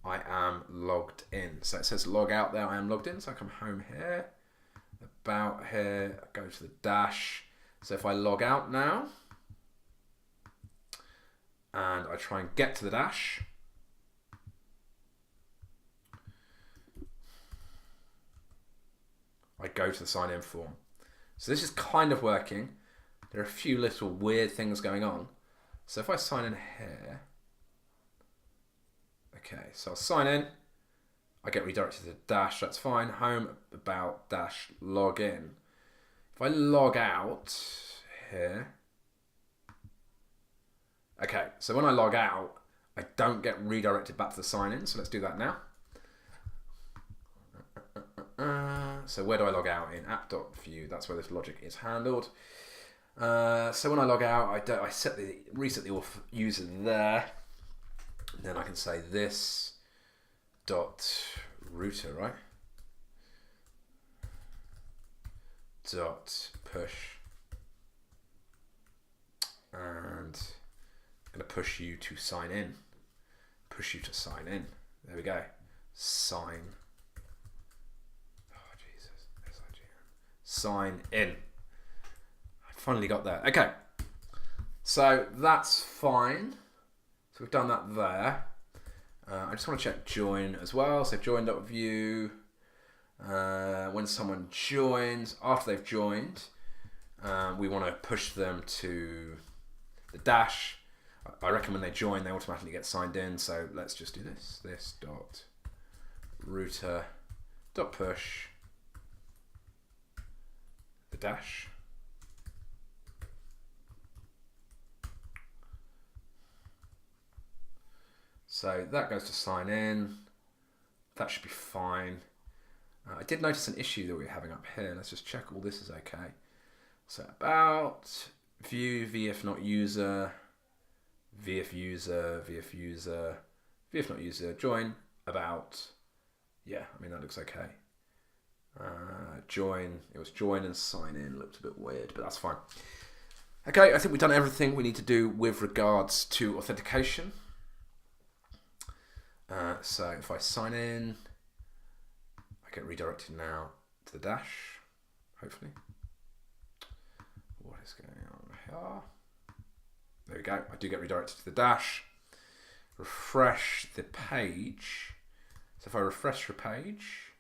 I am logged in. So it says log out there, I am logged in. So I come home here, about here, I go to the dash. So if I log out now, and I try and get to the dash, I go to the sign in form. So this is kind of working. There are a few little weird things going on. So if I sign in here, okay, so I'll sign in, I get redirected to the dash, that's fine. Home, about, dash, log in. If I log out here, okay, so when I log out, I don't get redirected back to the sign in, so let's do that now. So where do I log out? In app.view, that's where this logic is handled. So when I log out, I reset the auth user there. And then I can say this dot router, right? Dot push. And I'm going to push you to sign in. Push you to sign in. There we go. Sign. Oh, Jesus. Sign in. I finally got there. Okay. So that's fine. So we've done that there. I just want to check join as well. So join.view. When someone joins, after they've joined, we want to push them to the dash. I reckon when they join, they automatically get signed in. So let's just do this. This dot router dot push the dash. So that goes to sign in. That should be fine. I did notice an issue that we're having up here. Let's just check all this is okay. So about view, vf not user, vf user, vf user, vf not user, join, about. Yeah, I mean, that looks okay. Join, it was join and sign in, looked a bit weird, but that's fine. Okay, I think we've done everything we need to do with regards to authentication. So if I sign in, I get redirected now to the dash, hopefully. What is going on here? There we go, I do get redirected to the dash. Refresh the page. So if I refresh the page,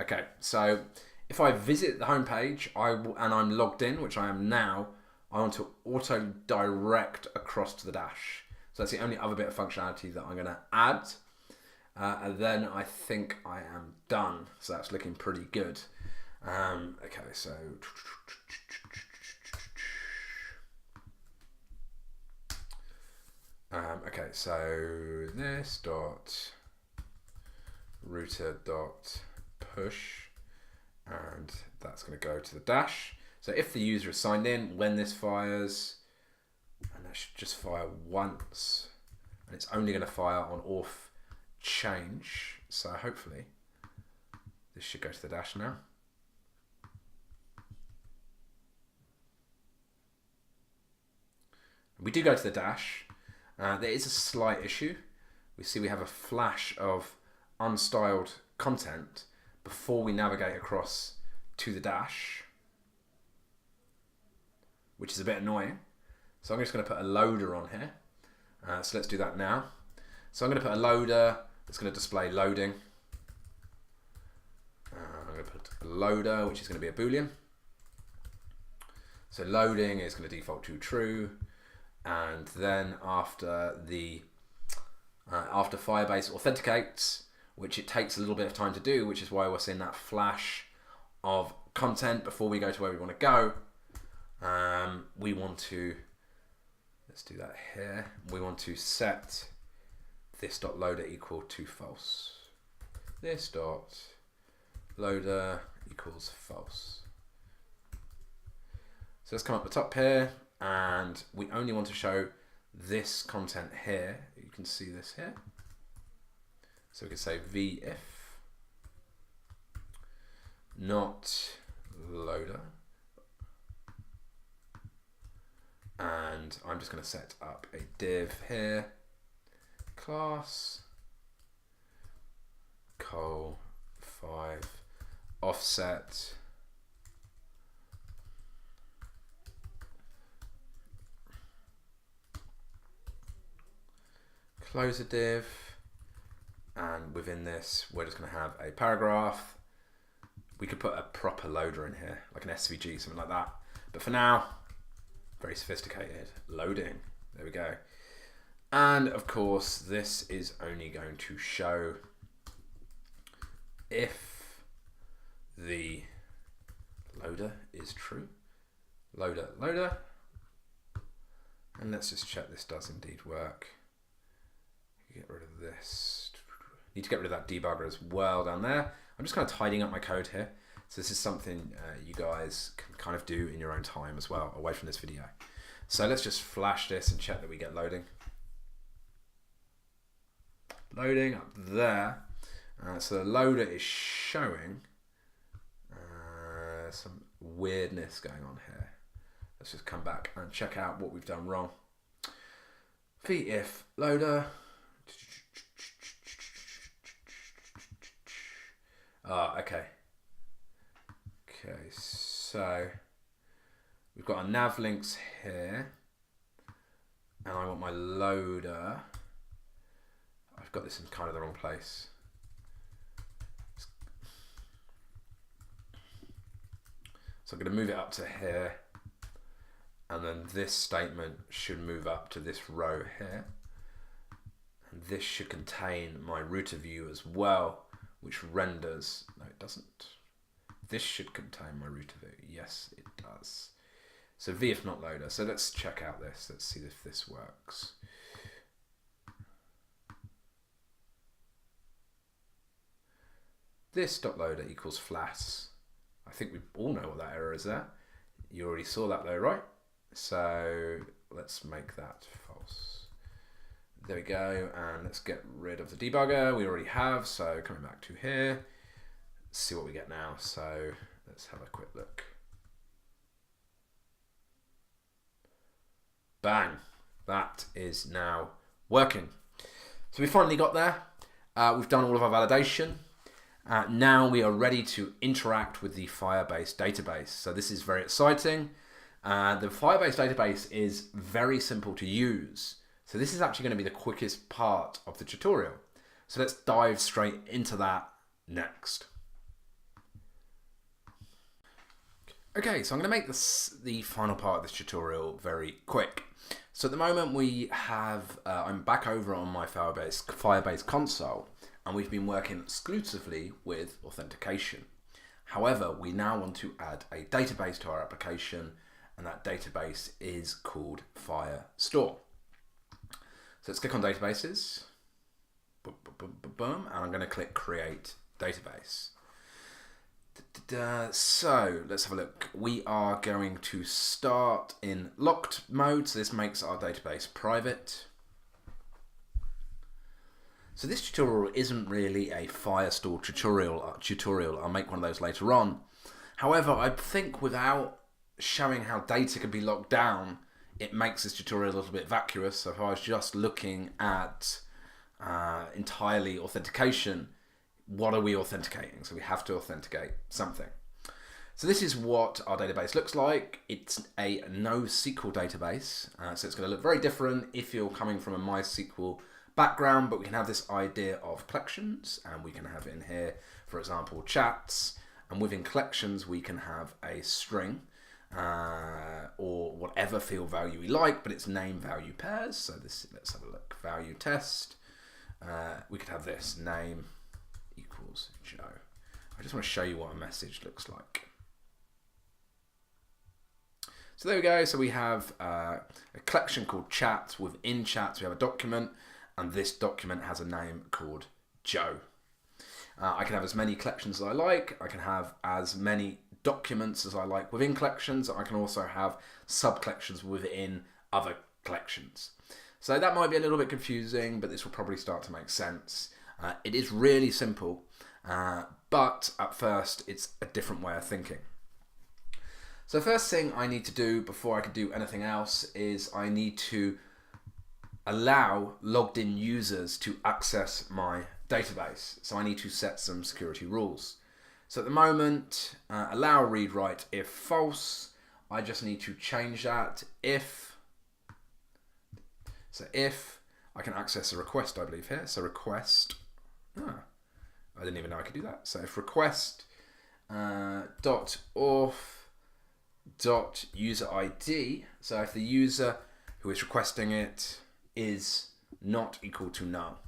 okay, so if I visit the home page and I'm logged in, which I am now, I want to auto direct across to the dash. So that's the only other bit of functionality that I'm going to add. And then I think I am done. So that's looking pretty good. Okay, so okay, so this dot router dot push, and that's going to go to the dash. So if the user is signed in, when this fires, and that should just fire once, and it's only going to fire on auth change. So hopefully this should go to the dash now. We do go to the dash. There is a slight issue. We see we have a flash of unstyled content before we navigate across to the dash, which is a bit annoying. So I'm just going to put a loader on here. So let's do that now. So I'm going to put a loader that's going to display loading. I'm going to put a loader, which is going to be a Boolean. So loading is going to default to true. And then after Firebase authenticates, which it takes a little bit of time to do, which is why we're seeing that flash of content before we go to where we want to go. We want to, let's do that here. We want to set this dot loader equal to false. This dot loader equals false. So let's come up the top here, and we only want to show this content here. You can see this here. So we can say vif not loader, and I'm just going to set up a div here, class col5 offset close a div, and within this we're just going to have a paragraph. We could put a proper loader in here, like an SVG, something like that, but for now, very sophisticated loading. There we go. And of course this is only going to show if the loader is true. Loader, and let's just check this does indeed work. Get rid of this. Need to get rid of that debugger as well down there. I'm just kind of tidying up my code here. So this is something you guys can kind of do in your own time as well, away from this video. So let's just flash this and check that we get loading. Loading up there. So the loader is showing some weirdness going on here. Let's just come back and check out what we've done wrong. Vif loader. Okay. Okay, so we've got our nav links here, and I want my loader. I've got this in kind of the wrong place. So I'm going to move it up to here, and then this statement should move up to this row here, and this should contain my router view as well, which renders. No, it doesn't. This should contain my router view. Yes, it does. So vif not loader. So let's check out this. Let's see if this works. This dot loader equals flat. I think we all know what that error is there. You already saw that though, right? So let's make that false. There we go, and let's get rid of the debugger we already have. So coming back to here, let's see what we get now. So let's have a quick look. Bang, that is now working. So we finally got there. We've done all of our validation. Now we are ready to interact with the Firebase database. So this is very exciting. The Firebase database is very simple to use. So this is actually going to be the quickest part of the tutorial. So let's dive straight into that next. Okay, so I'm going to make this the final part of this tutorial very quick. So at the moment we have, I'm back over on my Firebase console, and we've been working exclusively with authentication. However, we now want to add a database to our application, and that database is called Firestore. So let's click on databases, boom, boom, boom, boom, boom, and I'm going to click create database. So let's have a look. We are going to start in locked mode. So this makes our database private. So this tutorial isn't really a Firestore tutorial. I'll make one of those later on. However, I think without showing how data can be locked down, it makes this tutorial a little bit vacuous. So if I was just looking at entirely authentication, what are we authenticating? So we have to authenticate something. So this is what our database looks like. It's a NoSQL database, so it's going to look very different if you're coming from a MySQL background, but we can have this idea of collections, and we can have in here, for example, chats, and within collections we can have a string or whatever field value we like, but it's name value pairs. So this, let's have a look, value test. We could have this name equals Joe. I just want to show you what a message looks like. So there we go. So we have a collection called chats. Within chats we have a document, and this document has a name called Joe. I can have as many collections as I like. I can have as many documents as I like within collections. I can also have sub-collections within other collections. So that might be a little bit confusing, but this will probably start to make sense. It is really simple, but at first it's a different way of thinking. So the first thing I need to do before I can do anything else is I need to allow logged in users to access my database. So I need to set some security rules. So at the moment, allow read write if false. I just need to change that if I can access a request, I believe here. So request, I didn't even know I could do that. So if request .auth .user ID, so if the user who is requesting it is not equal to null.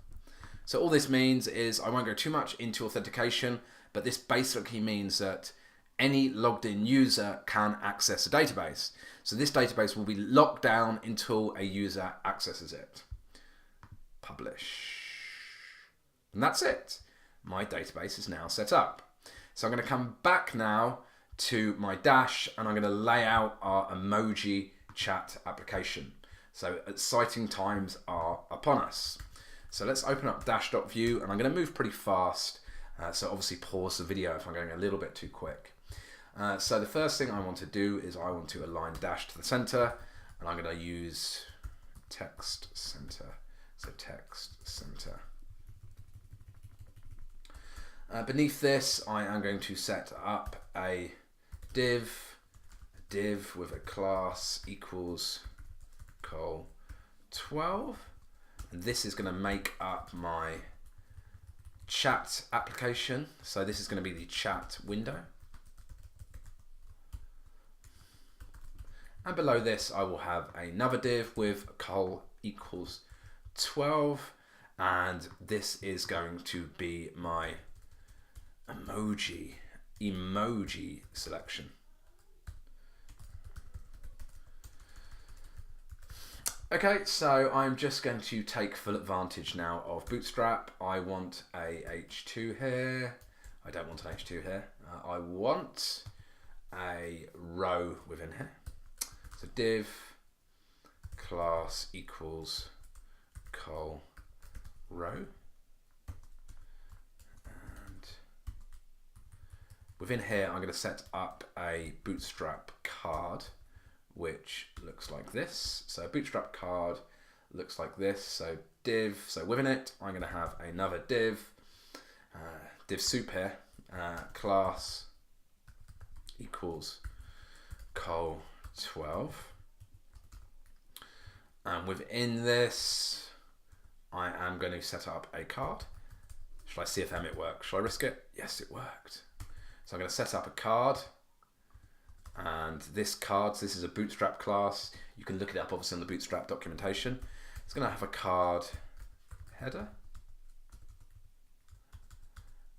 So all this means is, I won't go too much into authentication, but this basically means that any logged in user can access a database. So this database will be locked down until a user accesses it. Publish. And that's it. My database is now set up. So I'm going to come back now to my dash, and I'm going to lay out our emoji chat application. So exciting times are upon us. So let's open up dash.view, and I'm going to move pretty fast. So obviously pause the video if I'm going a little bit too quick. So the first thing I want to do is I want to align dash to the center, and I'm going to use text center. So text center. Beneath this, I am going to set up a div with a class equals col12, and this is going to make up my chat application. So this is going to be the chat window, and below this I will have another div with col equals 12, and this is going to be my emoji selection. Okay, so I'm just going to take full advantage now of Bootstrap. I want a H2 here. I don't want an H2 here. I want a row within here. So div class equals col row. And within here, I'm going to set up a Bootstrap card, which looks like this. So Bootstrap card looks like this. So div, so within it, I'm going to have another div, div soup here, class equals col12. And within this, I am going to set up a card. Shall I see if it works? Shall I risk it? Yes, it worked. So I'm going to set up a card. And this card, so this is a Bootstrap class. You can look it up obviously on the Bootstrap documentation. It's going to have a card header.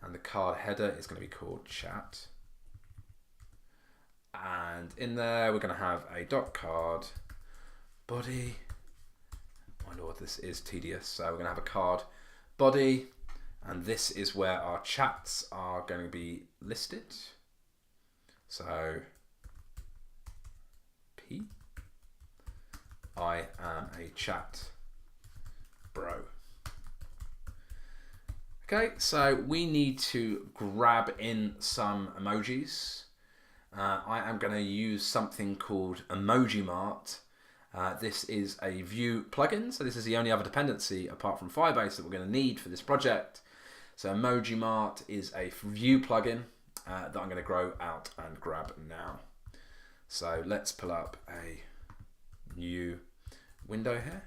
And the card header is going to be called chat. And in there, we're going to have a .card body. I know what this is tedious. So we're going to have a card body. And this is where our chats are going to be listed. So P, I am a chat bro. Okay, so we need to grab in some emojis. I am going to use something called Emoji Mart. This is a Vue plugin, so this is the only other dependency apart from Firebase that we're going to need for this project. So Emoji Mart is a Vue plugin that I'm going to grow out and grab now. So let's pull up a new window here.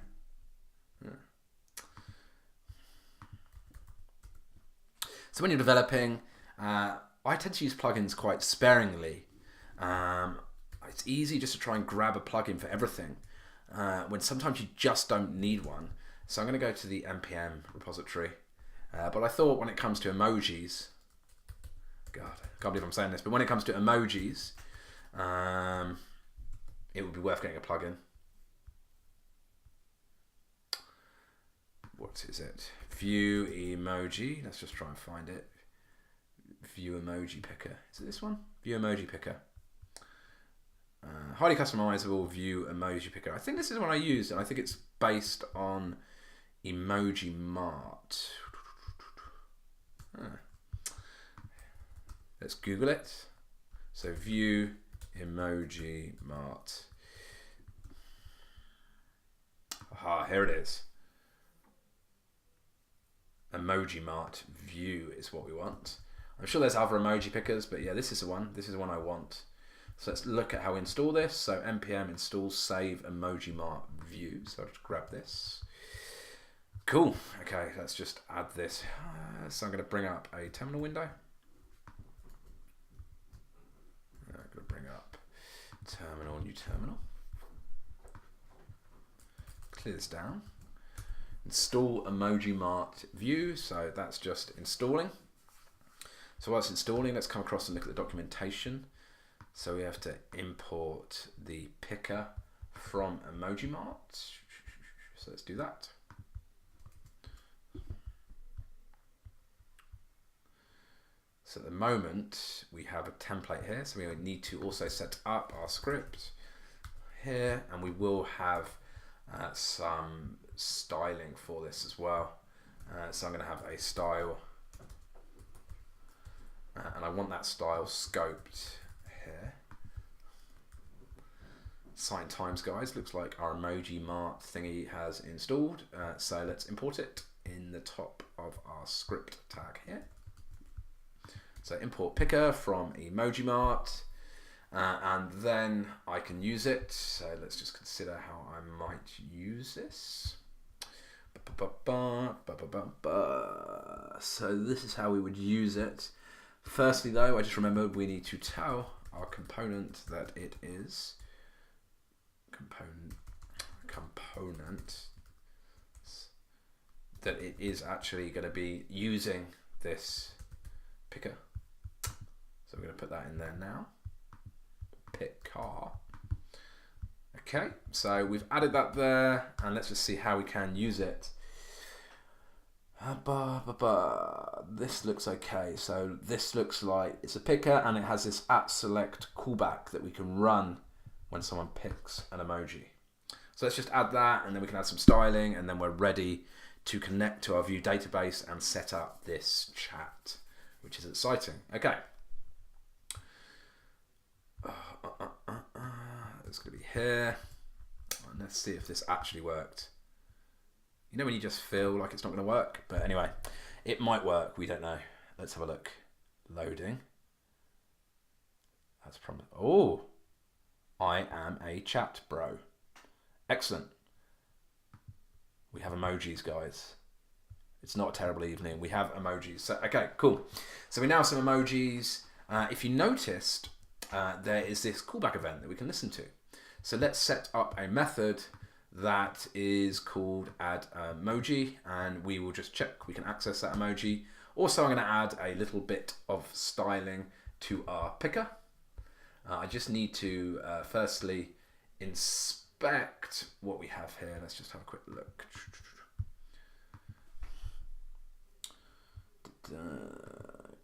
So when you're developing, I tend to use plugins quite sparingly. It's easy just to try and grab a plugin for everything when sometimes you just don't need one. So I'm going to go to the npm repository. But I thought when it comes to emojis, God, I can't believe I'm saying this, but when it comes to emojis, it would be worth getting a plugin. What is it? View emoji. Let's just try and find it. View emoji picker. Is it this one? View emoji picker. Highly customizable View emoji picker. I think this is one I used, and I think it's based on Emoji Mart. Let's Google it. So View emoji Mart. Aha, here it is. Emoji Mart View is what we want. I'm sure there's other emoji pickers, but yeah, this is the one. This is the one I want. So let's look at how we install this. So npm install save emoji mart view. So I'll just grab this. Cool. Okay, let's just add this. So I'm going to bring up a terminal window. I'm going to bring up terminal, new terminal. Clear this down. Install emoji mart view. So that's just installing. So while it's installing, let's come across and look at the documentation. So we have to import the picker from Emoji Mart. So let's do that. So at the moment, we have a template here. So we need to also set up our script here, and we will have some styling for this as well. So I'm going to have a style, and I want that style scoped here. Sign times, guys. Looks like our emoji mart thingy has installed. So let's import it in the top of our script tag here. So import picker from emoji mart, and then I can use it. So let's just consider how I might use this. So this is how we would use it. Firstly, though, I just remembered we need to tell our component that it is that it is actually going to be using this picker. So we're going to put that in there now. Picker. Okay, so we've added that there, and let's just see how we can use it. This looks okay. So this looks like it's a picker, and it has this @select callback that we can run when someone picks an emoji. So let's just add that, and then we can add some styling, and then we're ready to connect to our Vue database and set up this chat, which is exciting. Okay. It's going to be here. And let's see if this actually worked. You know when you just feel like it's not going to work? But anyway, it might work. We don't know. Let's have a look. Loading. That's from... Oh! I am a chat bro. Excellent. We have emojis, guys. It's not a terrible evening. We have emojis. So, okay, cool. So we now have some emojis. If you noticed, there is this callback event that we can listen to. So let's set up a method that is called add emoji, and we will just check we can access that emoji. Also, I'm going to add a little bit of styling to our picker. I just need to firstly inspect what we have here. Let's just have a quick look.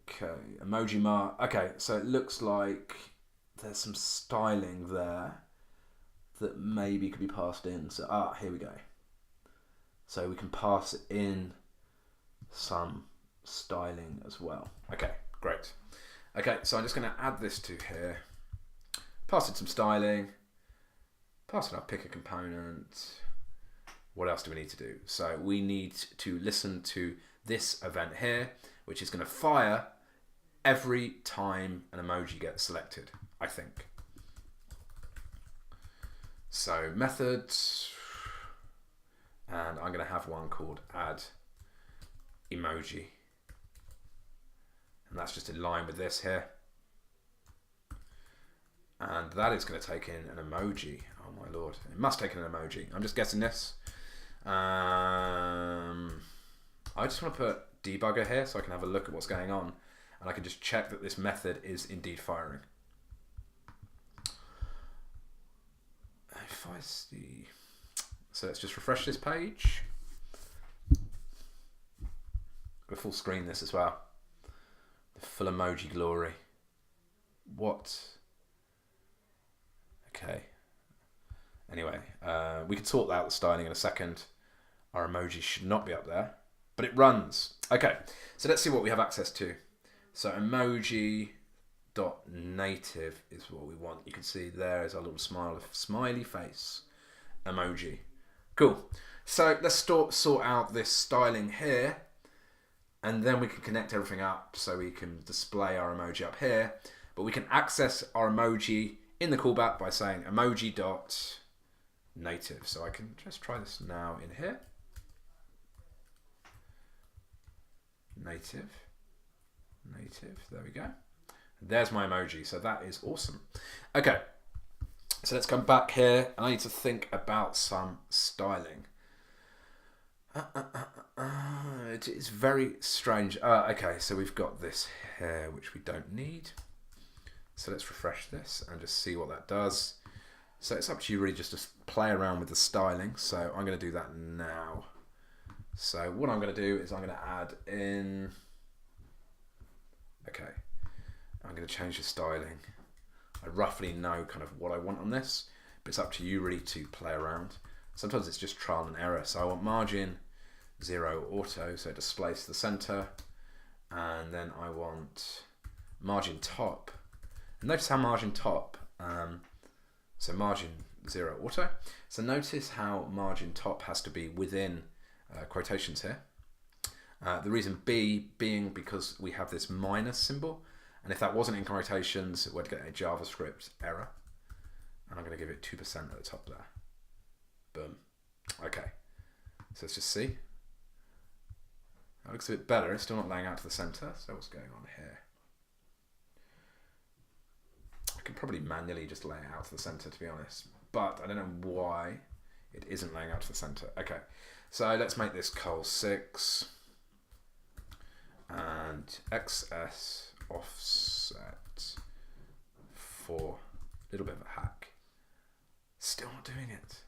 Okay, emoji mart. Okay, so it looks like there's some styling there that maybe could be passed in. So here we go. So we can pass in some styling as well. Okay, great. Okay, so I'm just going to add this to here, pass in some styling, pass in our picker component. What else do we need to do? So we need to listen to this event here, which is going to fire every time an emoji gets selected, I think. So methods, and I'm going to have one called add emoji. And that's just in line with this here. And that is going to take in an emoji. Oh my lord, it must take in an emoji. I'm just guessing this. I just want to put debugger here so I can have a look at what's going on, and I can just check that this method is indeed firing. If I see, so let's just refresh this page. Go full screen this as well. The full emoji glory. What? Okay. Anyway, we can sort out the styling in a second. Our emoji should not be up there, but it runs. Okay, so let's see what we have access to. So emoji.native is what we want. You can see there is our little smiley face emoji. Cool. So let's sort out this styling here, and then we can connect everything up so we can display our emoji up here. But we can access our emoji in the callback by saying emoji.native. So I can just try this now in here. Native, there we go. There's my emoji, so that is awesome. Okay, so let's come back here, and I need to think about some styling. It is very strange. Okay, so we've got this here, which we don't need. So let's refresh this and just see what that does. So it's up to you really just to play around with the styling. So I'm going to do that now. So what I'm going to do is I'm going to add in, okay, I'm going to change the styling. I roughly know kind of what I want on this, but it's up to you really to play around. Sometimes it's just trial and error. So I want margin 0 auto, so it displays to the center. And then I want margin top. And notice how margin top, so margin 0 auto. So notice how margin top has to be within quotations here. The reason being because we have this minus symbol, and if that wasn't in quotations, we'd get a JavaScript error. And I'm going to give it 2% at the top there. Boom. Okay. So let's just see. That looks a bit better. It's still not laying out to the center. So what's going on here? I could probably manually just lay it out to the center, to be honest, but I don't know why it isn't laying out to the center. Okay, so let's make this col6 and XS offset for a little bit of a hack. Still not doing it.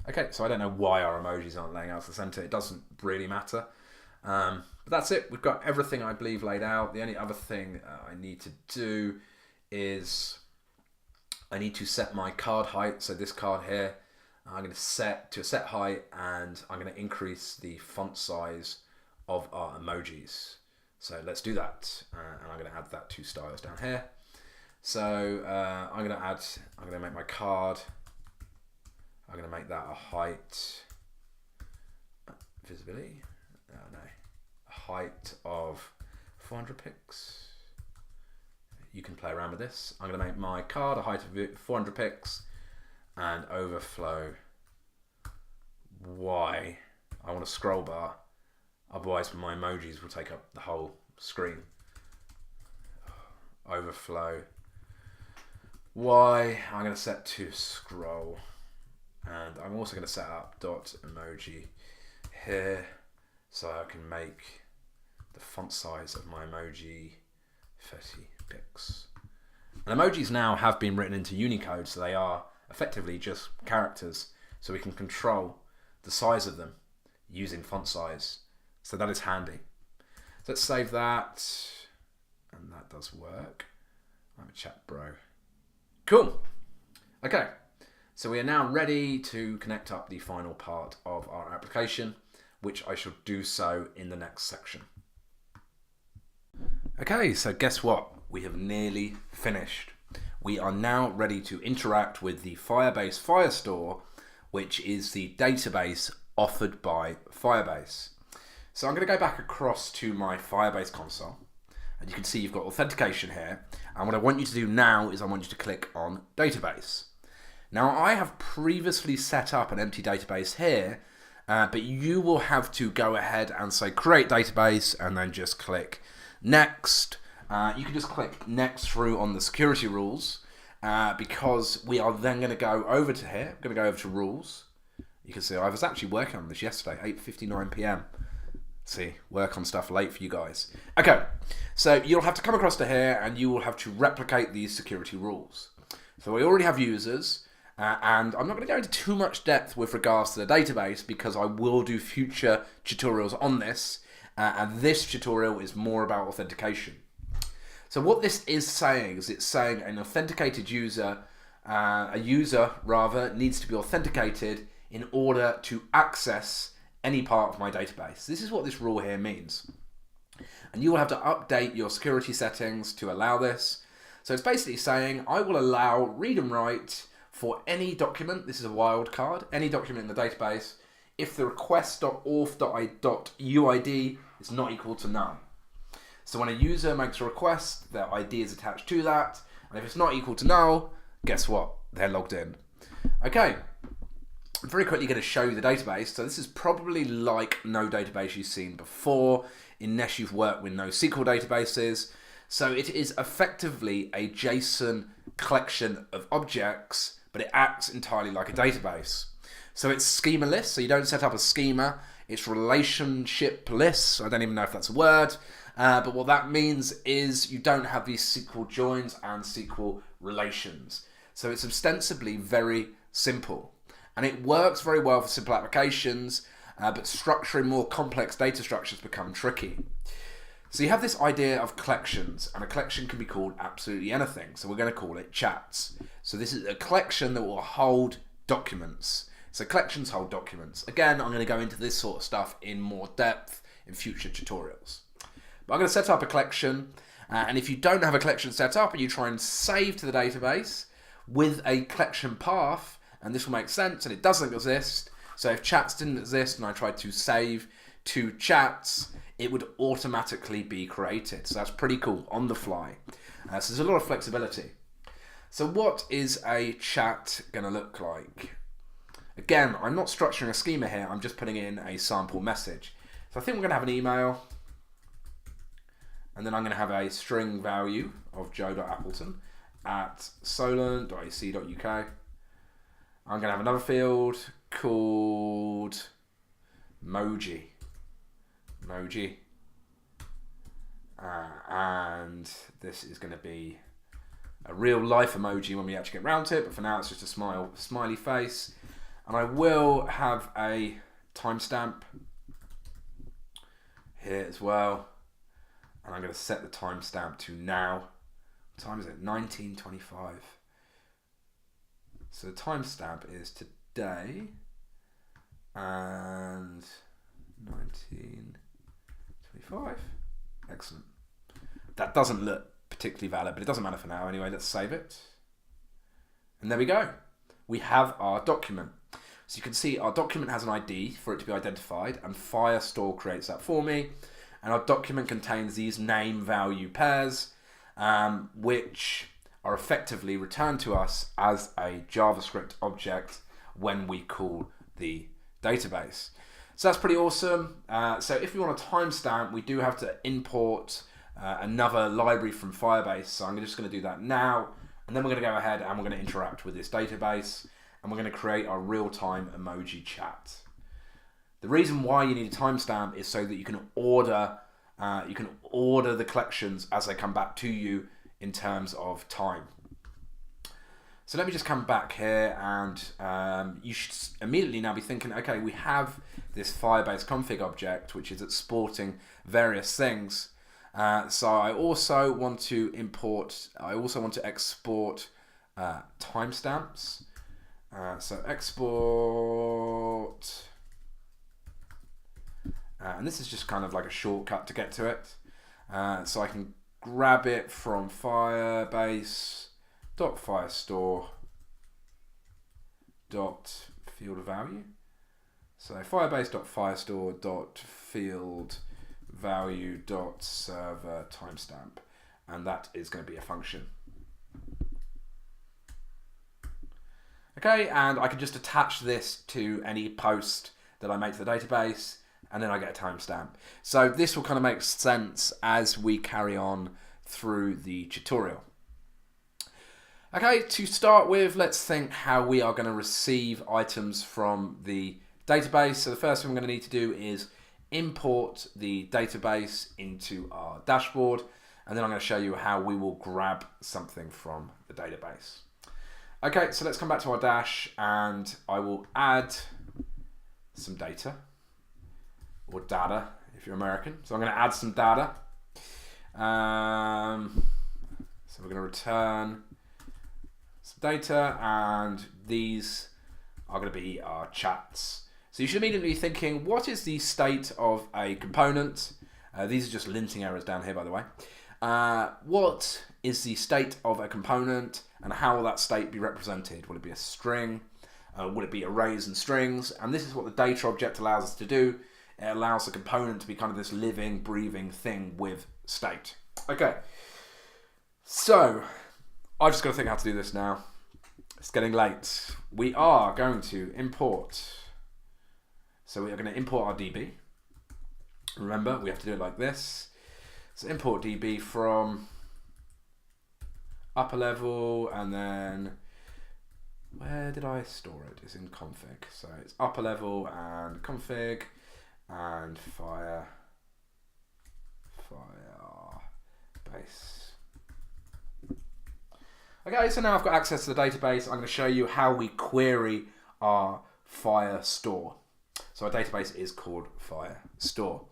Okay, so I don't know why our emojis aren't laying out to the center. It doesn't really matter. But that's it. We've got everything, I believe, laid out. The only other thing I need to do is I need to set my card height. So this card here, I'm going to set to a set height, and I'm going to increase the font size of our emojis. So let's do that. And I'm going to add that to styles down here. So I'm going to make my card. I'm going to make that a height, visibility. No, a height of 400 pixels. You can play around with this. I'm going to make my card a height of 400 pixels and overflow Y. I want a scroll bar, otherwise my emojis will take up the whole screen. Overflow Y. I'm going to set to scroll, and I'm also going to set up dot emoji here. So I can make the font size of my emoji 30 pixels. And emojis now have been written into Unicode, so they are effectively just characters. So we can control the size of them using font size. So that is handy. let's save that. And that does work. I'm a chat bro. Cool. Okay. So we are now ready to connect up the final part of our application, which I shall do so in the next section. Okay, so guess what? We have nearly finished. We are now ready to interact with the Firebase Firestore, which is the database offered by Firebase. So I'm going to go back across to my Firebase console, and you can see you've got authentication here. And what I want you to do now is I want you to click on database. Now I have previously set up an empty database here, but you will have to go ahead and say create database and then just click next. You can just click next through on the security rules because we are then going to go over to here. I'm going to go over to rules. You can see I was actually working on this yesterday, 8:59 p.m. See, work on stuff late for you guys. Okay, so you'll have to come across to here and you will have to replicate these security rules. So we already have users and I'm not going to go into too much depth with regards to the database because I will do future tutorials on this and this tutorial is more about authentication. So what this is saying is it's saying an authenticated user, a user rather, needs to be authenticated in order to access any part of my database. This is what this rule here means. And you will have to update your security settings to allow this. So it's basically saying I will allow read and write for any document, this is a wildcard, any document in the database, if the request.auth.uid is not equal to none. So when a user makes a request, their ID is attached to that, and if it's not equal to null, guess what? They're logged in. Okay, I'm very quickly going to show you the database. So this is probably like no database you've seen before, unless you've worked with NoSQL databases. So it is effectively a JSON collection of objects, but it acts entirely like a database. So it's schema-less, so you don't set up a schema. It's relationship-less. I don't even know if that's a word. But what that means is you don't have these SQL joins and SQL relations. So it's ostensibly very simple. And it works very well for simple applications, but structuring more complex data structures become tricky. So you have this idea of collections, and a collection can be called absolutely anything. So we're going to call it chats. So this is a collection that will hold documents. So collections hold documents. Again, I'm going to go into this sort of stuff in more depth in future tutorials. But I'm going to set up a collection, and if you don't have a collection set up and you try and save to the database with a collection path, and this will make sense, and it doesn't exist, so if chats didn't exist and I tried to save to chats, it would automatically be created. So that's pretty cool, on the fly. So there's a lot of flexibility. So what is a chat going to look like? Again, I'm not structuring a schema here, I'm just putting in a sample message. So I think we're going to have an email, and then I'm going to have a string value of joe.appleton at solent.ac.uk. I'm going to have another field called emoji. And this is going to be a real life emoji when we actually get round to it, but for now it's just a smiley face. And I will have a timestamp here as well. And I'm going to set the timestamp to now. What time is it? 19:25. So the timestamp is today and 19:25. Excellent. That doesn't look particularly valid, but it doesn't matter for now anyway. Let's save it. And there we go. We have our document. So you can see our document has an ID for it to be identified, and Firestore creates that for me. And our document contains these name value pairs, which are effectively returned to us as a JavaScript object when we call the database. So that's pretty awesome. So if we want a timestamp, we do have to import another library from Firebase. So I'm just going to do that now. And then we're going to go ahead and we're going to interact with this database. And we're going to create our real-time emoji chat. The reason why you need a timestamp is so that you can order the collections as they come back to you in terms of time. So let me just come back here, and you should immediately now be thinking, okay, we have this Firebase config object, which is exporting various things. So I also want to export timestamps. So export, and this is just kind of like a shortcut to get to it. So I can grab it from Firebase.firestore.fieldValue. So Firebase.firestore.fieldValue.server timestamp, and that is going to be a function. Okay, and I can just attach this to any post that I make to the database, and then I get a timestamp. So this will kind of make sense as we carry on through the tutorial. Okay, to start with, let's think how we are going to receive items from the database. So the first thing we're going to need to do is import the database into our dashboard, and then I'm going to show you how we will grab something from the database. Okay, so let's come back to our dash, and I will add some data, or data if you're American. So I'm going to add some data. So we're going to return some data, and these are going to be our chats. So you should immediately be thinking, what is the state of a component? These are just linting errors down here, by the way. What is the state of a component, and how will that state be represented? Will it be a string? Will it be arrays and strings? And this is what the data object allows us to do. It allows the component to be kind of this living, breathing thing with state. Okay, so I've just got to think how to do this now. It's getting late. We are going to import. So we are going to import our DB. Remember, we have to do it like this. So import DB from upper level, and then where did I store it? It's in config. So it's upper level and config and Firebase. Okay, so now I've got access to the database. I'm going to show you how we query our Firestore. So our database is called Firestore.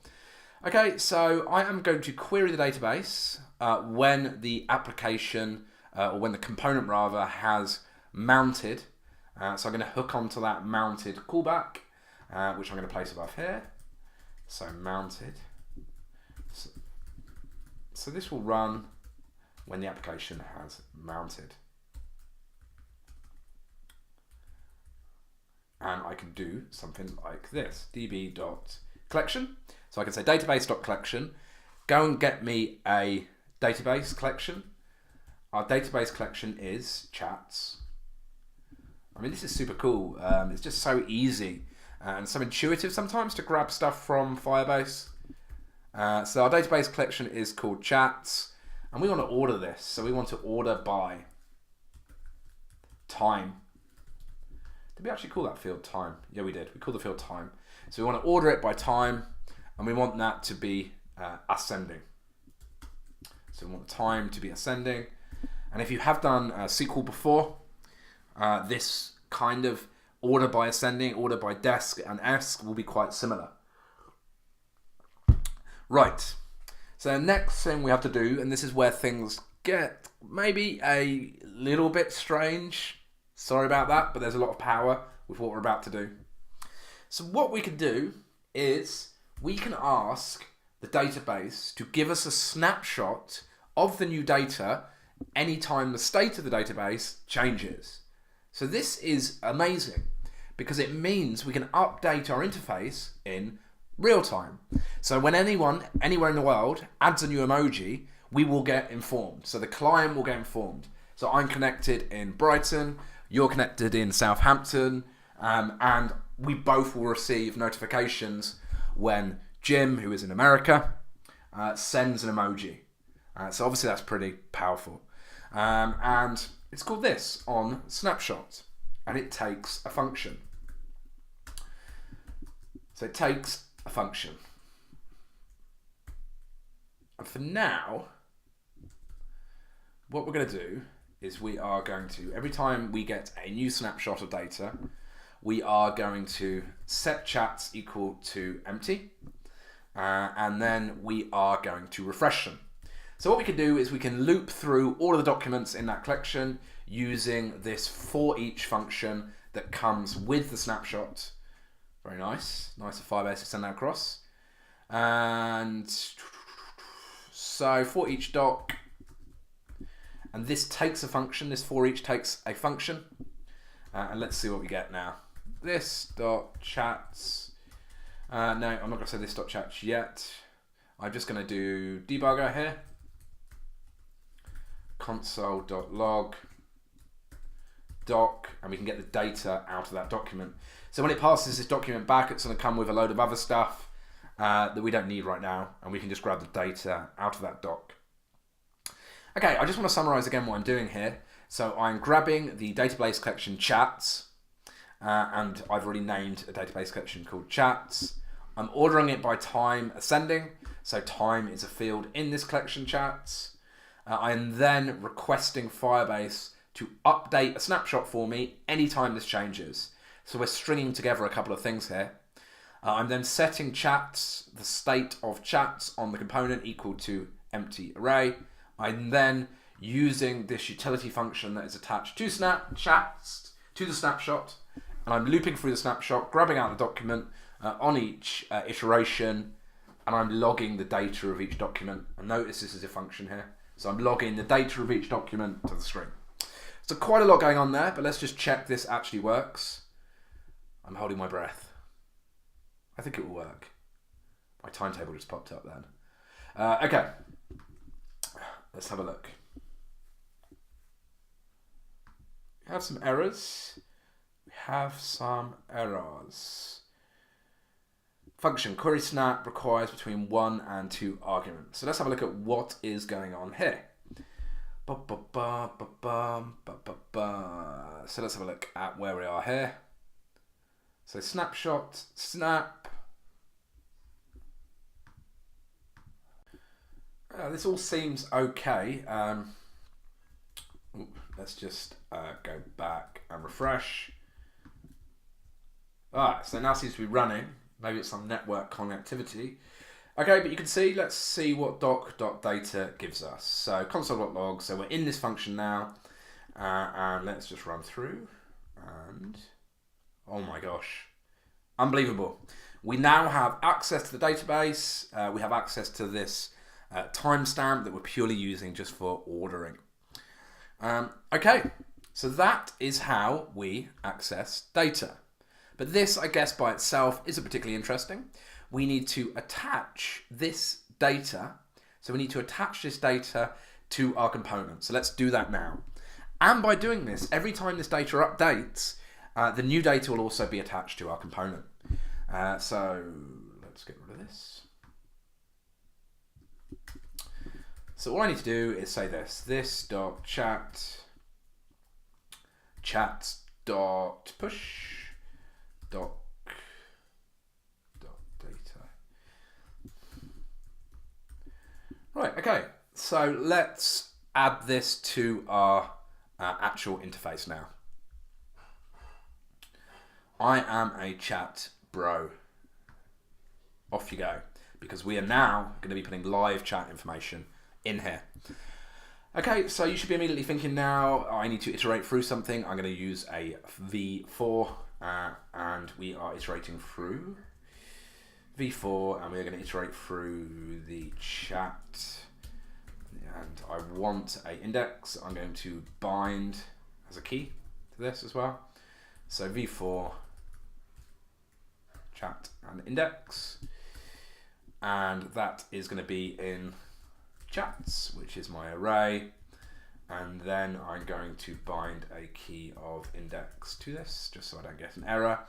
Okay, so I am going to query the database when the application, or when the component rather, has mounted. So I'm going to hook onto that mounted callback, which I'm going to place above here. So mounted. So this will run when the application has mounted. And I can do something like this, db.collection. So I can say database.collection, go and get me a database collection. Our database collection is chats. I mean, this is super cool. It's just so easy and so intuitive sometimes to grab stuff from Firebase. So our database collection is called chats, and we want to order this. So we want to order by time. Did we actually call that field time? Yeah, we did. We called the field time. So we want to order it by time, and we want that to be ascending. So we want the time to be ascending. And if you have done SQL before, this kind of order by ascending, order by desk and esc will be quite similar. Right, so next thing we have to do, and this is where things get maybe a little bit strange. Sorry about that, but there's a lot of power with what we're about to do. So what we can do is we can ask the database to give us a snapshot of the new data anytime the state of the database changes. So this is amazing because it means we can update our interface in real time. So when anyone, anywhere in the world, adds a new emoji, we will get informed. So the client will get informed. So I'm connected in Brighton, you're connected in Southampton, and we both will receive notifications when Jim, who is in America, sends an emoji. So obviously that's pretty powerful. And it's called this on snapshot, and it takes a function. So it takes a function. And for now, what we're going to do is we are going to, every time we get a new snapshot of data, we are going to set chats equal to empty, and then we are going to refresh them. So what we can do is we can loop through all of the documents in that collection using this for each function that comes with the snapshot. Very nice. Nice of Firebase to send that across. And so for each doc, and this takes a function, this for each takes a function. And let's see what we get now. This dot chats. No, I'm not going to say this dot chats yet. I'm just going to do debugger here. Console.log doc, and we can get the data out of that document. So when it passes this document back, it's going to come with a load of other stuff that we don't need right now, and we can just grab the data out of that doc. Okay, I just want to summarize again what I'm doing here. So I'm grabbing the database collection chats, and I've already named a database collection called chats. I'm ordering it by time ascending, so time is a field in this collection chats. I'm then requesting Firebase to update a snapshot for me anytime this changes. So we're stringing together a couple of things here. I'm then setting chats, the state of chats on the component equal to empty array. I'm then using this utility function that is attached to chats to the snapshot, and I'm looping through the snapshot, grabbing out the document on each iteration, and I'm logging the data of each document. And notice this is a function here. So I'm logging the data of each document to the string. So quite a lot going on there, but let's just check this actually works. I'm holding my breath. I think it will work. My timetable just popped up then. Okay, let's have a look. We have some errors. Function query snap requires between 1 and 2 arguments. So let's have a look at what is going on here. So let's have a look at where we are here. So snapshot, snap. This all seems okay. Let's just go back and refresh. So now it seems to be running. Maybe it's some network connectivity. Okay, but you can see, let's see what doc.data gives us. So console.log, so we're in this function now. And let's just run through. And oh my gosh, unbelievable. We now have access to the database. We have access to this timestamp that we're purely using just for ordering. Okay, so that is how we access data. But this, I guess, by itself isn't particularly interesting. We need to attach this data. So we need to attach this data to our component. So let's do that now. And by doing this, every time this data updates, the new data will also be attached to our component. So let's get rid of this. So all I need to do is say this dot chat, chats dot push dot data. Right, okay, so let's add this to our actual interface now. I am a chat bro. Off you go, because we are now going to be putting live chat information in here. Okay, so you should be immediately thinking now, I need to iterate through something. I'm going to use a v4, and we are iterating through v4, and we're going to iterate through the chat. And I want an index. I'm going to bind as a key to this as well. So v4 chat and index, and that is going to be in chats, which is my array, and then I'm going to bind a key of index to this just so I don't get an error.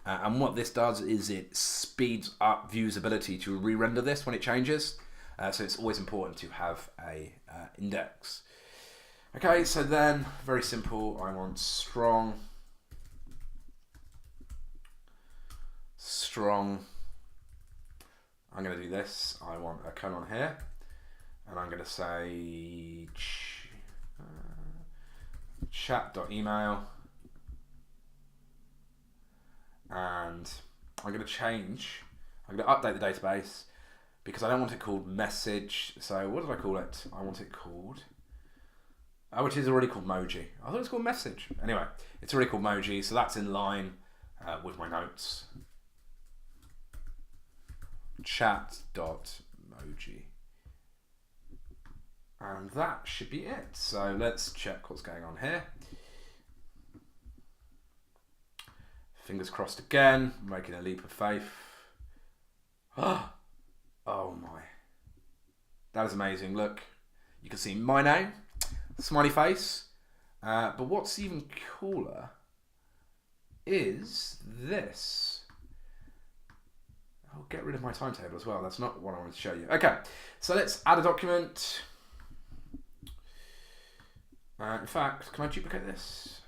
And what this does is it speeds up Vue's ability to re-render this when it changes. So it's always important to have a index. Okay, so then very simple. I want strong. I'm going to do this. I want a colon here. And I'm going to say chat.email, and I'm going to update the database because I don't want it called message. So what did I call it? I want it called, which is already called Moji. I thought it was called message. Anyway, it's already called Moji, so that's in line with my notes. Chat.moji. And that should be it. So let's check what's going on here. Fingers crossed again, making a leap of faith. Oh my. That is amazing. Look, you can see my name, smiley face. But what's even cooler is this. I'll get rid of my timetable as well. That's not what I wanted to show you. Okay, so let's add a document. In fact, can I duplicate this?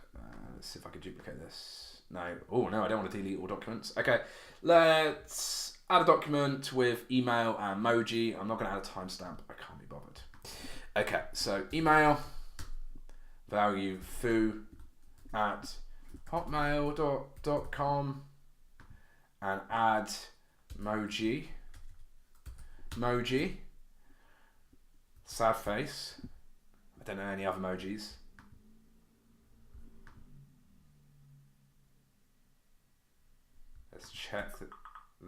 Let's see if I can duplicate this. No. Oh, no, I don't want to delete all documents. Okay, let's add a document with email and emoji. I'm not going to add a timestamp. I can't be bothered. Okay, so email, value foo@hotmail.com, and add emoji, sad face. I don't know any other emojis. Let's check that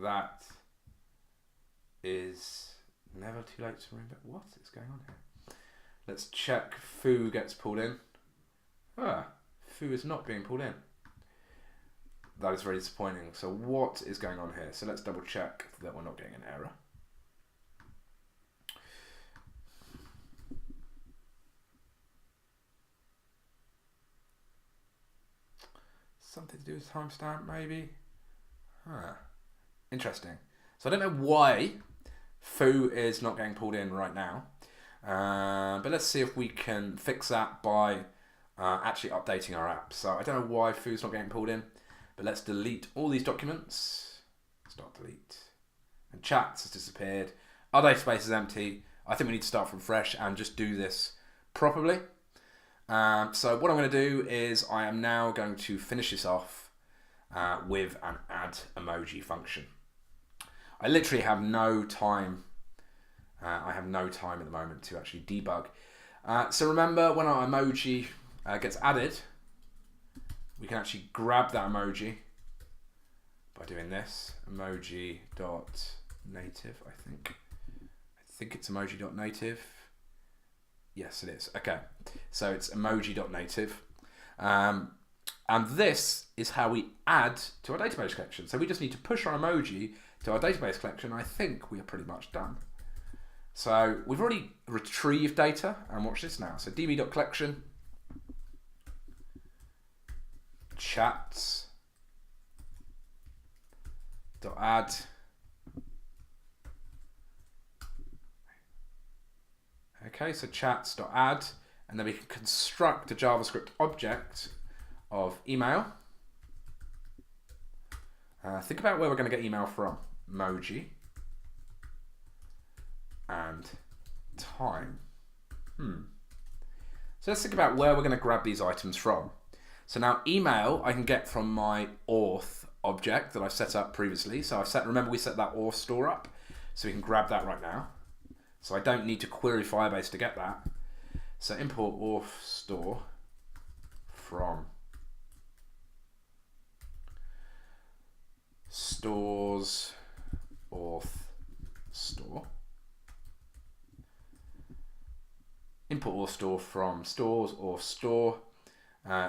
that is never too late to remember. What is going on here? Let's check foo gets pulled in. Foo is not being pulled in. That is very disappointing. So what is going on here? So let's double check that we're not getting an error. Something to do with timestamp, maybe? Interesting. So I don't know why foo is not getting pulled in right now. But let's see if we can fix that by actually updating our app. So I don't know why foo's not getting pulled in, but let's delete all these documents. Start delete. And chats has disappeared. Our database is empty. I think we need to start from fresh and just do this properly. So what I'm going to do is I am now going to finish this off with an add emoji function. I literally have no time. I have no time at the moment to actually debug. So remember, when our emoji gets added, we can actually grab that emoji by doing this. Emoji.native, I think it's emoji.native. Yes, it is. Okay, so it's emoji.native. And this is how we add to our database collection. So we just need to push our emoji to our database collection. I think we are pretty much done. So we've already retrieved data, and watch this now. So db.collection, chats.add, okay, so chats.add, and then we can construct a JavaScript object of email. Think about where we're going to get email from. Emoji and time. So let's think about where we're going to grab these items from. So now email I can get from my auth object that I've set up previously. So remember we set that auth store up, so we can grab that right now. So I don't need to query Firebase to get that. So import auth store from stores auth store. Import auth store from stores auth store.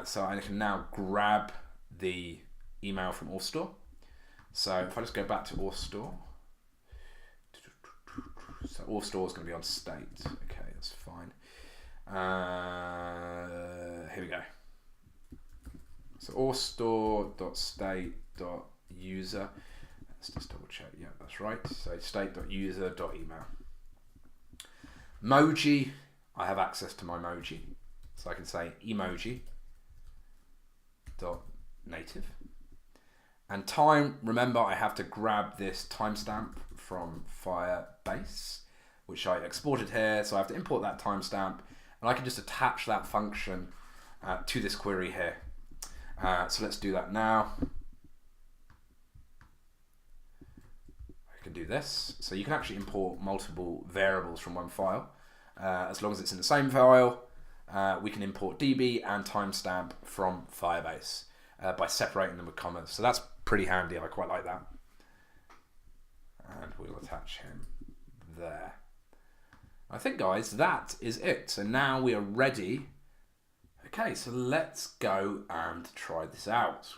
So I can now grab the email from auth store. So if I just go back to auth store, so auth store is going to be on state. Okay, that's fine. Here we go. So auth store.state.user. Let's just double check. Yeah, that's right. So state.user.email. Emoji. I have access to my emoji, so I can say emoji.native. And time, remember I have to grab this timestamp from Firebase, which I exported here, so I have to import that timestamp, and I can just attach that function to this query here. So let's do that now. I can do this. So you can actually import multiple variables from one file. As long as it's in the same file, we can import DB and timestamp from Firebase by separating them with commas. So that's pretty handy. I quite like that. And we'll attach him there. I think, guys, that is it. So now we are ready. Okay, so let's go and try this out.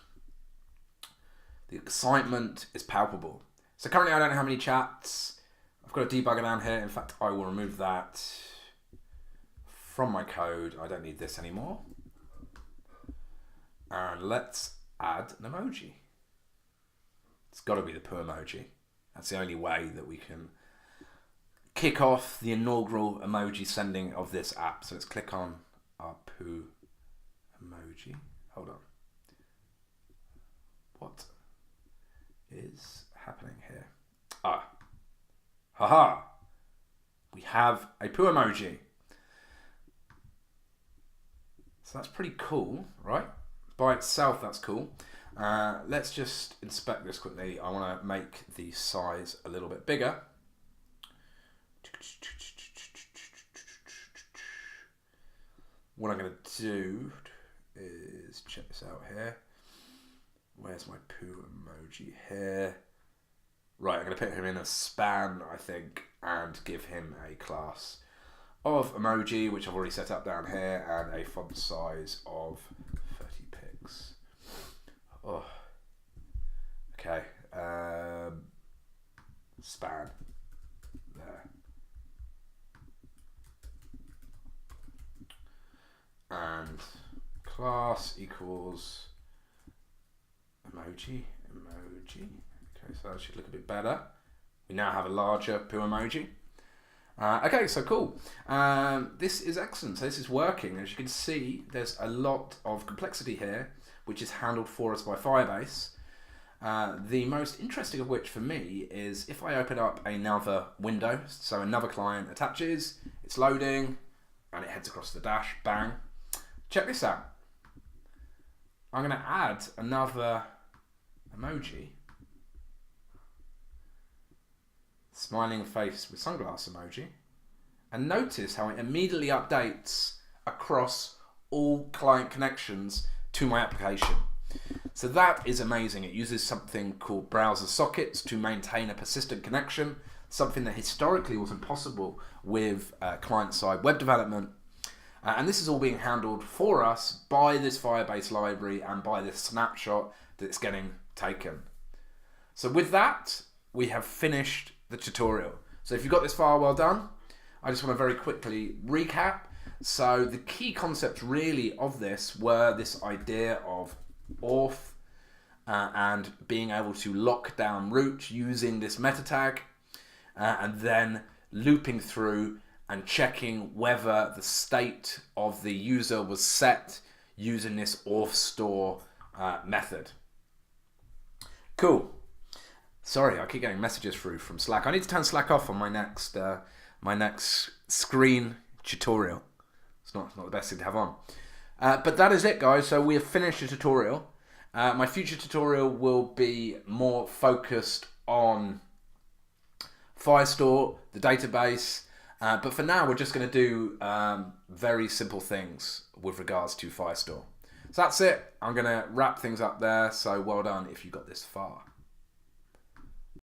The excitement is palpable. So currently I don't have any chats. I've got a debugger down here. In fact, I will remove that from my code. I don't need this anymore. And let's add an emoji. It's got to be the poo emoji. That's the only way that we can kick off the inaugural emoji sending of this app. So let's click on our poo emoji. Hold on. What is happening here? Haha. We have a poo emoji. So that's pretty cool, right? By itself, that's cool. Let's just inspect this quickly. I want to make the size a little bit bigger. What I'm going to do is check this out here. Where's my poo emoji here? Right, I'm going to put him in a span, I think, and give him a class of emoji, which I've already set up down here, and a font size of 30 pixels. Oh, okay. Span there, and class equals emoji. Okay, so that should look a bit better. We now have a larger poo emoji. Okay, so cool. This is excellent. So this is working. As you can see, there's a lot of complexity here, which is handled for us by Firebase. The most interesting of which for me is if I open up another window, so another client attaches, it's loading, and it heads across the dash, bang. Check this out. I'm going to add another emoji. Smiling face with sunglass emoji. And notice how it immediately updates across all client connections to my application. So that is amazing. It uses something called browser sockets to maintain a persistent connection, something that historically wasn't possible with client-side web development. And this is all being handled for us by this Firebase library and by this snapshot that's getting taken. So with that, we have finished the tutorial. So if you got this far, well done. I just want to very quickly recap. So the key concepts really of this were this idea of auth and being able to lock down root using this meta tag and then looping through and checking whether the state of the user was set using this auth store method. Cool. Sorry, I keep getting messages through from Slack. I need to turn Slack off on my next screen tutorial. It's not the best thing to have on. But that is it, guys. So we have finished the tutorial. My future tutorial will be more focused on Firestore, the database. But for now, we're just going to do very simple things with regards to Firestore. So that's it. I'm going to wrap things up there. So well done if you got this far.